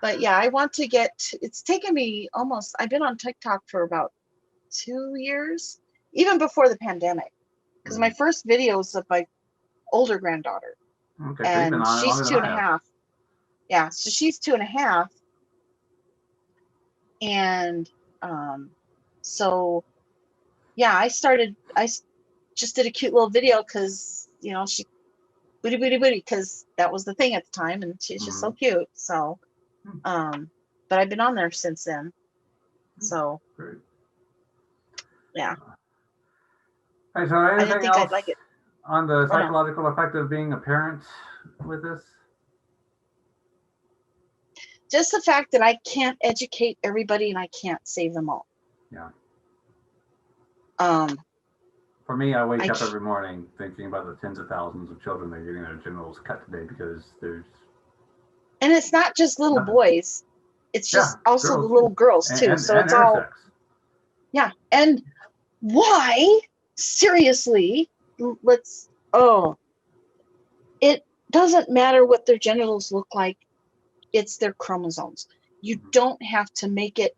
Speaker 1: But yeah, I want to it's taken me I've been on TikTok for about 2 years, even before the pandemic, because my first video was of my older granddaughter.
Speaker 2: Okay,
Speaker 1: and she's 2.5. Yeah, so she's 2.5. And so yeah, I just did a cute little video because, you know, she booty, booty, booty, because that was the thing at the time. And she's just so cute. So, but I've been on there since then. So,
Speaker 2: Great.
Speaker 1: yeah.
Speaker 2: Right, so
Speaker 1: I didn't
Speaker 2: anything
Speaker 1: think
Speaker 2: else
Speaker 1: I'd like it.
Speaker 2: on the
Speaker 1: no.
Speaker 2: psychological effect of being a parent with this?
Speaker 1: Just the fact that I can't educate everybody and I can't save them all.
Speaker 2: Yeah.
Speaker 1: For
Speaker 2: me, I wake up every morning thinking about the tens of thousands of children that are getting their genitals cut today because there's.
Speaker 1: And it's not just little boys; it's just also the little girls too.
Speaker 2: And
Speaker 1: so it's
Speaker 2: all.
Speaker 1: Sex. Yeah, and why? Seriously, let's. Oh, it doesn't matter what their genitals look like; it's their chromosomes. You don't have to make it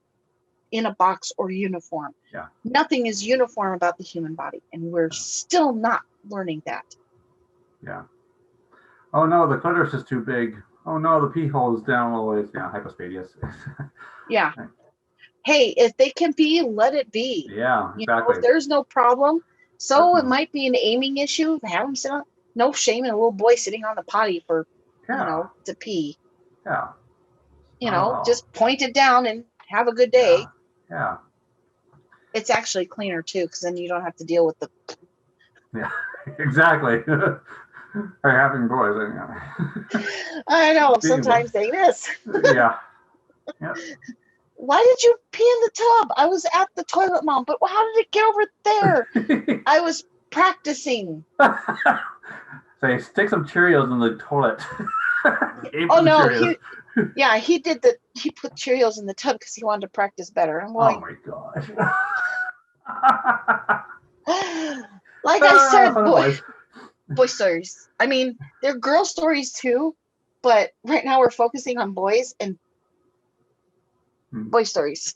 Speaker 1: in a box or uniform.
Speaker 2: Yeah.
Speaker 1: Nothing is uniform about the human body, and we're still not learning that.
Speaker 2: Yeah. Oh no, the clitoris is too big. Oh no, the pee hole is down all the way. Yeah, hypospadias.
Speaker 1: Yeah. Hey, if they can be, let it be.
Speaker 2: Yeah, exactly.
Speaker 1: You know, if there's no problem, it might be an aiming issue. Have them sit on. No shame in a little boy sitting on the potty for, to pee.
Speaker 2: Yeah.
Speaker 1: You know, just point it down and have a good day.
Speaker 2: Yeah.
Speaker 1: It's actually cleaner too, because then you don't have to deal with the.
Speaker 2: Yeah, exactly. Or having boys.
Speaker 1: I know. Sometimes they miss.
Speaker 2: Yeah. Yeah.
Speaker 1: Why did you pee in the tub? I was at the toilet, Mom. But how did it get over there? I was practicing.
Speaker 2: Say, stick some Cheerios in the toilet.
Speaker 1: Oh no, he did he put Cheerios in the tub because he wanted to practice better. I'm like,
Speaker 2: oh my gosh.
Speaker 1: Like I said, boy stories. I mean, they're girl stories too, but right now we're focusing on boys and boy stories.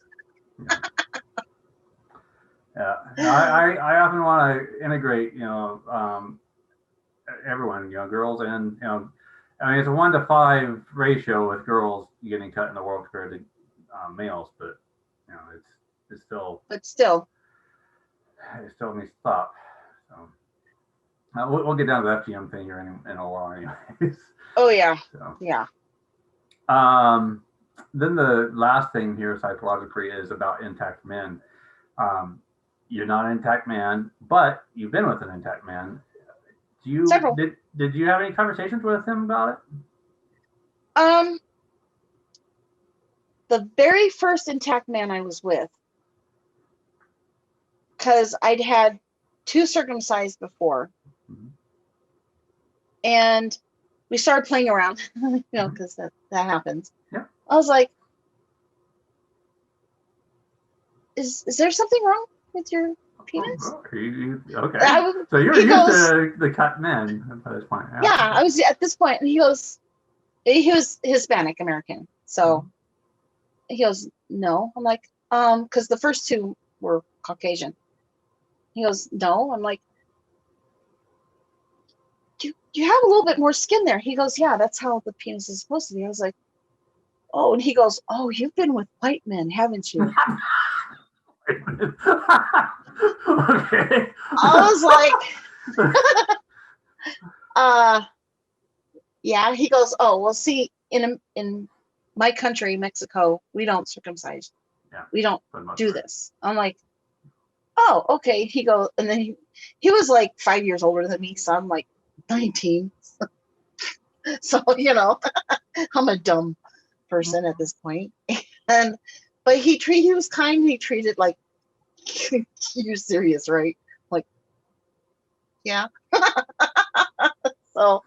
Speaker 2: Yeah, I often want to integrate, everyone, girls and, I mean, it's a 1-to-5 ratio with girls getting cut in the world compared to males, but, it's still.
Speaker 1: But still.
Speaker 2: It still needs to stop. So we'll get down to the FGM thing here in a while, anyways.
Speaker 1: Oh yeah.
Speaker 2: So.
Speaker 1: Yeah.
Speaker 2: Then the last thing here psychologically is about intact men. You're not an intact man, but you've been with an intact man.
Speaker 1: Several.
Speaker 2: Did you have any conversations with him about it?
Speaker 1: The very first intact man I was with, because I'd had 2 circumcised before, and we started playing around, because that happens.
Speaker 2: Yeah.
Speaker 1: I was like, is there something wrong with your penis?
Speaker 2: Okay. So you're
Speaker 1: used
Speaker 2: to the cut men at this point.
Speaker 1: Yeah, I was at this point, and he was Hispanic American. So he goes, no. I'm like, because the first 2 were Caucasian. He goes, no. I'm like, do you have a little bit more skin there? He goes, yeah, that's how the penis is supposed to be. I was like, oh, and he goes, oh, you've been with white men, haven't you?
Speaker 2: Okay.
Speaker 1: I was like, yeah. He goes, oh, well, see, in my country, Mexico, we don't circumcise.
Speaker 2: Yeah.
Speaker 1: We don't do this. I'm like, oh, okay. He goes, and then he was like 5 years older than me, so I'm like 19. So, I'm a dumb person at this point. But he was kind. He treated like, you're serious, right? Like, yeah. So,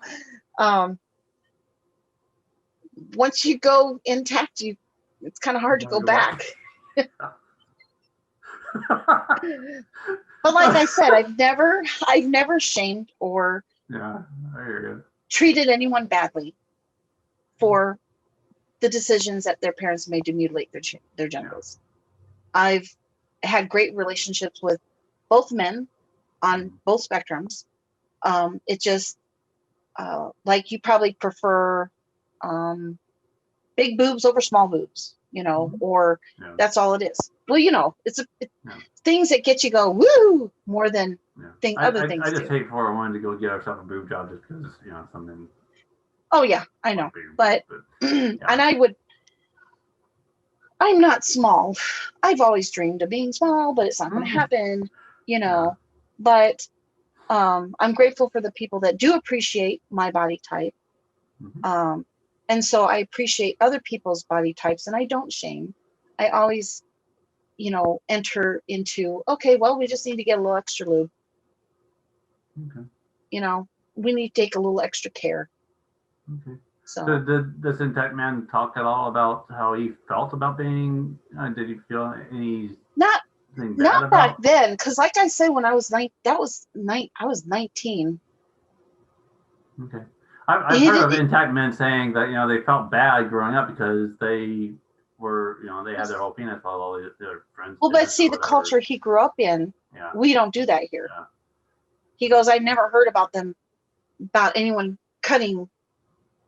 Speaker 1: once you go intact, it's kind of hard to go back. But like I said, I've never shamed or treated anyone badly for the decisions that their parents made to mutilate their genitals. I've had great relationships with both men on both spectrums. It just like you probably prefer big boobs over small boobs, or that's all it is. Well, it's things that get you go woo more than
Speaker 2: Yeah.
Speaker 1: other things
Speaker 2: I just
Speaker 1: too.
Speaker 2: hate for a woman to go get herself a boob job just because, something.
Speaker 1: Oh yeah, I know. But
Speaker 2: yeah.
Speaker 1: and I'm not small. I've always dreamed of being small, but it's not going to happen,
Speaker 2: Yeah.
Speaker 1: But I'm grateful for the people that do appreciate my body type.
Speaker 2: Mm-hmm.
Speaker 1: And so I appreciate other people's body types, and I don't shame. I always, enter into, okay, well, we just need to get a little extra lube.
Speaker 2: Okay.
Speaker 1: We need to take a little extra care.
Speaker 2: Okay.
Speaker 1: So
Speaker 2: did this intact man talk at all about how he felt about being? Did he feel anything bad
Speaker 1: not back
Speaker 2: about?
Speaker 1: then, because like I said, when I was I was 19.
Speaker 2: Okay. I've heard of intact men saying that they felt bad growing up because they were they had their whole penis while all their friends.
Speaker 1: Well, but see, the culture he grew up in, we don't do that here.
Speaker 2: Yeah.
Speaker 1: He goes, I've never heard about anyone cutting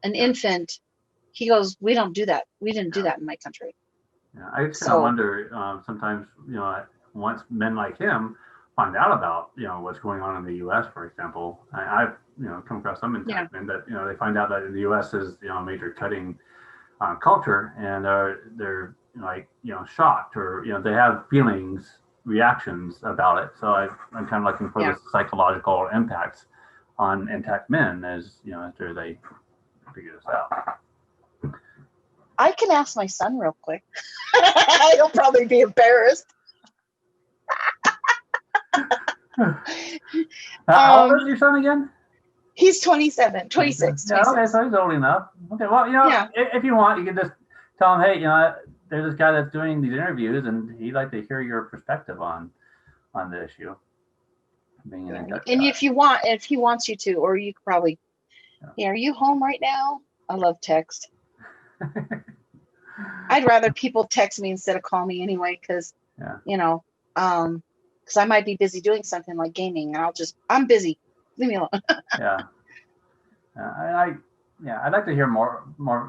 Speaker 1: an infant. He goes, we don't do that. We didn't do that in my country.
Speaker 2: Yeah, I just kind of wonder sometimes, once men like him find out about, what's going on in the U.S., for example, I've, come across some intact men that, they find out that in the U.S. is, a major cutting culture, and they're like, shocked, or, they have reactions about it. So I'm kind of looking for the psychological impacts on intact men as, after they figure this out.
Speaker 1: I can ask my son real quick. He'll probably be embarrassed.
Speaker 2: How old is your son again?
Speaker 1: He's 26.
Speaker 2: Yeah, okay, so he's old enough. Okay, well, if you want, you can just tell him, hey, there's this guy that's doing these interviews, and he'd like to hear your perspective on the issue. Being an
Speaker 1: and if he wants you to, or you could probably, are you home right now? I love text. I'd rather people text me instead of call me anyway, because because I might be busy doing something like gaming, and I'm busy. Leave me alone.
Speaker 2: I'd like to hear more.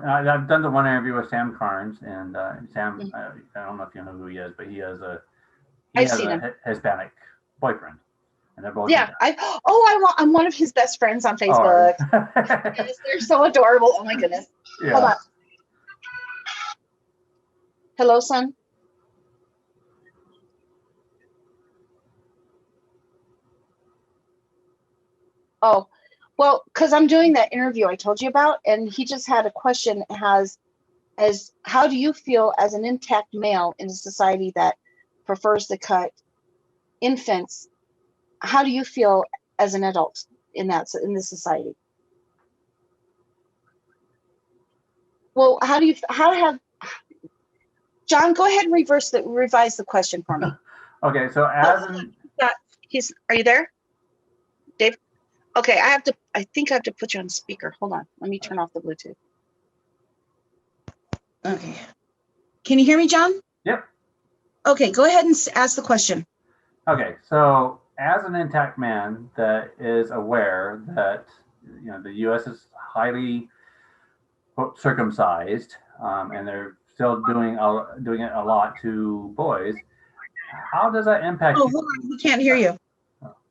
Speaker 2: I've done the one interview with Sam Carnes, and Sam. I don't know if you know who he is, but he has a Hispanic boyfriend, and they're both.
Speaker 1: Yeah, I'm one of his best friends on Facebook. Yes, they're so adorable. Oh my goodness. Yeah. Hold on. Hello, son. Oh, well, because I'm doing that interview I told you about, and he just had a question as how do you feel as an intact male in a society that prefers to cut infants? How do you feel as an adult in this society? Well, John, go ahead and revise the question for me.
Speaker 2: Okay, so
Speaker 1: are you there, Dave? Okay, I think I have to put you on speaker. Hold on. Let me turn off the Bluetooth. Okay. Can you hear me, John?
Speaker 2: Yep.
Speaker 1: Okay, go ahead and ask the question.
Speaker 2: Okay, so as an intact man that is aware that the U.S. is highly circumcised, and they're still doing it a lot to boys, how does that impact you?
Speaker 1: Hold on, we can't hear you.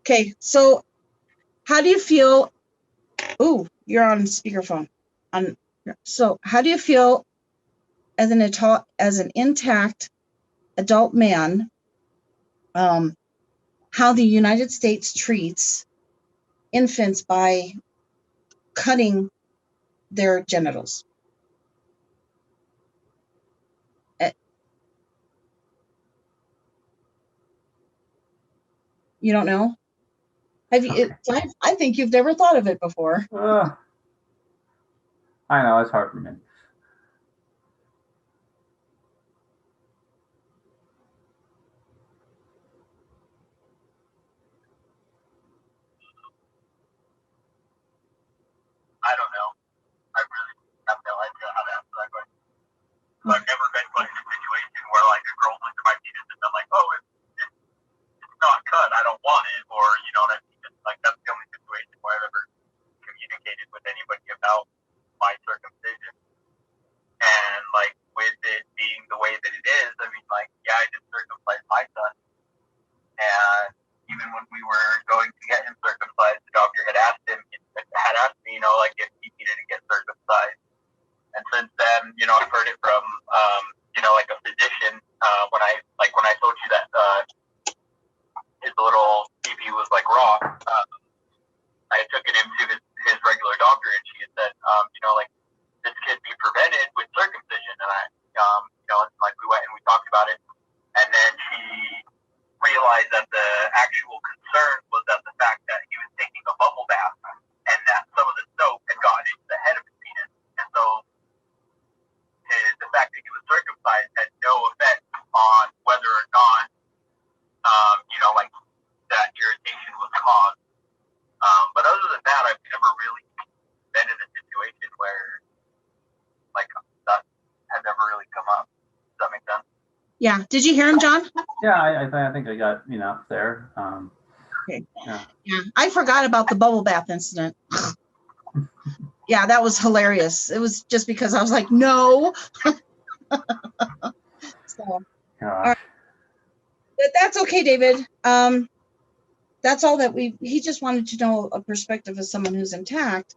Speaker 1: Okay, so how do you feel? Ooh, you're on speakerphone. So how do you feel as an intact adult man? How the United States treats infants by cutting their genitals? You don't know? Have you? I think you've never thought of it before.
Speaker 2: I know, it's hard for me.
Speaker 3: I don't know. I really have no idea how to answer that question. I've never been put in a situation where like a girl looked at my penis and been like, oh, it's not cut, I don't want it, or you know what I mean? It's like that's the only situation where I've ever communicated with anybody about my circumcision.
Speaker 1: Yeah. Did you hear him, John?
Speaker 2: Yeah, I think I got enough there.
Speaker 1: Okay.
Speaker 2: Yeah.
Speaker 1: Yeah. I forgot about the bubble bath incident. Yeah, that was hilarious. It was just because I was like, no. So,
Speaker 2: Gosh.
Speaker 1: but that's okay, David. That's all that he just wanted to know a perspective of someone who's intact,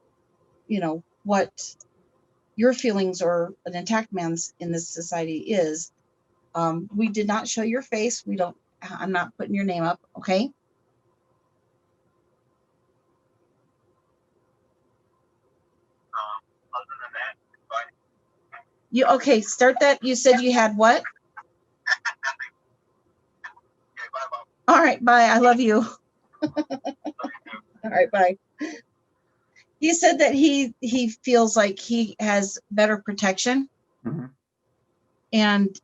Speaker 1: what your feelings or an intact man's in this society is. We did not show your face. I'm not putting your name up. Okay.
Speaker 3: Other than that, fine.
Speaker 1: Okay, start that. You said you had what?
Speaker 3: Okay, bye, Bob.
Speaker 1: All right, bye. I love you.
Speaker 3: Love you too.
Speaker 1: All right, bye. He said that he feels like he has better protection,
Speaker 2: Mm-hmm.
Speaker 1: and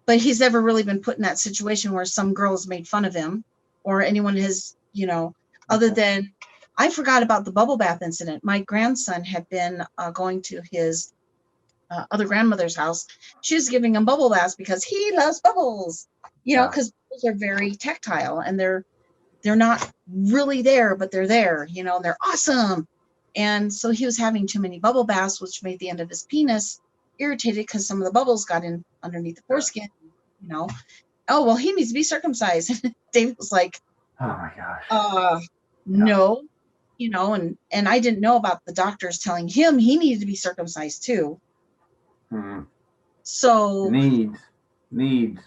Speaker 1: but he's never really been put in that situation where some girl has made fun of him or anyone has, other than, I forgot about the bubble bath incident. My grandson had been going to his other grandmother's house. She was giving him bubble baths because he loves bubbles, because bubbles are very tactile and they're not really there, but they're there, and they're awesome. And so he was having too many bubble baths, which made the end of his penis irritated because some of the bubbles got in underneath the foreskin, Oh, well, he needs to be circumcised. David was like,
Speaker 2: Oh my gosh.
Speaker 1: no, and I didn't know about the doctors telling him he needed to be circumcised too.
Speaker 2: Hmm.
Speaker 1: So
Speaker 2: Needs.
Speaker 1: Needs.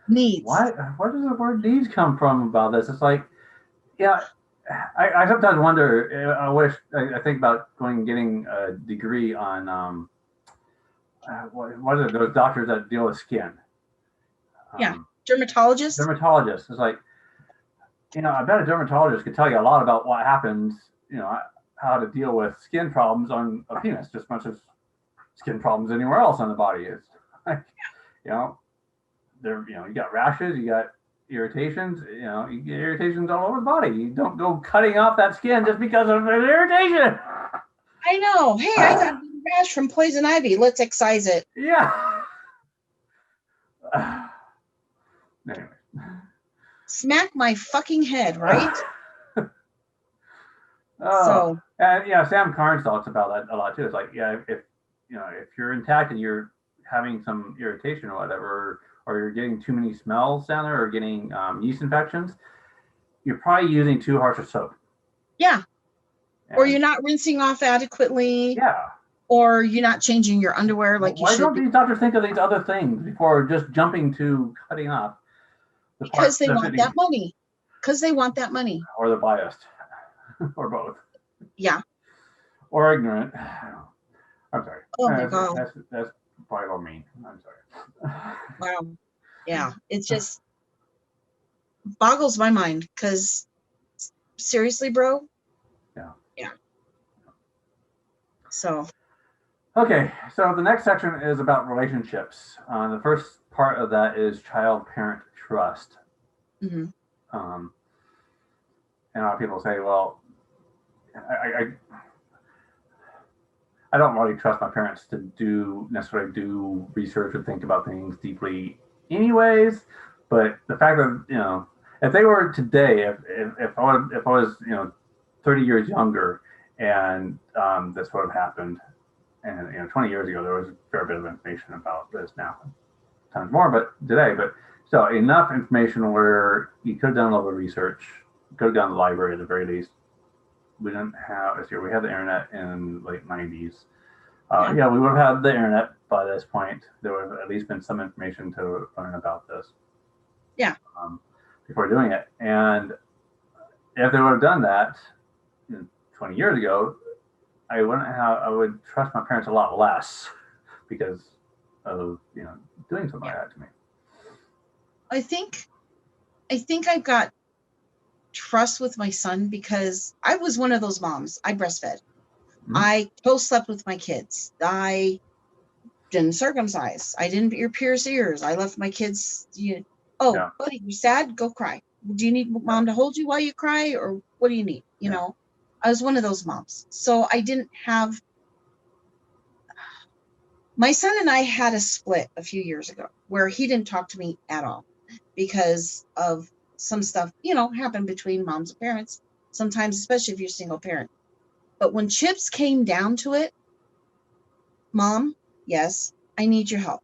Speaker 2: Where does the word needs come from about this? It's like, yeah, I sometimes wonder. I think about going and getting a degree on what are those doctors that deal with skin?
Speaker 1: Yeah, dermatologists.
Speaker 2: Dermatologists. It's like, I bet a dermatologist could tell you a lot about what happens. How to deal with skin problems on a penis, just as much as skin problems anywhere else on the body. It's like, you got rashes, you got irritations, you get irritations all over the body. You don't go cutting off that skin just because of an irritation.
Speaker 1: I know. Hey, I got a rash from poison ivy. Let's excise it.
Speaker 2: Yeah. Anyway.
Speaker 1: Smack my fucking head, right?
Speaker 2: So, and Sam Carnes talks about that a lot too. It's like, if you're intact and you're having some irritation or whatever, or you're getting too many smells down there, or getting yeast infections, you're probably using too harsh a soap.
Speaker 1: Yeah. Or you're not rinsing off adequately.
Speaker 2: Yeah.
Speaker 1: Or you're not changing your underwear like you should.
Speaker 2: Why don't these doctors think of these other things before just jumping to cutting off the
Speaker 1: because they want that money. Because they want that money.
Speaker 2: Or they're biased. Or both.
Speaker 1: Yeah.
Speaker 2: Or ignorant. I'm sorry.
Speaker 1: Oh my God.
Speaker 2: That's probably all mean. I'm sorry.
Speaker 1: Wow. Yeah. It just boggles my mind because seriously, bro.
Speaker 2: Yeah.
Speaker 1: Yeah. So.
Speaker 2: Okay. So the next section is about relationships. The first part of that is child-parent trust.
Speaker 1: Mm-hmm.
Speaker 2: And a lot of people say, well, I don't really trust my parents to necessarily do research or think about things deeply anyways. But the fact that, if they were today, if I was, 30 years younger and this would have happened, and 20 years ago, there was a fair bit of information about this now. Tons more, but today, so enough information where you could have done a little bit of research, could have gone to the library at the very least. We didn't have this year. We had the internet in late 90s. We would have had the internet by this point. There would have at least been some information to learn about this.
Speaker 1: Yeah.
Speaker 2: Before doing it, and if they would have done that 20 years ago, I would trust my parents a lot less because of doing something like that to me.
Speaker 1: I think I've got trust with my son because I was one of those moms. I breastfed. Mm-hmm. I co-slept with my kids. I didn't circumcise. I didn't pierce ears. I left my kids. Buddy, you sad? Go cry. Do you need mom to hold you while you cry, or what do you need? I was one of those moms. So I didn't have My son and I had a split a few years ago where he didn't talk to me at all because of some stuff, happened between moms and parents sometimes, especially if you're a single parent. But when chips came down to it, Mom, yes, I need your help.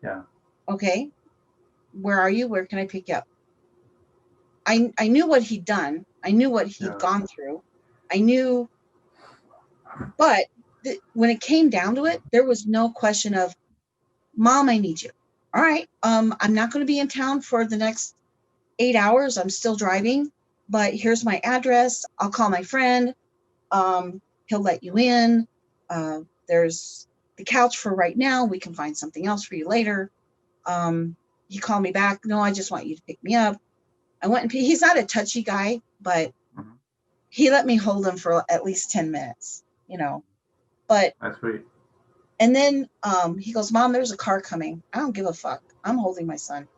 Speaker 2: Yeah.
Speaker 1: Okay. Where are you? Where can I pick you up? I knew what he'd done. I knew what he'd gone through. I knew, but when it came down to it, there was no question of, Mom, I need you. All right. I'm not going to be in town for the next 8 hours. I'm still driving, but here's my address. I'll call my friend. He'll let you in. There's the couch for right now. We can find something else for you later. He called me back. No, I just want you to pick me up. I went and he's not a touchy guy, but he let me hold him for at least 10 minutes, but
Speaker 2: That's sweet.
Speaker 1: And then he goes, Mom, there's a car coming. I don't give a fuck. I'm holding my son.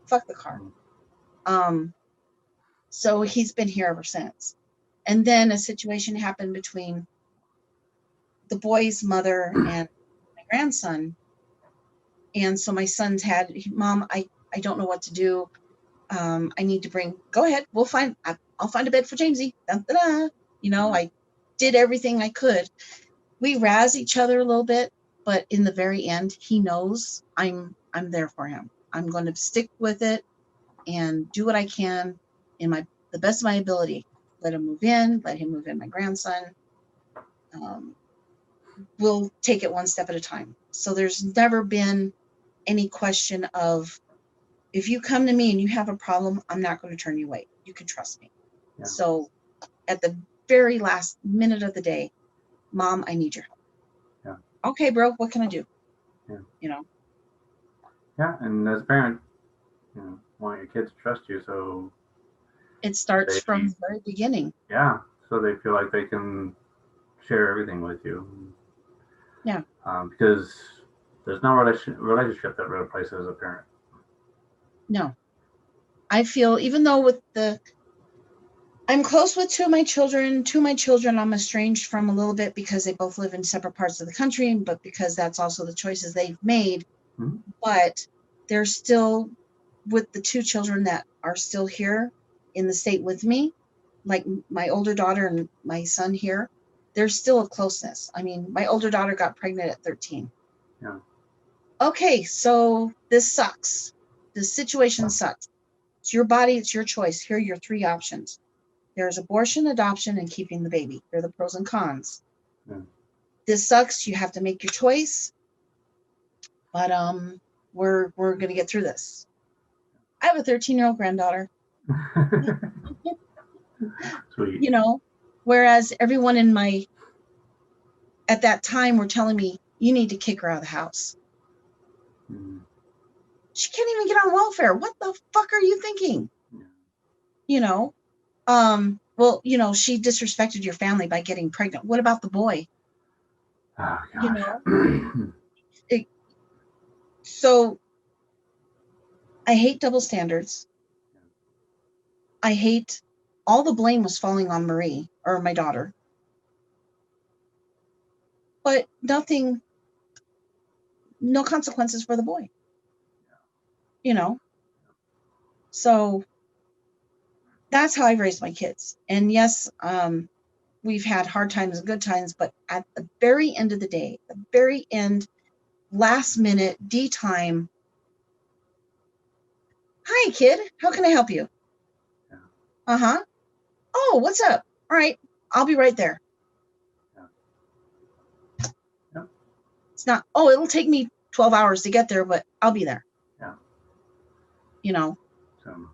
Speaker 1: Fuck the car. So he's been here ever since. And then a situation happened between the boy's mother and my grandson. And so my son's had, Mom, I don't know what to do. I need to go ahead. I'll find a bed for Jamesy. Da, da, da. I did everything I could. We razz each other a little bit, but in the very end, he knows I'm there for him. I'm going to stick with it and do what I can in the best of my ability. Let him move in, my grandson. We'll take it one step at a time. So there's never been any question of, if you come to me and you have a problem, I'm not going to turn you away. You can trust me. Yeah. So at the very last minute of the day, Mom, I need your help. Yeah. Okay, bro, what can I do? Yeah.
Speaker 2: Yeah, and as a parent, want your kids to trust you, so
Speaker 1: it starts from the very beginning.
Speaker 2: Yeah, so they feel like they can share everything with you.
Speaker 1: Yeah.
Speaker 2: Because there's no relationship that replaces a parent.
Speaker 1: No. I feel, even though I'm close with two of my children I'm estranged from a little bit because they both live in separate parts of the country, but because that's also the choices they've made. Mm-hmm. But they're still with the two children that are still here in the state with me, like my older daughter and my son here. There's still a closeness. I mean, my older daughter got pregnant at 13.
Speaker 2: Yeah.
Speaker 1: Okay, so this sucks. This situation sucks. It's your body, it's your choice. Here are your three options. There's abortion, adoption, and keeping the baby. They're the pros and cons. Yeah. This sucks. You have to make your choice. But we're gonna get through this. I have a 13-year-old granddaughter.
Speaker 2: Sweet.
Speaker 1: Whereas everyone at that time were telling me, you need to kick her out of the house. Mm. She can't even get on welfare. What the fuck are you thinking? Yeah. Well, she disrespected your family by getting pregnant. What about the boy?
Speaker 2: Oh, gosh.
Speaker 1: So I hate double standards. I hate all the blame was falling on Marie, or my daughter. But no consequences for the boy. So that's how I've raised my kids. And yes, we've had hard times and good times, but at the very end of the day, the very end, last minute, D time. Hi, kid. How can I help you? Yeah. Uh-huh. Oh, what's up? All right. I'll be right there. Yeah. Yep. It's not, it'll take me 12 hours to get there, but I'll be there.
Speaker 2: Yeah. So,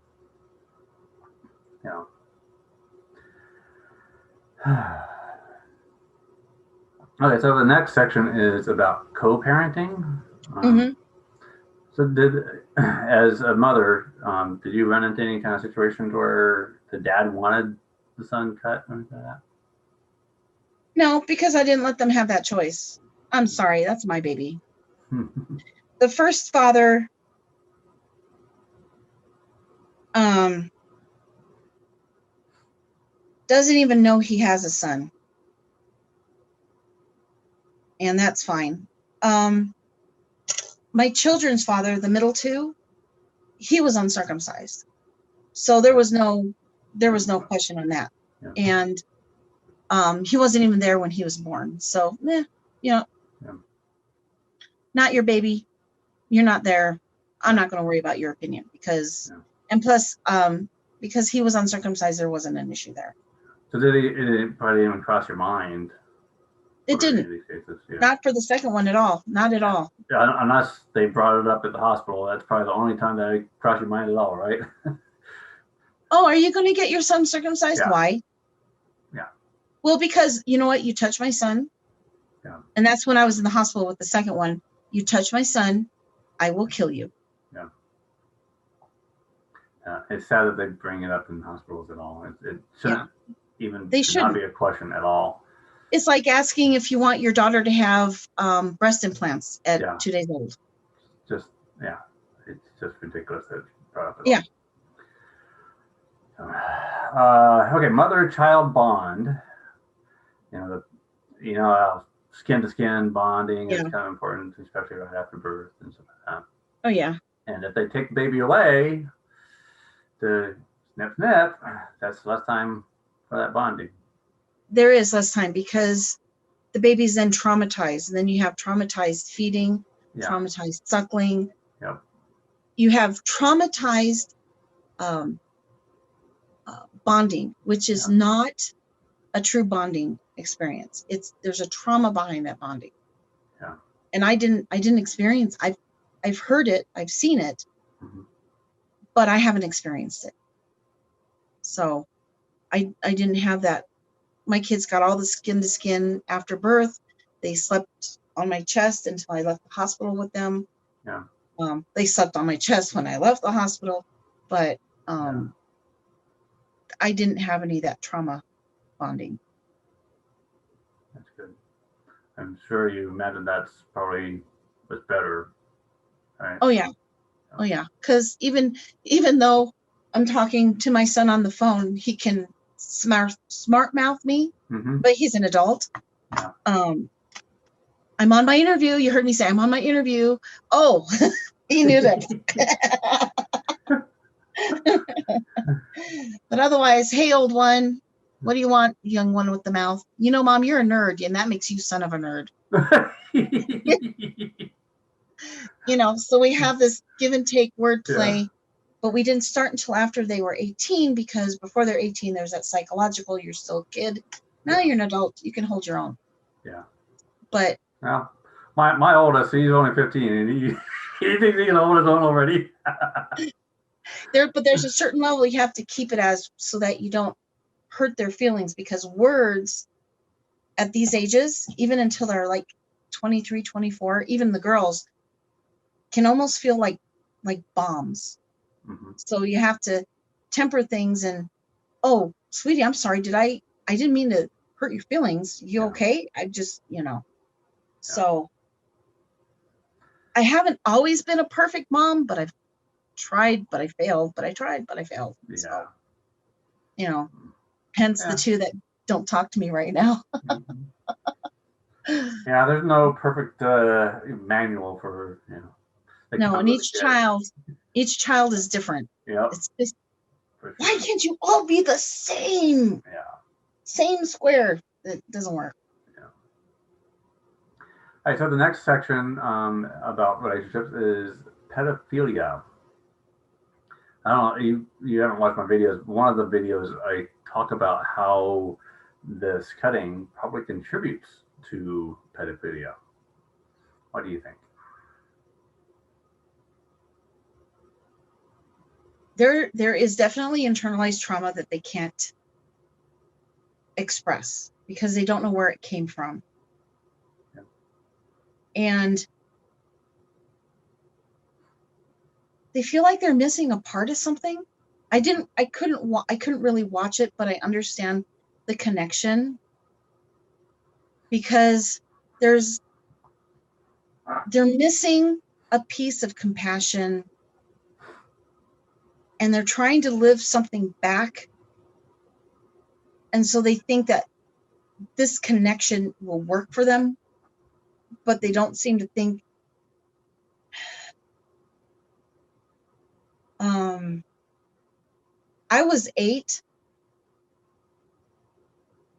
Speaker 2: yeah. Okay, so the next section is about co-parenting. So as a mother, did you run into any kind of situations where the dad wanted the son cut or anything like that?
Speaker 1: No, because I didn't let them have that choice. I'm sorry, that's my baby. The first father doesn't even know he has a son. And that's fine. My children's father, the middle two, he was uncircumcised. So there was no question on that.
Speaker 2: Yeah.
Speaker 1: And he wasn't even there when he was born. So,
Speaker 2: Yeah.
Speaker 1: Not your baby. You're not there. I'm not going to worry about your opinion and plus, because he was uncircumcised, there wasn't an issue there.
Speaker 2: So it probably didn't even cross your mind?
Speaker 1: It didn't. Not for the second one at all. Not at all.
Speaker 2: Yeah, unless they brought it up at the hospital. That's probably the only time that it crossed your mind at all, right?
Speaker 1: Oh, are you going to get your son circumcised?
Speaker 2: Yeah.
Speaker 1: Why?
Speaker 2: Yeah.
Speaker 1: Well, because you know what? You touched my son.
Speaker 2: Yeah.
Speaker 1: And that's when I was in the hospital with the second one. You touch my son, I will kill you.
Speaker 2: Yeah. It's sad that they bring it up in hospitals at all. It shouldn't even not be a question at all.
Speaker 1: It's like asking if you want your daughter to have breast implants at 2 days old.
Speaker 2: It's just ridiculous that it's brought up at all. Okay, mother-child bond. Skin to skin bonding is kind of important, especially right after birth and stuff like that.
Speaker 1: Oh yeah.
Speaker 2: And if they take the baby away to snip, that's less time for that bonding.
Speaker 1: There is less time because the baby's then traumatized, and then you have traumatized feeding, traumatized suckling.
Speaker 2: Yep.
Speaker 1: You have traumatized bonding, which is not a true bonding experience. There's a trauma behind that bonding.
Speaker 2: Yeah.
Speaker 1: And I didn't experience. I've heard it, I've seen it, but I haven't experienced it. So I didn't have that. My kids got all the skin to skin after birth. They slept on my chest until I left the hospital with them.
Speaker 2: Yeah.
Speaker 1: They slept on my chest when I left the hospital, but I didn't have any of that trauma bonding.
Speaker 2: That's good. I'm sure you imagine that's probably was better, right?
Speaker 1: Oh yeah. Oh yeah. Because even though I'm talking to my son on the phone, he can smart mouth me, but he's an adult.
Speaker 2: Yeah.
Speaker 1: I'm on my interview. You heard me say I'm on my interview. Oh, he knew that. But otherwise, hey, old one, what do you want, young one with the mouth? Mom, you're a nerd, and that makes you son of a nerd. So we have this give and take wordplay, but we didn't start until after they were 18, because before they're 18, there's that psychological, you're still a kid. Now you're an adult. You can hold your own.
Speaker 2: Yeah.
Speaker 1: But
Speaker 2: now, my oldest, he's only 15, and he thinks he can hold his own already.
Speaker 1: But there's a certain level you have to keep it as, so that you don't hurt their feelings, because words at these ages, even until they're like 23, 24, even the girls can almost feel like bombs. So you have to temper things and, oh, sweetie, I'm sorry. I didn't mean to hurt your feelings. You okay? I just, So I haven't always been a perfect mom, but I've tried, but I failed, but I tried, but I failed.
Speaker 2: Yeah.
Speaker 1: So, hence the two that don't talk to me right now.
Speaker 2: Yeah, there's no perfect manual for,
Speaker 1: No, and each child is different.
Speaker 2: Yeah.
Speaker 1: It's just, why can't you all be the same?
Speaker 2: Yeah.
Speaker 1: Same square. It doesn't work.
Speaker 2: Yeah. All right, so the next section about relationships is pedophilia. I don't know, you haven't watched my videos. One of the videos I talk about how this cutting probably contributes to pedophilia. What do you think?
Speaker 1: There is definitely internalized trauma that they can't express because they don't know where it came from. Yeah. And they feel like they're missing a part of something. I couldn't really watch it, but I understand the connection, because they're missing a piece of compassion, and they're trying to live something back. And so they think that this connection will work for them, but they don't seem to think. I was 8,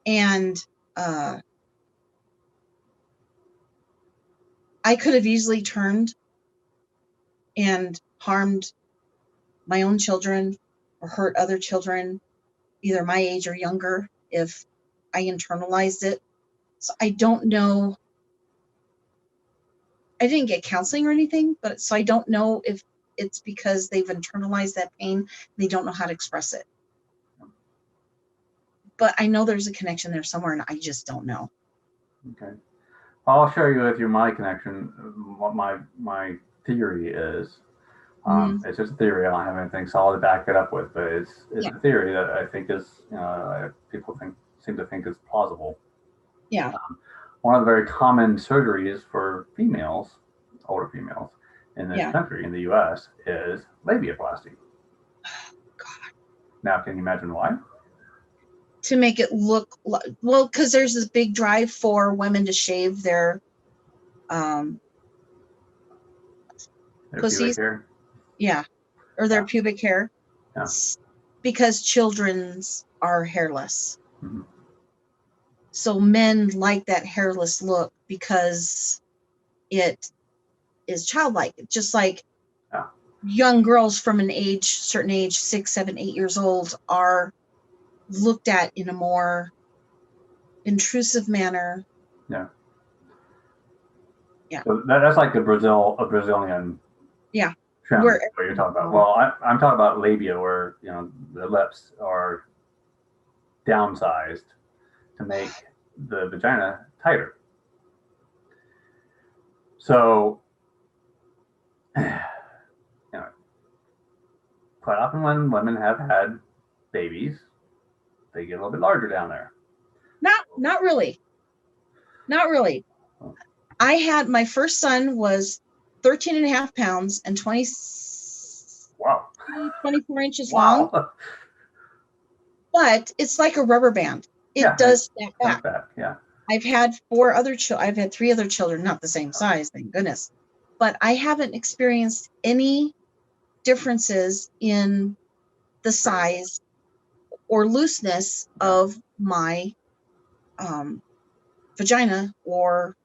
Speaker 1: and I could have easily turned and harmed my own children or hurt other children, either my age or younger, if I internalized it. So I don't know. I didn't get counseling or anything, but so I don't know if it's because they've internalized that pain. They don't know how to express it. But I know there's a connection there somewhere, and I just don't know.
Speaker 2: Okay. I'll share you with you my connection, what my theory is. It's just a theory. I don't have anything solid to back it up with, but it's a theory that I think is, people seem to think is plausible.
Speaker 1: Yeah.
Speaker 2: One of the very common surgeries for females, older females, in this country, in the U.S., is labiaplasty.
Speaker 1: God.
Speaker 2: Now, can you imagine why?
Speaker 1: To make it look like, well, because there's this big drive for women to shave their pussies,
Speaker 2: hair.
Speaker 1: Yeah, or their pubic hair, because children's are hairless.
Speaker 2: Mm-hmm.
Speaker 1: So men like that hairless look because it is childlike, just like young girls from an certain age, 6, 7, 8 years old, are looked at in a more intrusive manner.
Speaker 2: Yeah.
Speaker 1: Yeah.
Speaker 2: So that's like a Brazilian.
Speaker 1: Yeah.
Speaker 2: Trim, what you're talking about. Well, I'm talking about labia, where the lips are downsized to make the vagina tighter. So, quite often when women have had babies, they get a little bit larger down there.
Speaker 1: Not really. Not really. I had, my first son was 13 and a half pounds and 24 inches long. But it's like a rubber band. It does snap back.
Speaker 2: Yeah.
Speaker 1: I've had 3 other children, not the same size, thank goodness. But I haven't experienced any differences in the size or looseness of my vagina or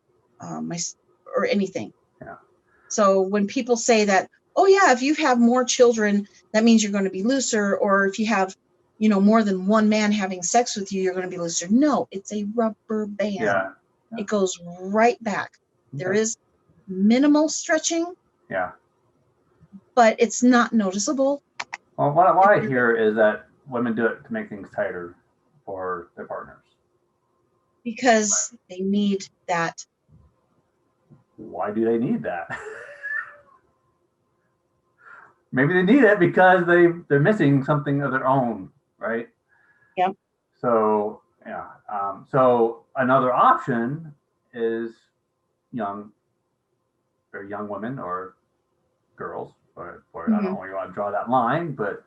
Speaker 1: or anything.
Speaker 2: Yeah.
Speaker 1: So when people say that, oh yeah, if you have more children, that means you're going to be looser, or if you have, more than one man having sex with you, you're going to be looser. No, it's a rubber band.
Speaker 2: Yeah.
Speaker 1: It goes right back. Okay. There is minimal stretching.
Speaker 2: Yeah.
Speaker 1: But it's not noticeable.
Speaker 2: Well, what I hear is that women do it to make things tighter for their partners.
Speaker 1: Because they need that.
Speaker 2: Why do they need that? Maybe they need it because they're missing something of their own, right?
Speaker 1: Yep.
Speaker 2: So so another option is very young women or girls, or I don't know where you want to draw that line, but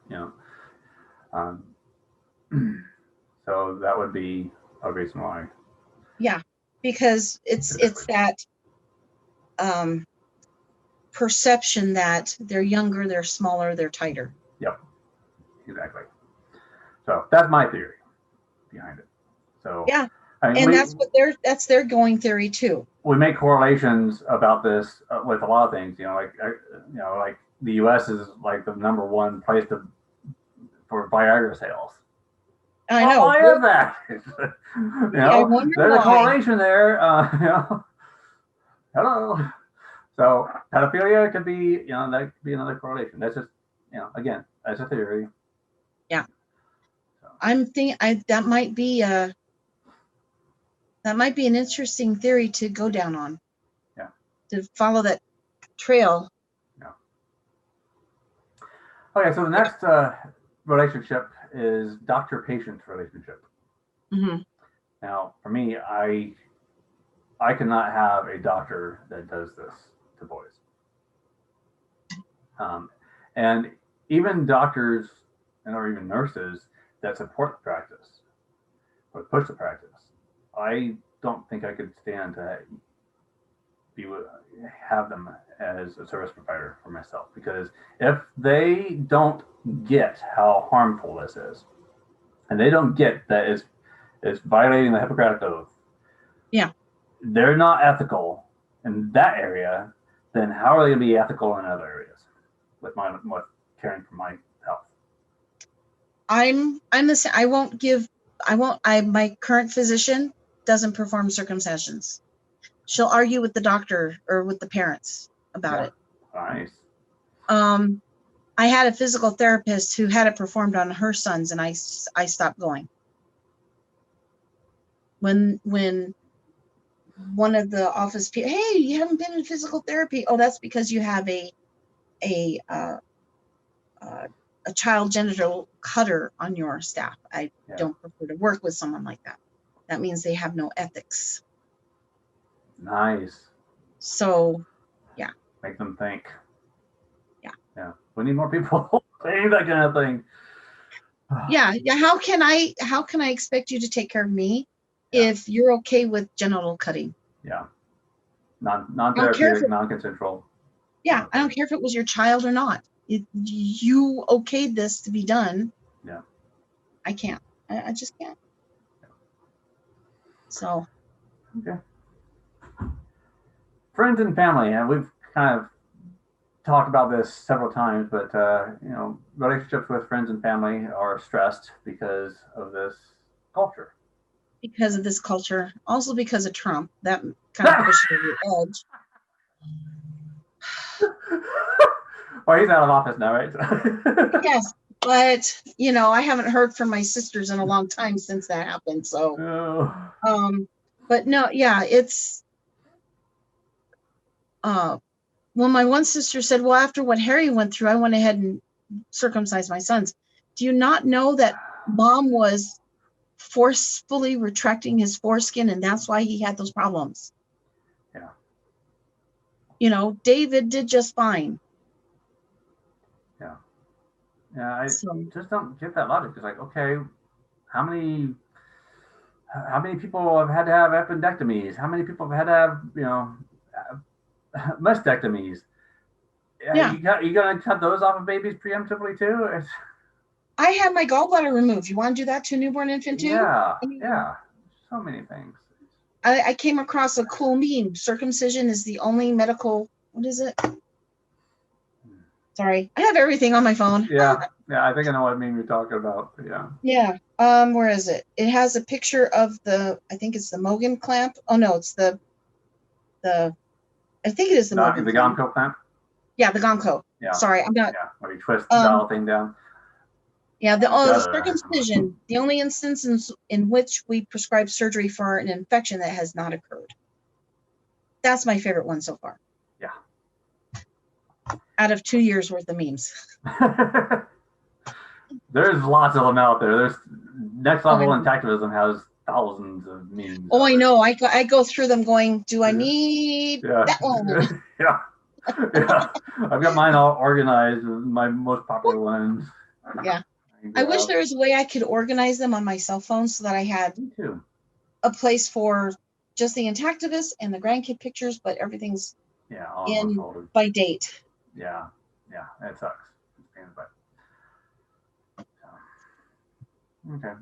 Speaker 2: so that would be a reason why.
Speaker 1: Yeah, because it's that perception that they're younger, they're smaller, they're tighter.
Speaker 2: Yep, exactly. So that's my theory behind it. So
Speaker 1: yeah, and that's their going theory too.
Speaker 2: We make correlations about this with a lot of things. Like the U.S. is like the #1 place for Viagra sales.
Speaker 1: I know.
Speaker 2: Why is that?
Speaker 1: I wonder
Speaker 2: there's
Speaker 1: why.
Speaker 2: a correlation there. Hello. So pedophilia could be, that could be another correlation. That's just, again, that's a theory.
Speaker 1: Yeah. So. I'm thinking that might be an interesting theory to go down on.
Speaker 2: Yeah.
Speaker 1: To follow that trail.
Speaker 2: Yeah. Okay, so the next relationship is doctor-patient relationship.
Speaker 1: Mm-hmm.
Speaker 2: Now, for me, I cannot have a doctor that does this to boys. And even doctors or even nurses that support the practice or push the practice, I don't think I could stand to have them as a service provider for myself, because if they don't get how harmful this is, and they don't get that it's violating the Hippocratic Oath,
Speaker 1: Yeah.
Speaker 2: they're not ethical in that area, then how are they going to be ethical in other areas with caring for my health?
Speaker 1: I'm the same. My current physician doesn't perform circumcisions. She'll argue with the doctor or with the parents about it.
Speaker 2: Nice.
Speaker 1: I had a physical therapist who had it performed on her sons, and I stopped going. When one of the office people, hey, you haven't been in physical therapy. Oh, that's because you have a child genital cutter on your staff. I don't prefer to work with someone like that. That means they have no ethics.
Speaker 2: Nice.
Speaker 1: So, yeah.
Speaker 2: Make them think.
Speaker 1: Yeah.
Speaker 2: Yeah. We need more people saying that kind of thing.
Speaker 1: Yeah. How can I expect you to take care of me if you're okay with genital cutting?
Speaker 2: Yeah. Non-therapeutic, non-consensual.
Speaker 1: Yeah. I don't care if it was your child or not. You okayed this to be done.
Speaker 2: Yeah.
Speaker 1: I can't. I just can't. So.
Speaker 2: Okay. Friends and family, and we've kind of talked about this several times, but relationships with friends and family are stressed because of this culture.
Speaker 1: Because of this culture, also because of Trump, that kind of pushes the edge.
Speaker 2: Well, he's out of office now, right?
Speaker 1: Yes, but I haven't heard from my sisters in a long time since that happened. So, but no, yeah, it's. When my one sister said, well, after what Harry went through, I went ahead and circumcised my sons. Do you not know that Mom was forcefully retracting his foreskin, and that's why he had those problems?
Speaker 2: Yeah.
Speaker 1: David did just fine.
Speaker 2: Yeah. Yeah, I just don't get that logic. It's like, okay, how many people have had to have appendectomies? How many people have had to have, mastectomies?
Speaker 1: Yeah.
Speaker 2: You gonna cut those off of babies preemptively too?
Speaker 1: I had my gallbladder removed. You want to do that to a newborn infant too?
Speaker 2: Yeah. Yeah. So many things.
Speaker 1: I came across a cool meme. Circumcision is the only medical. What is it? Sorry, I have everything on my phone.
Speaker 2: Yeah. Yeah. I think I know what meme you're talking about. Yeah.
Speaker 1: Yeah. Where is it? It has a picture of I think it's the Mogen Clamp. Oh no, it's the. I think it is the Mogen
Speaker 2: The
Speaker 1: Clamp.
Speaker 2: Gomco Clamp.
Speaker 1: Yeah, the Gomco.
Speaker 2: Yeah.
Speaker 1: Sorry, I'm not.
Speaker 2: Yeah. When you twist the dial thing down.
Speaker 1: Yeah, the circumcision, the only instance in which we prescribe surgery for an infection that has not occurred. That's my favorite one so far.
Speaker 2: Yeah.
Speaker 1: Out of 2 years worth of memes.
Speaker 2: There's lots of them out there. There's Next Level Intactivism has thousands of memes.
Speaker 1: Oh, I know. I go through them going, do I need that one?
Speaker 2: Yeah. Yeah. I've got mine all organized, my most popular ones.
Speaker 1: Yeah. I wish there was a way I could organize them on my cell phone so that I had a place for just the intactivist and the grandkid pictures, but everything's in by date.
Speaker 2: Yeah. Yeah. It sucks. Okay.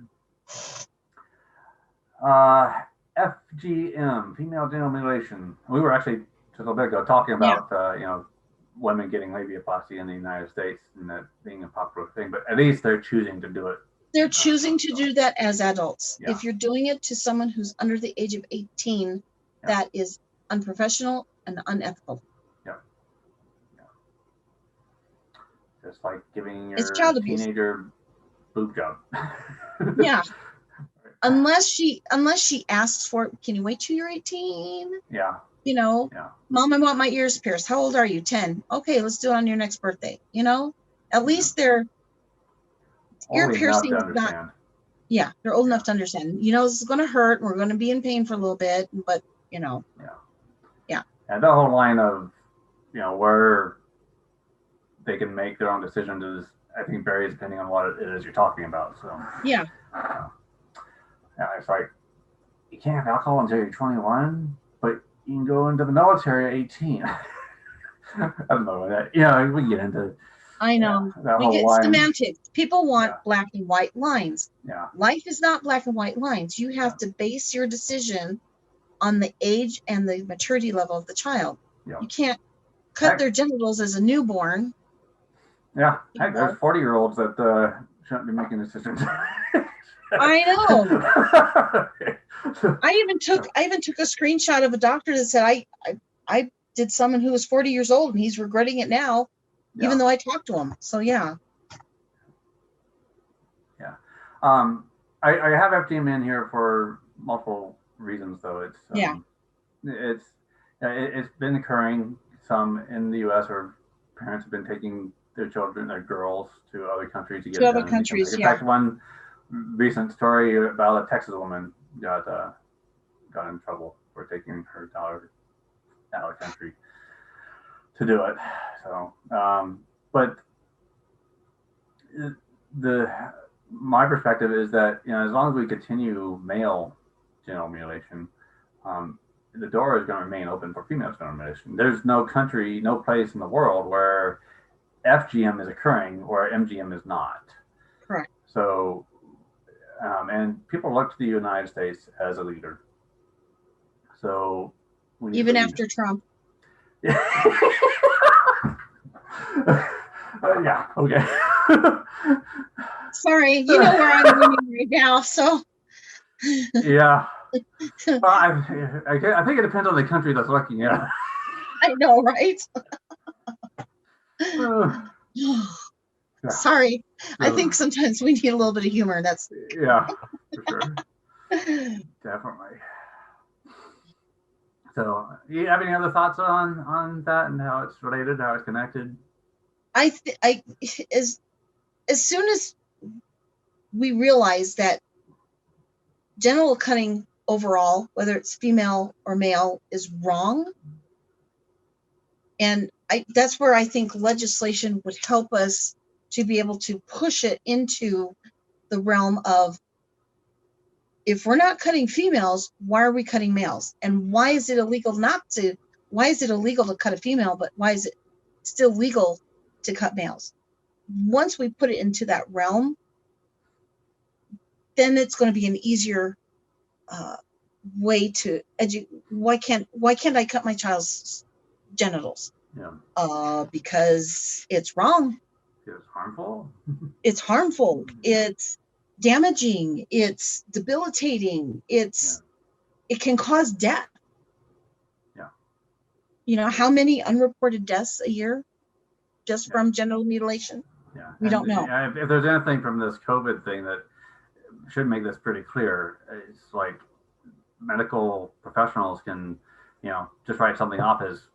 Speaker 2: FGM, female genital mutilation. We were actually just a little bit ago talking about women getting labiaplasty in the United States and that being a popular thing, but at least they're choosing to do it.
Speaker 1: They're choosing to do that as adults. Yeah. If you're doing it to someone who's under the age of 18, that is unprofessional and unethical.
Speaker 2: Yeah. Yeah. Just like giving your teenager boob job.
Speaker 1: Yeah. Unless she asks for it, can you wait till you're 18?
Speaker 2: Yeah.
Speaker 1: Mom, I want my ears pierced. How old are you? 10. Okay, let's do it on your next birthday. At least they're ear piercing is not. Yeah, they're old enough to understand. This is going to hurt. We're going to be in pain for a little bit, but Yeah.
Speaker 2: Yeah. And the whole line of where they can make their own decisions is, I think, varies depending on what it is you're talking about. So
Speaker 1: yeah.
Speaker 2: Yeah, it's like you can't have alcohol until you're 21, but you can go into the military at 18. I don't know that. We get into.
Speaker 1: I know.
Speaker 2: That
Speaker 1: We
Speaker 2: whole
Speaker 1: get
Speaker 2: line.
Speaker 1: semantics. People want
Speaker 2: Yeah.
Speaker 1: black and white lines.
Speaker 2: Yeah.
Speaker 1: Life is not black and white lines. You have to base your decision on the age and the maturity level of the child.
Speaker 2: Yeah.
Speaker 1: You can't cut their genitals as a newborn.
Speaker 2: Yeah. Heck, there's 40-year-olds that shouldn't be making decisions.
Speaker 1: I know. I even took a screenshot of a doctor that said I did someone who was 40 years old and he's regretting it now, even though I talked to him. So yeah.
Speaker 2: Yeah. I have FGM in here for multiple reasons, though. It's been occurring some in the U.S. where parents have been taking their children, their girls, to other countries to get
Speaker 1: other countries.
Speaker 2: In fact, one recent story about a Texas woman got in trouble for taking her daughter out of the country to do it. So, but my perspective is that as long as we continue male genital mutilation, the door is going to remain open for female genital mutilation. There's no country, no place in the world where FGM is occurring or MGM is not.
Speaker 1: Correct.
Speaker 2: So, and people look to the United States as a leader. So,
Speaker 1: even after Trump.
Speaker 2: Yeah. Yeah. Okay.
Speaker 1: Sorry, you know where I'm going right now. So.
Speaker 2: Yeah. Well, I think it depends on the country that's looking at.
Speaker 1: I know, right? Sorry. I think sometimes we need a little bit of humor. That's
Speaker 2: yeah, for sure. Definitely. So, you have any other thoughts on that and how it's related, how it's connected?
Speaker 1: As soon as we realize that genital cutting overall, whether it's female or male, is wrong, and that's where I think legislation would help us to be able to push it into the realm of, if we're not cutting females, why are we cutting males? And why is it illegal to cut a female, but why is it still legal to cut males? Once we put it into that realm, then it's going to be an easier way to educate. Why can't I cut my child's genitals?
Speaker 2: Yeah.
Speaker 1: Because it's wrong.
Speaker 2: It's harmful.
Speaker 1: It's harmful. It's damaging. It's debilitating. It can cause death.
Speaker 2: Yeah.
Speaker 1: How many unreported deaths a year just from genital mutilation?
Speaker 2: Yeah.
Speaker 1: We don't know.
Speaker 2: If there's anything from this COVID thing that should make this pretty clear, it's like medical professionals can, just write something off as,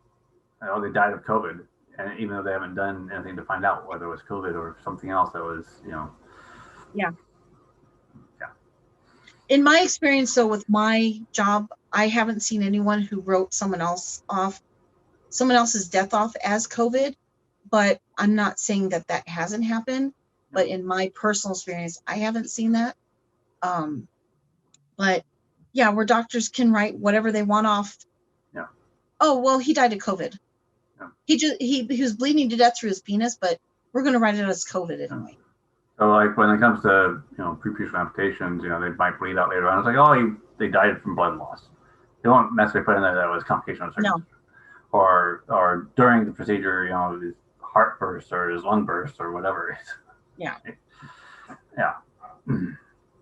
Speaker 2: they died of COVID, and even though they haven't done anything to find out whether it was COVID or something else that was,
Speaker 1: Yeah.
Speaker 2: Yeah.
Speaker 1: In my experience, though, with my job, I haven't seen anyone who wrote someone else's death off as COVID, but I'm not saying that hasn't happened. But in my personal experience, I haven't seen that. But yeah, where doctors can write whatever they want off.
Speaker 2: Yeah.
Speaker 1: Oh, well, he died of COVID. Yeah. He was bleeding to death through his penis, but we're going to write it as COVID anyway.
Speaker 2: So, like, when it comes to preputial amputations, they might bleed out later on. It's like, they died from blood loss. They won't necessarily put in there that it was complication of circumcision. No. Or during the procedure, his heart burst or his lung burst or whatever.
Speaker 1: Yeah.
Speaker 2: Yeah.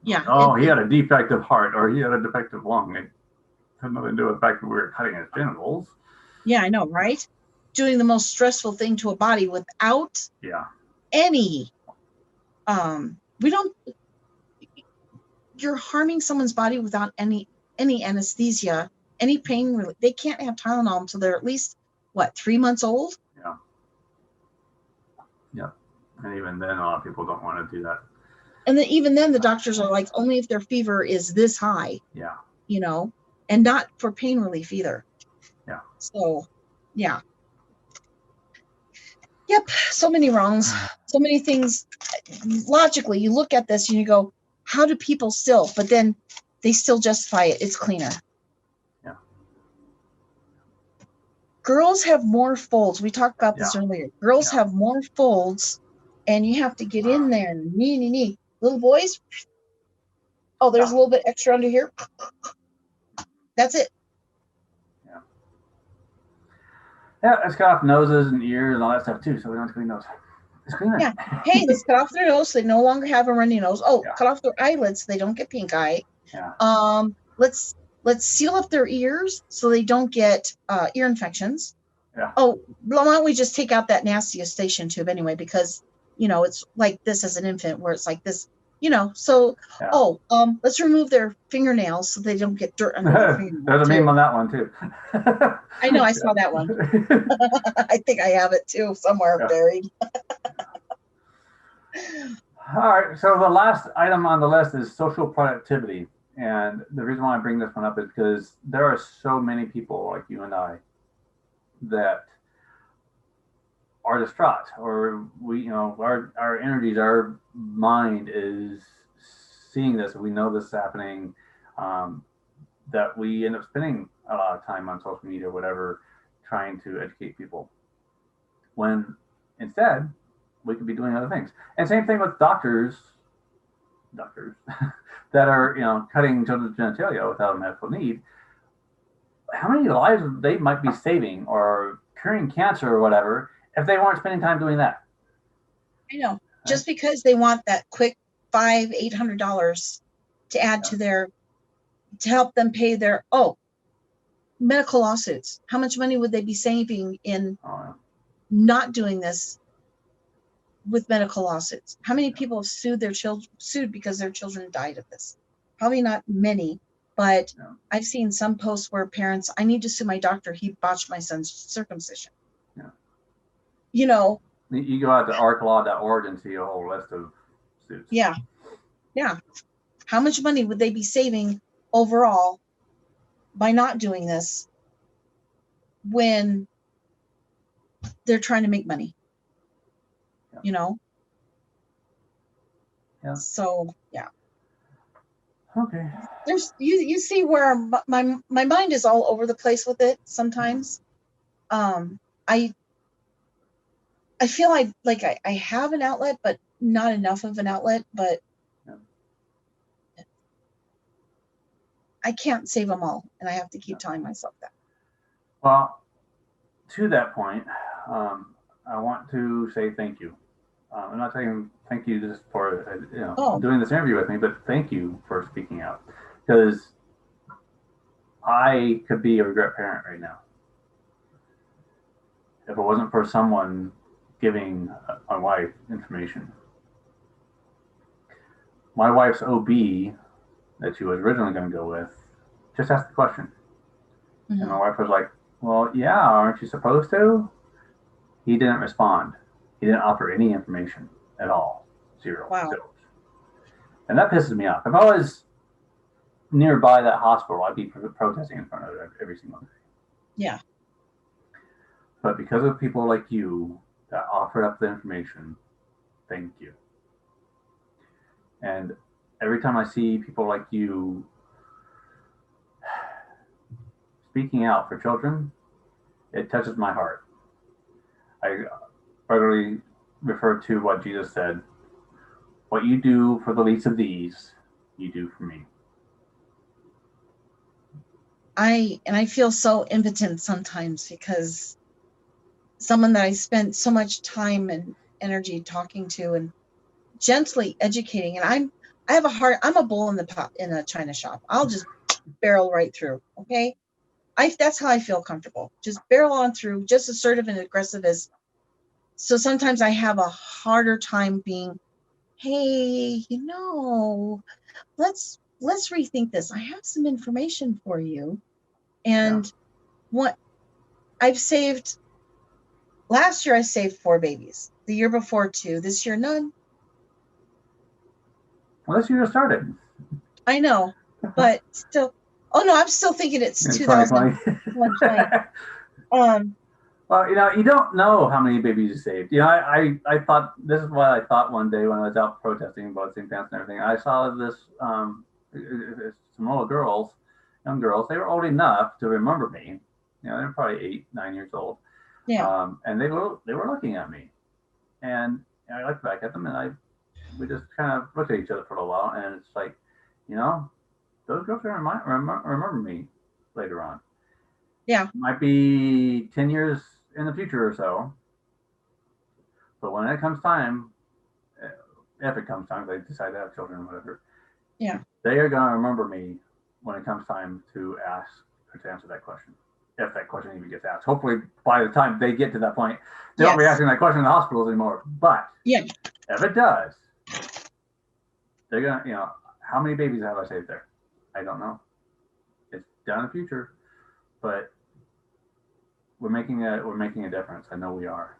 Speaker 1: Yeah.
Speaker 2: Oh, he had a defective heart or he had a defective lung. It had nothing to do with the fact that we were cutting his genitals.
Speaker 1: Yeah, I know, right? Doing the most stressful thing to a body without any you're harming someone's body without any anesthesia, any pain relief. They can't have Tylenol until they're at least 3 months old.
Speaker 2: Yeah. Yeah. And even then, a lot of people don't want to do that.
Speaker 1: And then even then, the doctors are like, only if their fever is this high.
Speaker 2: Yeah.
Speaker 1: And not for pain relief either.
Speaker 2: Yeah.
Speaker 1: So, yeah. Yep. So many wrongs. So many things. Logically, you look at this and you go, how do people still? But then they still justify it. It's cleaner.
Speaker 2: Yeah.
Speaker 1: girls have more folds. We talked about this earlier. Girls have more folds, and you have to get in there and knee. Little boys, oh, there's a little bit extra under here. That's it.
Speaker 2: Yeah, let's cut off noses and ears and all that stuff too, so we don't have to clean those. Let's clean that.
Speaker 1: Yeah. Hey, let's cut off their nose so they no longer have a runny nose. Oh, cut off their eyelids so they don't get pink eye.
Speaker 2: Yeah.
Speaker 1: Let's seal up their ears so they don't get ear infections.
Speaker 2: Yeah.
Speaker 1: Oh, why don't we just take out that nasty eustachian tube anyway? Because it's like this as an infant, where it's like this. So let's remove their fingernails so they don't get dirt under their fingernails.
Speaker 2: There's a meme on that one too.
Speaker 1: I know, I saw that one. I think I have it too somewhere buried.
Speaker 2: All right, so the last item on the list is social productivity. And the reason why I bring this one up is because there are so many people like you and I that are distraught, or our energies, our mind is seeing this, we know this is happening, that we end up spending a lot of time on social media or whatever trying to educate people, when instead we could be doing other things. And same thing with doctors that are cutting children's genitalia without a medical need. How many lives they might be saving or curing cancer or whatever if they weren't spending time doing that?
Speaker 1: I know. Just because they want that quick $500-$800 to add to help them pay their medical lawsuits. How much money would they be saving in not doing this with medical lawsuits? How many people have sued because their children died of this? Probably not many, but I've seen some posts where parents, I need to sue my doctor. He botched my son's circumcision.
Speaker 2: You go out to arclaw.org and see a whole list of suits.
Speaker 1: Yeah. How much money would they be saving overall by not doing this when they're trying to make money? So
Speaker 2: okay,
Speaker 1: there's you see where my mind is all over the place with it sometimes. I feel like I have an outlet, but not enough of an outlet, but I can't save them all, and I have to keep telling myself that.
Speaker 2: Well, to that point, I want to say thank you. I'm not saying thank you just for doing this interview with me, but thank you for speaking out, because I could be a regret parent right now if it wasn't for someone giving my wife information. My wife's OB that she was originally going to go with just asked the question. Mm-hmm. And my wife was like, well, yeah, aren't you supposed to? He didn't respond. He didn't offer any information at all. Zero.
Speaker 1: Wow.
Speaker 2: Zero. And that pisses me off. If I was nearby that hospital, I'd be protesting in front of it every single day.
Speaker 1: Yeah.
Speaker 2: But because of people like you that offered up the information, thank you. And every time I see people like you speaking out for children, it touches my heart. I regularly refer to what Jesus said, what you do for the least of these, you do for me.
Speaker 1: I feel so impotent sometimes, because someone that I spent so much time and energy talking to and gently educating, and I'm a bull in a china shop. I'll just barrel right through. Okay. That's how I feel comfortable. Just barrel on through, just assertive and aggressive as. So sometimes I have a harder time being, hey, let's rethink this. I have some information for you. And what I've saved, last year I saved 4 babies. The year before 2. This year, none.
Speaker 2: Well, this year started.
Speaker 1: I know, but still. Oh no, I'm still thinking it's 2020.
Speaker 2: Well, you don't know how many babies you saved. I thought, this is what I thought one day when I was out protesting about St. Pants and everything. I saw this some little girls, young girls. They were old enough to remember me, You know, they're probably 8, 9 years old.
Speaker 1: Yeah.
Speaker 2: And they were looking at me, and I looked back at them, and we just kind of looked at each other for a while, and it's like, you know, those girls are gonna remember me later on.
Speaker 1: Yeah.
Speaker 2: Might be 10 years in the future or so, but when it comes time, if it comes time, they decide to have children or whatever.
Speaker 1: Yeah.
Speaker 2: They are gonna remember me when it comes time to ask or to answer that question. If that question even gets asked. Hopefully by the time they get to that point, they won't be asking that question in the hospitals anymore. But
Speaker 1: yeah,
Speaker 2: if it does, they're gonna, you know, how many babies have I saved there? I don't know. It's down in the future, but we're making a difference. I know we are.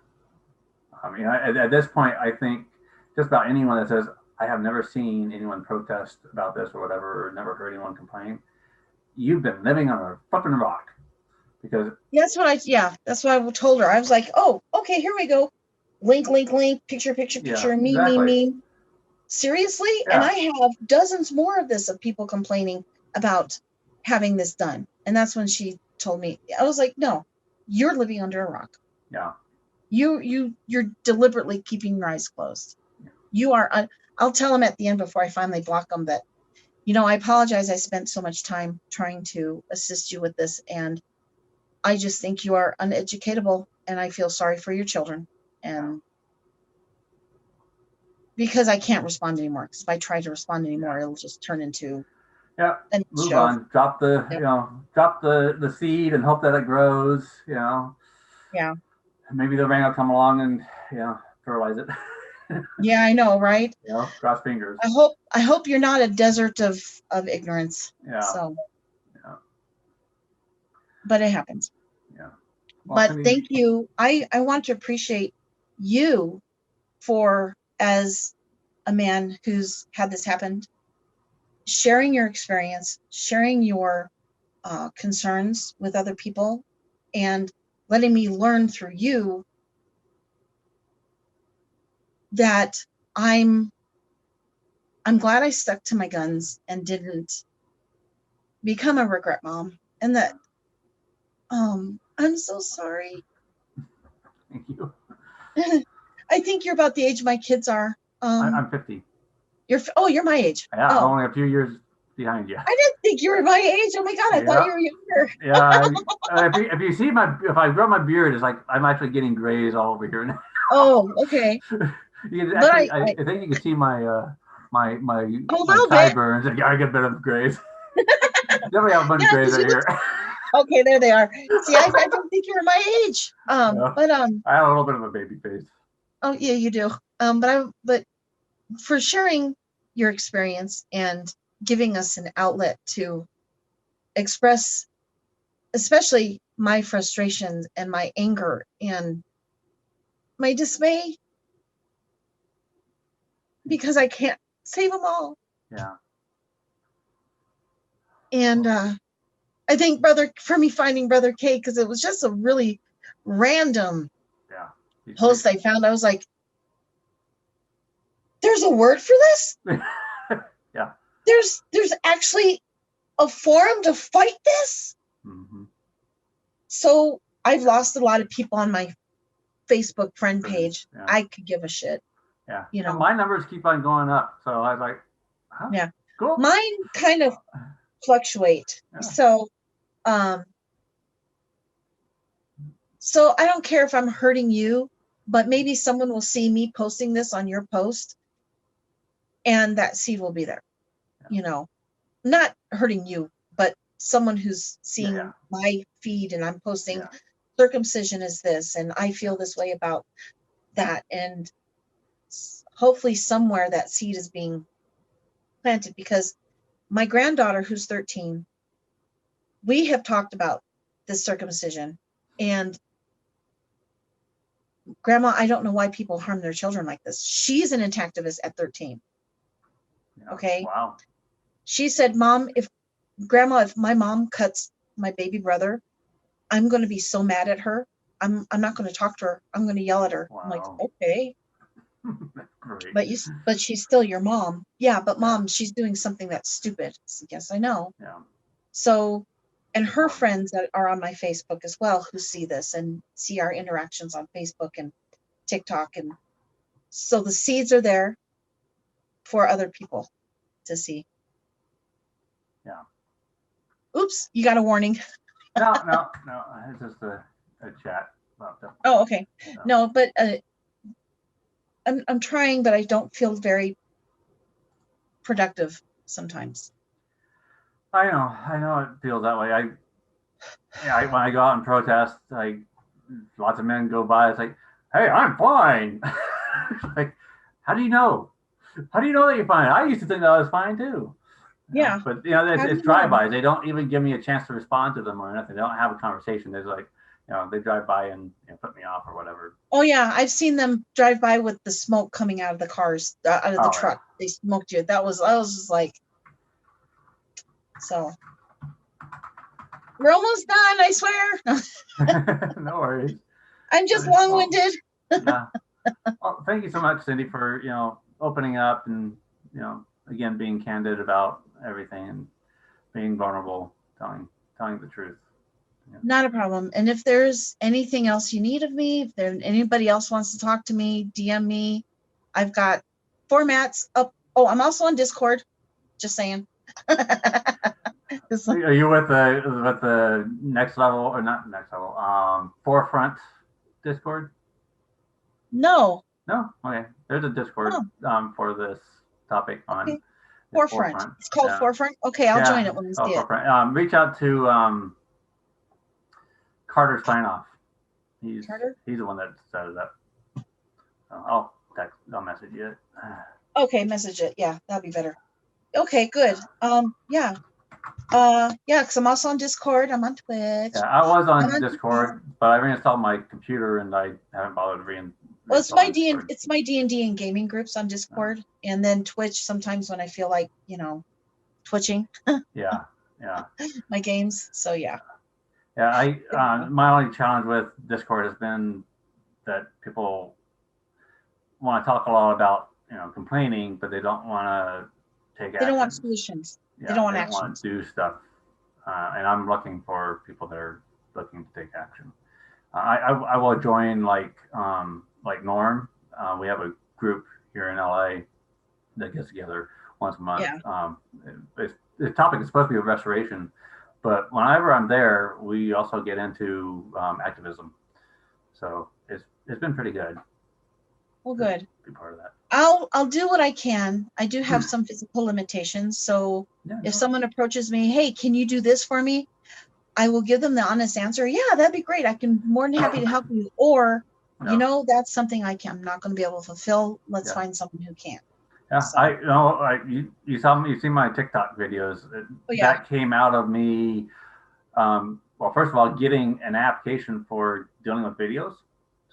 Speaker 2: I mean, at this point, I think just about anyone that says I have never seen anyone protest about this or whatever, or never heard anyone complain, you've been living on a fucking rock. Because
Speaker 1: that's what I told her. I was like, oh, okay, here we go. Link, picture, me. Seriously?
Speaker 2: Yeah.
Speaker 1: And I have dozens more of this, of people complaining about having this done. And that's when she told me, I was like, no, you're living under a rock.
Speaker 2: Yeah.
Speaker 1: You're deliberately keeping your eyes closed.
Speaker 2: Yeah.
Speaker 1: You are, I'll tell them at the end before I finally block them that, you know, I apologize. I spent so much time trying to assist you with this, and I just think you are uneducatable, and I feel sorry for your children. And because I can't respond anymore, because if I try to respond anymore, it'll just turn into
Speaker 2: move
Speaker 1: show.
Speaker 2: on. Drop the drop the seed and hope that it grows. You know.
Speaker 1: Yeah.
Speaker 2: Maybe the rain will come along and fertilize it.
Speaker 1: Yeah, I know, right?
Speaker 2: You know, cross fingers.
Speaker 1: I hope you're not a desert of ignorance.
Speaker 2: Yeah.
Speaker 1: So.
Speaker 2: Yeah.
Speaker 1: But it happens.
Speaker 2: Yeah.
Speaker 1: Well, but thank you. I want to appreciate you for, as a man who's had this happen, sharing your experience, sharing your concerns with other people, and letting me learn through you that I'm glad I stuck to my guns and didn't become a regret mom, and that I'm so sorry.
Speaker 2: Thank you.
Speaker 1: I think you're about the age my kids are.
Speaker 2: I'm 50.
Speaker 1: You're my age.
Speaker 2: Yeah, I'm only a few years behind you.
Speaker 1: I didn't think you were my age. Oh my God, I thought you were younger.
Speaker 2: Yeah, if you see if I grow my beard, it's like I'm actually getting grays all over here now.
Speaker 1: Oh, okay.
Speaker 2: I think you can see my my sideburns. I get a bit of grays. Definitely have a bunch of grays right here.
Speaker 1: Okay, there they are. See, I don't think you were my age. But
Speaker 2: I have a little bit of a baby face.
Speaker 1: Oh yeah, you do. But for sharing your experience and giving us an outlet to express, especially my frustrations and my anger and my dismay, because I can't save them all.
Speaker 2: Yeah.
Speaker 1: And I think finding Brother K, because it was just a really random post I found. I was like, there's a word for this?
Speaker 2: Yeah.
Speaker 1: There's actually a forum to fight this?
Speaker 2: Mm-hmm.
Speaker 1: So I've lost a lot of people on my Facebook friend page. Yeah. I could give a shit.
Speaker 2: Yeah. You know, my numbers keep on going up. So I was like, huh?
Speaker 1: Yeah.
Speaker 2: Cool.
Speaker 1: Mine kind of fluctuate. Yeah. So I don't care if I'm hurting you, but maybe someone will see me posting this on your post and that seed will be there. Yeah. You know, not hurting you, but someone who's seeing my feed and I'm posting circumcision is this, and I feel this way about that. And hopefully somewhere that seed is being planted, because my granddaughter, who's 13, we have talked about this circumcision, and Grandma, I don't know why people harm their children like this. She's an intactivist at 13. Yeah. Okay.
Speaker 2: Wow.
Speaker 1: She said, Mom, if my mom cuts my baby brother, I'm going to be so mad at her. I'm not going to talk to her. I'm going to yell at her. Wow. I'm like, okay.
Speaker 2: Great.
Speaker 1: But she's still your mom. Yeah, but Mom, she's doing something that's stupid. Yes, I know.
Speaker 2: Yeah.
Speaker 1: So and her friends that are on my Facebook as well, who see this and see our interactions on Facebook and TikTok. And so the seeds are there for other people to see.
Speaker 2: Yeah.
Speaker 1: Oops, you got a warning.
Speaker 2: No. It's just a chat about that.
Speaker 1: Oh, okay.
Speaker 2: So.
Speaker 1: No, but I'm trying, but I don't feel very productive sometimes.
Speaker 2: I know it feels that way. When I go out and protest, like lots of men go by. It's like, hey, I'm fine. Like, how do you know? How do you know that you're fine? I used to think that I was fine too.
Speaker 1: Yeah.
Speaker 2: But it's drive-bys. They don't even give me a chance to respond to them or nothing. They don't have a conversation. They're like, they drive by and put me off or whatever.
Speaker 1: Oh yeah, I've seen them drive by with the smoke coming out of the cars, out of the truck. Yeah. They smoked you. I was just like, so we're almost done, I swear.
Speaker 2: No worries.
Speaker 1: I'm just long-winded.
Speaker 2: Yeah. Well, thank you so much, Cindy, for opening up and again being candid about everything and being vulnerable, telling the truth. Yeah.
Speaker 1: Not a problem. And if there's anything else you need of me, if there anybody else wants to talk to me, DM me. I've got formats up. Oh, I'm also on Discord. Just saying.
Speaker 2: Are you with the next level or not next level? Forefront Discord?
Speaker 1: No.
Speaker 2: Okay. There's a Discord for this topic on
Speaker 1: okay. Forefront. It's called Forefront. Okay, I'll join it when I see it.
Speaker 2: Reach out to Carter Steinoff. He's the one that set it up. I'll message you.
Speaker 1: Okay, message it. Yeah, that'll be better. Okay, good. Yeah. Because I'm also on Discord. I'm on Twitch.
Speaker 2: Yeah, I was on Discord, but I reinstalled my computer and I haven't bothered to
Speaker 1: well, it's my D&D and gaming groups on Discord, and then Twitch sometimes when I feel like twitching.
Speaker 2: Yeah.
Speaker 1: My games. So yeah.
Speaker 2: Yeah, my only challenge with Discord has been that people want to talk a lot about complaining, but they don't want to take action.
Speaker 1: They don't want solutions.
Speaker 2: Yeah,
Speaker 1: they don't want
Speaker 2: action.
Speaker 1: action.
Speaker 2: They want to do stuff, and I'm looking for people that are looking to take action. I will join like Norm. We have a group here in LA that gets together once a month.
Speaker 1: Yeah.
Speaker 2: The topic is supposed to be restoration, but whenever I'm there, we also get into activism. So it's been pretty good.
Speaker 1: Well, good.
Speaker 2: Be part of that.
Speaker 1: I'll do what I can. I do have some physical limitations, so if someone approaches me, hey, can you do this for me? I will give them the honest answer. Yeah, that'd be great. I can more than happy to help you. Or, that's something I'm not going to be able to fulfill. Let's find someone who can.
Speaker 2: Yeah, so. You saw me. You see my TikTok videos. That came out of me. Well, first of all, getting an application for dealing with videos,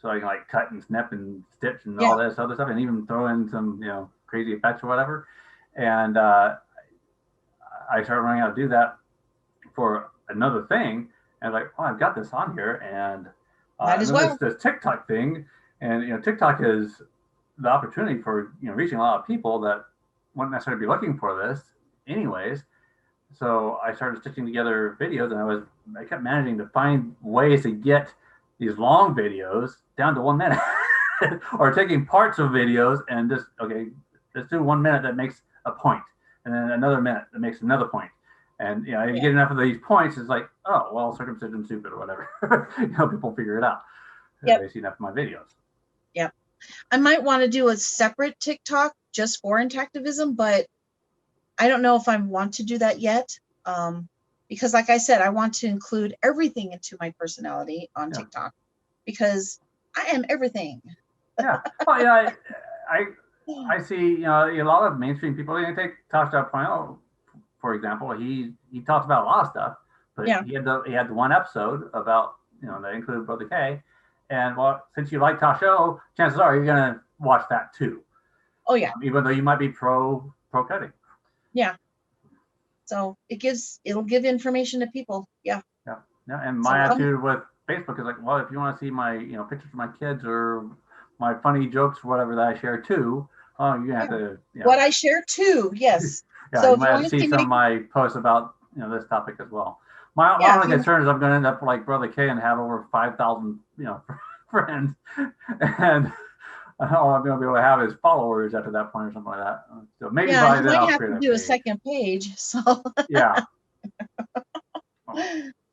Speaker 2: so I can like cut and snip and stitch and all this other stuff, and even throw in some crazy effects or whatever. And I started learning how to do that for another thing, and like, oh, I've got this on here, and this TikTok thing, and TikTok is the opportunity for reaching a lot of people that wouldn't necessarily be looking for this anyways. So I started stitching together videos, and I kept managing to find ways to get these long videos down to 1 minute, or taking parts of videos and just let's do 1 minute that makes a point, and then another minute that makes another point. And if you get enough of these points, it's like, oh well, circumcision stupid or whatever. People figure it out. They see enough of my videos.
Speaker 1: Yep. I might want to do a separate TikTok just for intactivism, but I don't know if I want to do that yet. Because like I said, I want to include everything into my personality on TikTok, because I am everything.
Speaker 2: Yeah. Well, I see, a lot of mainstream people, take Tosh Point, for example, he talks about a lot of stuff, but he had the one episode about, that included Brother K. And well, since you like Tasho, chances are you're going to watch that too.
Speaker 1: Oh yeah.
Speaker 2: Even though you might be pro cutting.
Speaker 1: Yeah. So it'll give information to people. Yeah.
Speaker 2: Yeah. And my attitude with Facebook is like, well, if you want to see my, pictures of my kids or my funny jokes or whatever that I share too, you have to.
Speaker 1: What I share too, yes.
Speaker 2: So you might have to see some of my posts about, this topic as well. My
Speaker 1: Yeah,
Speaker 2: only concern is I'm going to end up like Brother K and have over 5,000, friends, and all I'm going to be able to have is followers after that point or something like that. So maybe
Speaker 1: yeah,
Speaker 2: by
Speaker 1: you
Speaker 2: then
Speaker 1: might
Speaker 2: I'll
Speaker 1: have
Speaker 2: create
Speaker 1: to
Speaker 2: a
Speaker 1: do a
Speaker 2: page.
Speaker 1: second page. So,
Speaker 2: Yeah.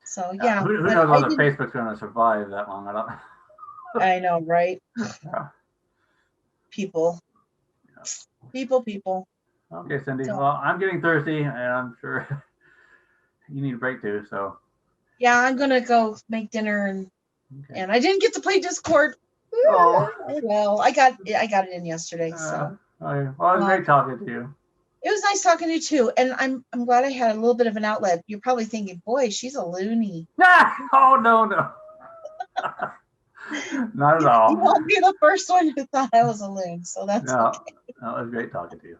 Speaker 1: so yeah,
Speaker 2: Who
Speaker 1: but
Speaker 2: knows
Speaker 1: I
Speaker 2: whether
Speaker 1: didn't.
Speaker 2: Facebook's going to survive that long? I don't.
Speaker 1: I know, right?
Speaker 2: Yeah.
Speaker 1: People.
Speaker 2: Okay, Cindy.
Speaker 1: So,
Speaker 2: Well, I'm getting thirsty, and I'm sure you need a break too. So.
Speaker 1: yeah, I'm gonna go make dinner,
Speaker 2: Okay.
Speaker 1: and I didn't get to play Discord.
Speaker 2: Oh.
Speaker 1: Well, I got it in yesterday, so.
Speaker 2: Well, it was great talking to you.
Speaker 1: It was nice talking to you too, and I'm glad I had a little bit of an outlet. You're probably thinking, boy, she's a loony.
Speaker 2: Oh no. Not at all.
Speaker 1: You won't be the first one who thought I was a loon, so that's okay.
Speaker 2: No, it was great talking to you.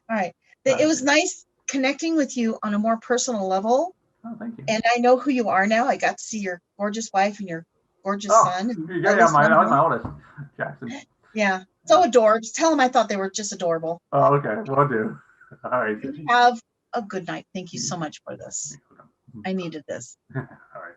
Speaker 1: All right. It was nice connecting with you on a more personal level.
Speaker 2: Oh, thank you.
Speaker 1: And I know who you are now. I got to see your gorgeous wife and your gorgeous son. And
Speaker 2: my oldest, Jackson.
Speaker 1: Yeah, so adorable. Just tell them I thought they were just adorable.
Speaker 2: Oh, okay, will do. All right.
Speaker 1: Have a good night. Thank you so much for this. I needed this.
Speaker 2: All right.